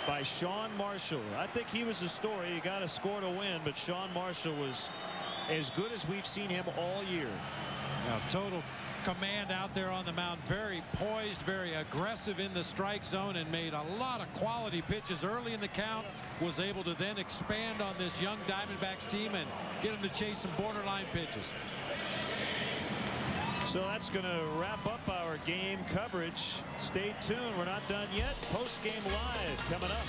by Sean Marshall. I think he was the story. He got a score to win, but Sean Marshall was as good as we've seen him all year. Now, total command out there on the mound. Very poised, very aggressive in the strike zone, and made a lot of quality pitches early in the count. Was able to then expand on this young Diamondbacks team and get them to chase some borderline pitches. So that's going to wrap up our game coverage. Stay tuned. We're not done yet. Post-game live coming up.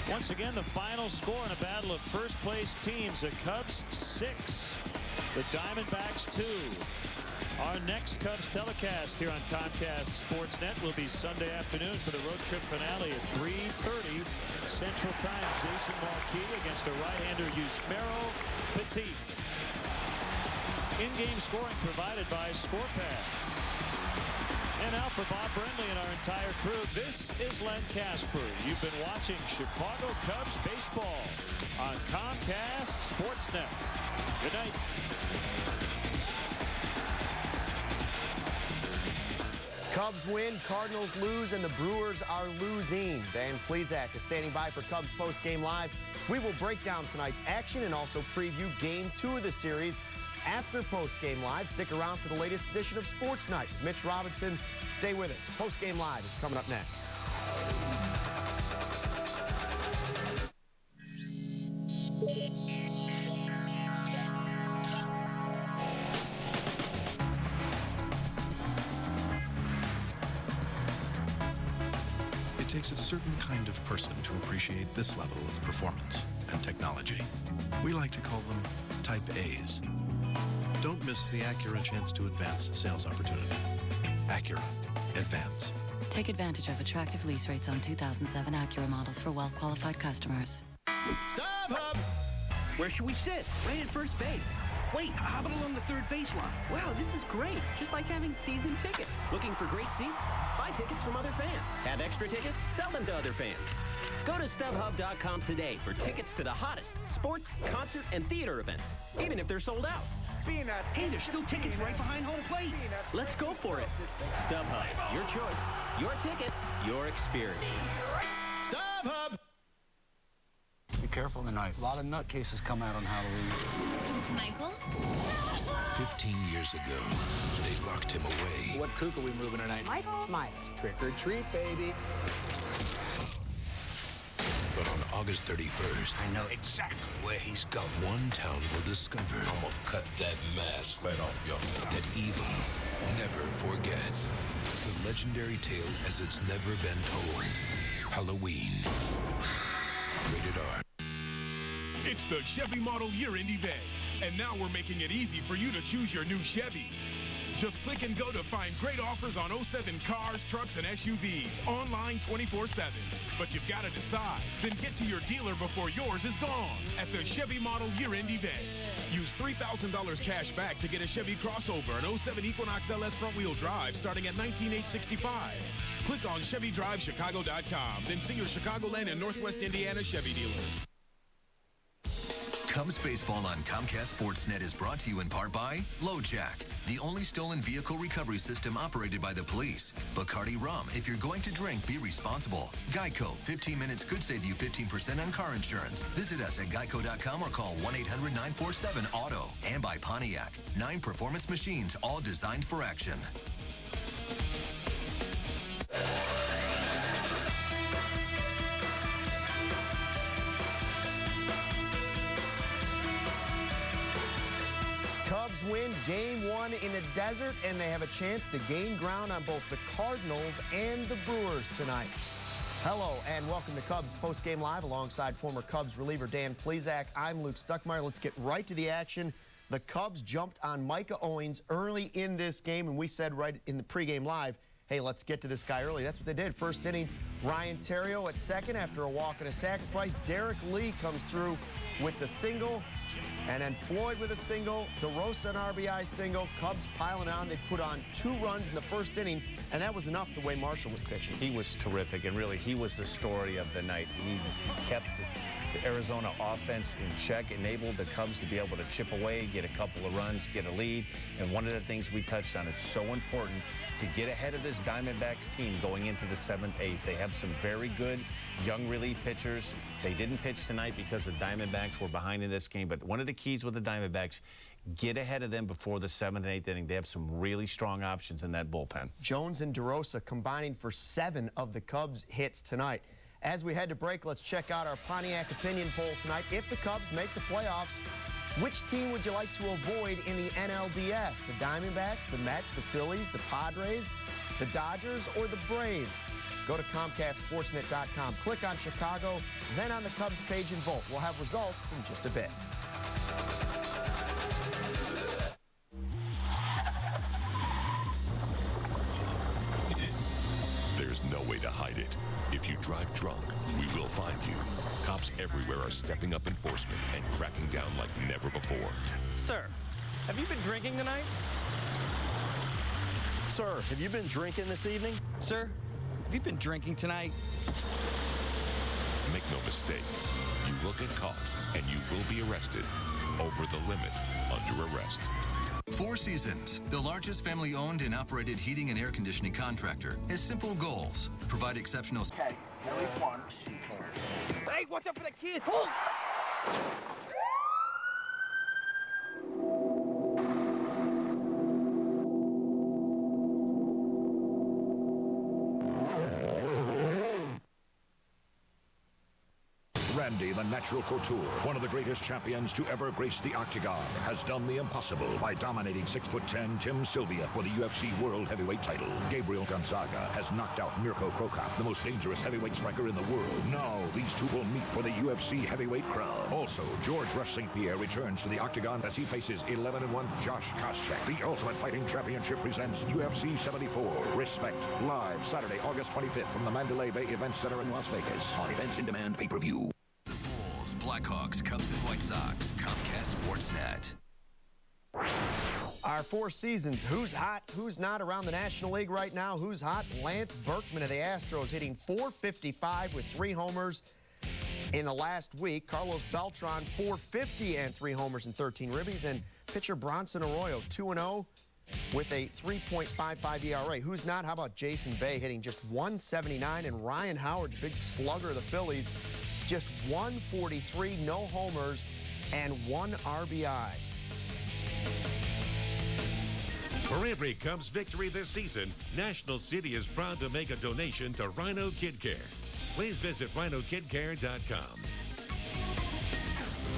Once again, the final score in a battle of first-place teams. The Cubs 6, the Diamondbacks 2. Our next Cubs telecast here on Comcast Sportsnet will be Sunday afternoon for the road trip finale at 3:30 Central Time. Jason Marquis against a right-hander Yusmeiro Petit. In-game scoring provided by ScorePad. And now for Bob Brindley and our entire crew, this is Len Casper. You've been watching Chicago Cubs baseball on Comcast Sportsnet. Good night. Cubs win, Cardinals lose, and the Brewers are losing. Dan Plesac is standing by for Cubs Post-Game Live. We will break down tonight's action and also preview Game 2 of the series. After Post-Game Live, stick around for the latest edition of Sports Night. Mitch Robinson, stay with us. Post-Game Live is coming up next. It takes a certain kind of person to appreciate this level of performance and technology. We like to call them Type A's. Don't miss the Acura chance to advance sales opportunity. Acura. Advance. Take advantage of attractive lease rates on 2007 Acura models for well-qualified customers. StubHub! Where should we sit? Right at first base. Wait, how about along the third baseline? Wow, this is great. Just like having season tickets. Looking for great seats? Buy tickets from other fans. Have extra tickets? Sell them to other fans. Go to StubHub.com today for tickets to the hottest sports, concert, and theater events, even if they're sold out. Peanuts. Hey, there's still tickets right behind home plate. Let's go for it. StubHub, your choice, your ticket, your experience. StubHub. Be careful tonight. A lot of nutcases come out on Halloween. Michael? 15 years ago, they locked him away. What kook are we moving tonight? Michael Myers. Trick or treat, baby. But on August 31st, I know exactly where he's going. one town will discover I'm gonna cut that mask right off your face. that evil never forgets. The legendary tale as it's never been told. Halloween. Rated R. It's the Chevy Model Year-End event, and now we're making it easy for you to choose your new Chevy. Just click and go to find great offers on 07 cars, trucks, and SUVs online 24/7. But you've got to decide. Then get to your dealer before yours is gone at the Chevy Model Year-End event. Use $3,000 cash back to get a Chevy crossover, an 07 Equinox LS front-wheel drive starting at $19,865. Click on ChevyDriveChicago.com, then see your Chicagoland and Northwest Indiana Chevy dealers. Cubs baseball on Comcast Sportsnet is brought to you in part by LoJack, the only stolen vehicle recovery system operated by the police. Bacardi Rum, if you're going to drink, be responsible. Geico, 15 minutes could save you 15% on car insurance. Visit us at geico.com or call 1-800-947-AUTO. And by Pontiac, 9 performance machines, all designed for action. Cubs win Game 1 in the desert, and they have a chance to gain ground on both the Cardinals and the Brewers tonight. Hello, and welcome to Cubs Postgame Live alongside former Cubs reliever Dan Plesac. I'm Luke Stuckmeyer. Let's get right to the action. The Cubs jumped on Micah Owings early in this game, and we said right in the pregame live, hey, let's get to this guy early. That's what they did. First inning, Ryan Theriot at second after a walk and a sacrifice. Derek Lee comes through with the single, and then Floyd with a single, DeRosa an RBI single. Cubs piling on. They put on 2 runs in the first inning, and that was enough the way Marshall was pitching. He was terrific, and really, he was the story of the night. He kept the Arizona offense in check, enabled the Cubs to be able to chip away, get a couple of runs, get a lead. And one of the things we touched on, it's so important to get ahead of this Diamondbacks team going into the 7th, 8th. They have some very good young relief pitchers. They didn't pitch tonight because the Diamondbacks were behind in this game. But one of the keys with the Diamondbacks, get ahead of them before the 7th and 8th inning. They have some really strong options in that bullpen. Jones and DeRosa combining for 7 of the Cubs' hits tonight. As we head to break, let's check out our Pontiac opinion poll tonight. If the Cubs make the playoffs, which team would you like to avoid in the NLDS? The Diamondbacks, the Mets, the Phillies, the Padres, the Dodgers, or the Braves? Go to ComcastSportsnet.com. Click on Chicago, then on the Cubs page and vote. We'll have results in just a bit. There's no way to hide it. If you drive drunk, we will find you. Cops everywhere are stepping up enforcement and cracking down like never before. Sir, have you been drinking tonight? Sir, have you been drinking this evening? Sir, have you been drinking tonight? Make no mistake, you will get caught and you will be arrested over the limit, under arrest. 4 Seasons, the largest family-owned and operated heating and air conditioning contractor, has simple goals. Provide exceptional... Okay, at least one. Hey, watch out for that kid! Randy, the Natural Couture, one of the greatest champions to ever grace the octagon, has done the impossible by dominating 6'10" Tim Sylvia for the UFC World Heavyweight title. Gabriel Gonzaga has knocked out Mirko Krokop, the most dangerous heavyweight striker in the world. Now, these two will meet for the UFC Heavyweight crown. Also, George Rush St. Pierre returns to the octagon as he faces 11-1 Josh Koscheck. The Ultimate Fighting Championship presents UFC 74. Respect. Live Saturday, August 25th from the Mandalay Bay Event Center in Las Vegas on Events in Demand pay-per-view. The Bulls, Blackhawks, Cubs, and White Sox. Comcast Sportsnet. Our four seasons, who's hot, who's not around the National League right now, who's hot? Lance Berkman of the Astros hitting .455 with 3 homers in the last week. Carlos Beltran, .450 and 3 homers and 13 ribbies. And pitcher Bronson Arroyo, 2-0 with a 3.55 ERA. Who's not? How about Jason Bay hitting just .179? And Ryan Howard, the big slugger of the Phillies, just .143, no homers, and 1 RBI. For every Cubs victory this season, National City is proud to make a donation to Rhino Kid Care. Please visit rhinokidcare.com.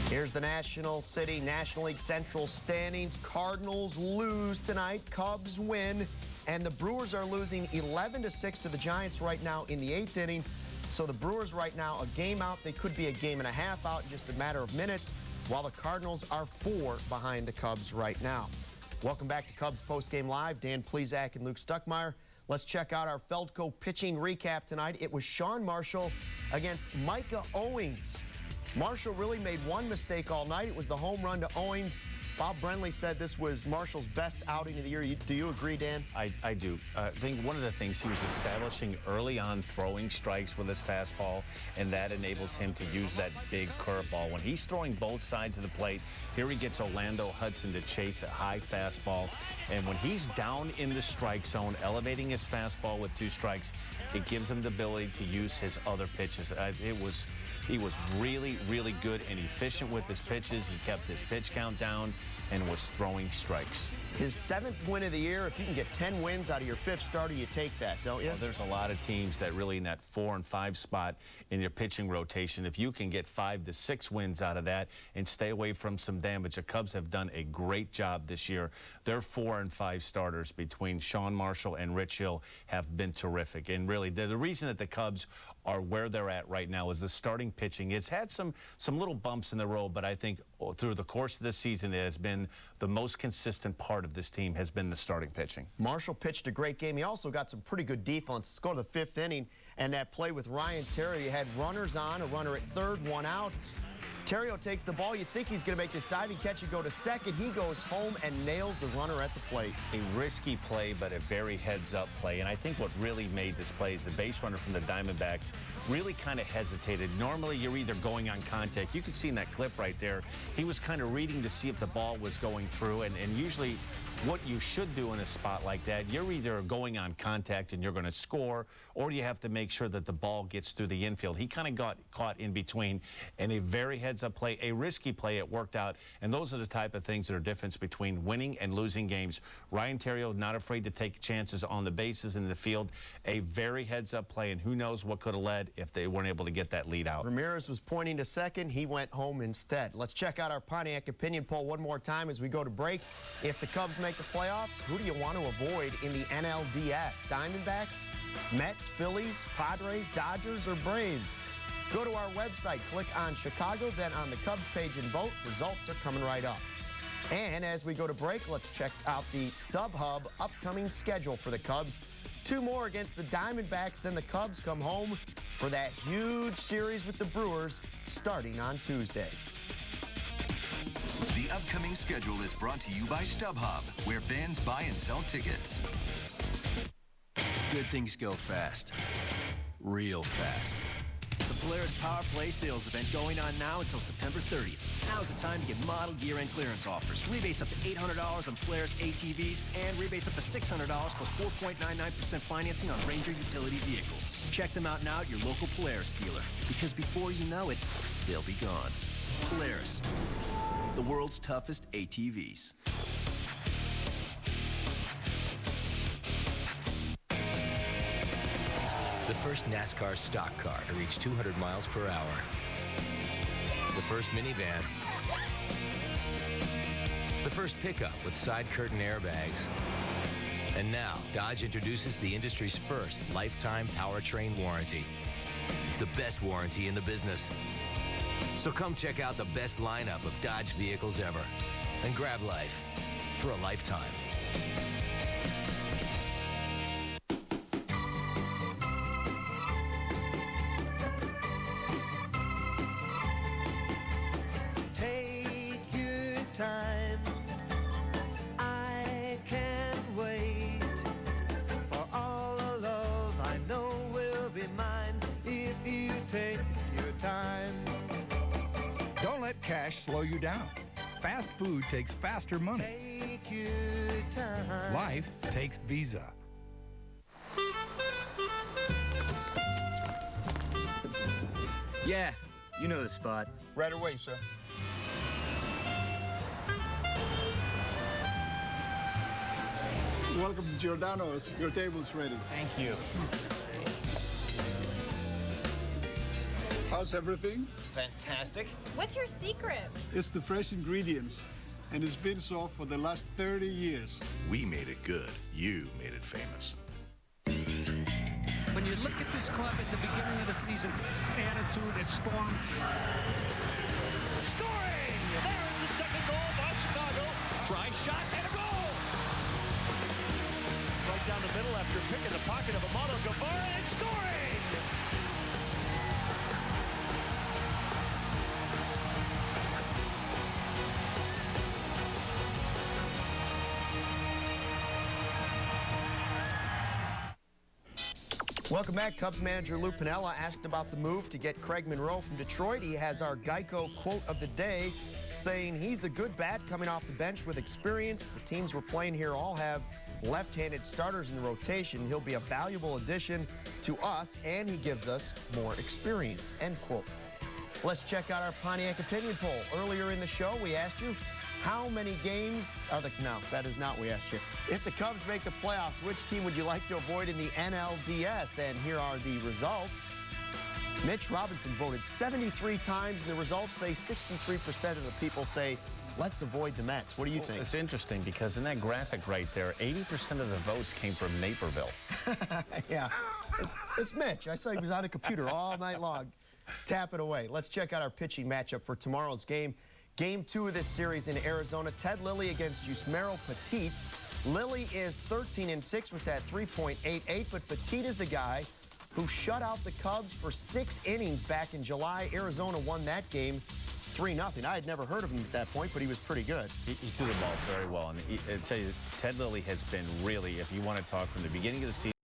Here's the National City National League Central standings. Cardinals lose tonight. Cubs win. And the Brewers are losing 11-6 to the Giants right now in the 8th inning. So the Brewers right now a game out. They could be a game and a half out in just a matter of minutes, while the Cardinals are 4 behind the Cubs right now. Welcome back to Cubs Postgame Live. Dan Plesac and Luke Stuckmeyer. Let's check out our Feldco pitching recap tonight. It was Sean Marshall against Micah Owings. Marshall really made one mistake all night. It was the home run to Owings. Bob Brenly said this was Marshall's best outing of the year. Do you agree, Dan? I do. I think one of the things he was establishing early on, throwing strikes with his fastball, and that enables him to use that big curveball. When he's throwing both sides of the plate, here he gets Orlando Hudson to chase a high fastball. And when he's down in the strike zone, elevating his fastball with 2 strikes, it gives him the ability to use his other pitches. He was really, really good and efficient with his pitches. He kept his pitch count down and was throwing strikes. His 7th win of the year. If you can get 10 wins out of your 5th starter, you take that, don't you? Well, there's a lot of teams that really in that 4 and 5 spot in your pitching rotation. If you can get 5 to 6 wins out of that and stay away from some damage, the Cubs have done a great job this year. Their 4 and 5 starters between Sean Marshall and Rich Hill have been terrific. And really, the reason that the Cubs are where they're at right now is the starting pitching. It's had some little bumps in the road, but I think through the course of the season, it has been the most consistent part of this team has been the starting pitching. Marshall pitched a great game. He also got some pretty good defense. Let's go to the 5th inning, and that play with Ryan Theriot. You had runners on, a runner at third, 1 out. Theriot takes the ball. You think he's going to make this diving catch and go to second. He goes home and nails the runner at the plate. A risky play, but a very heads-up play. And I think what really made this play is the base runner from the Diamondbacks really kind of hesitated. Normally, you're either going on contact. You can see in that clip right there, he was kind of reading to see if the ball was going through. And usually, what you should do in a spot like that, you're either going on contact and you're going to score, or you have to make sure that the ball gets through the infield. He kind of got caught in between, and a very heads-up play, a risky play, it worked out, and those are the type of things that are difference between winning and losing games. Ryan Theriot not afraid to take chances on the bases in the field, a very heads-up play, and who knows what could have led if they weren't able to get that lead out. Ramirez was pointing to second. He went home instead. Let's check out our Pontiac opinion poll one more time as we go to break. If the Cubs make the playoffs, who do you want to avoid in the NLDS? Diamondbacks, Mets, Phillies, Padres, Dodgers, or Braves? Go to our website, click on Chicago, then on the Cubs page and vote. Results are coming right up. And as we go to break, let's check out the StubHub upcoming schedule for the Cubs. 2 more against the Diamondbacks, then the Cubs come home for that huge series with the Brewers starting on Tuesday. The upcoming schedule is brought to you by StubHub, where fans buy and sell tickets. Good things go fast. Real fast. The Polaris Power Play sales event going on now until September 30th. Now's the time to get model year-end clearance offers. Rebates up to $800 on Polaris ATVs and rebates up to $600 plus 4.99% financing on Ranger utility vehicles. Check them out now at your local Polaris dealer, because before you know it, they'll be gone. Polaris, the world's toughest ATVs. The first NASCAR stock car to reach 200 miles per hour. first minivan. The first pickup with side curtain airbags. And now, Dodge introduces the industry's first lifetime powertrain warranty. It's the best warranty in the business. So come check out the best lineup of Dodge vehicles ever and grab life for a lifetime. Take your time. I can't wait for all the love I know will be mine if you take your time. Don't let cash slow you down. Fast food takes faster money. Take your time. Life takes Visa. Yeah, you know the spot. Right away, sir. Welcome to Giordano's. Your table's ready. Thank you. How's everything? Fantastic. What's your secret? It's the fresh ingredients, and it's been so for the last 30 years. We made it good. You made it famous. When you look at this club at the beginning of the season, its attitude, its form. Scoring! There's the second goal by Chicago. Try shot and a goal! Right down the middle after picking the pocket of Amado Guevara and scoring! Welcome back. Cubs manager Lou Piniella asked about the move to get Craig Monroe from Detroit. He has our Geico quote of the day, saying he's a good bat coming off the bench with experience. The teams we're playing here all have left-handed starters in the rotation. He'll be a valuable addition to us, and he gives us more experience, end quote. Let's check out our Pontiac opinion poll. Earlier in the show, we asked you, how many games are the... No, that is not what we asked you. If the Cubs make the playoffs, which team would you like to avoid in the NLDS? And here are the results. Mitch Robinson voted 73 times, and the results say 63% of the people say, let's avoid the Mets. What do you think? It's interesting because in that graphic right there, 80% of the votes came from Naperville. Yeah, it's Mitch. I saw he was on a computer all night long. Tap it away. Let's check out our pitching matchup for tomorrow's game. Game 2 of this series in Arizona. Ted Lilly against Yusmeiro Petit. Lilly is 13-6 with that 3.88, but Petit is the guy who shut out the Cubs for 6 innings back in July. Arizona won that game 3-0. I had never heard of him at that point, but he was pretty good. He threw the ball very well. And I tell you, Ted Lilly has been really, if you want to talk from the beginning of the season,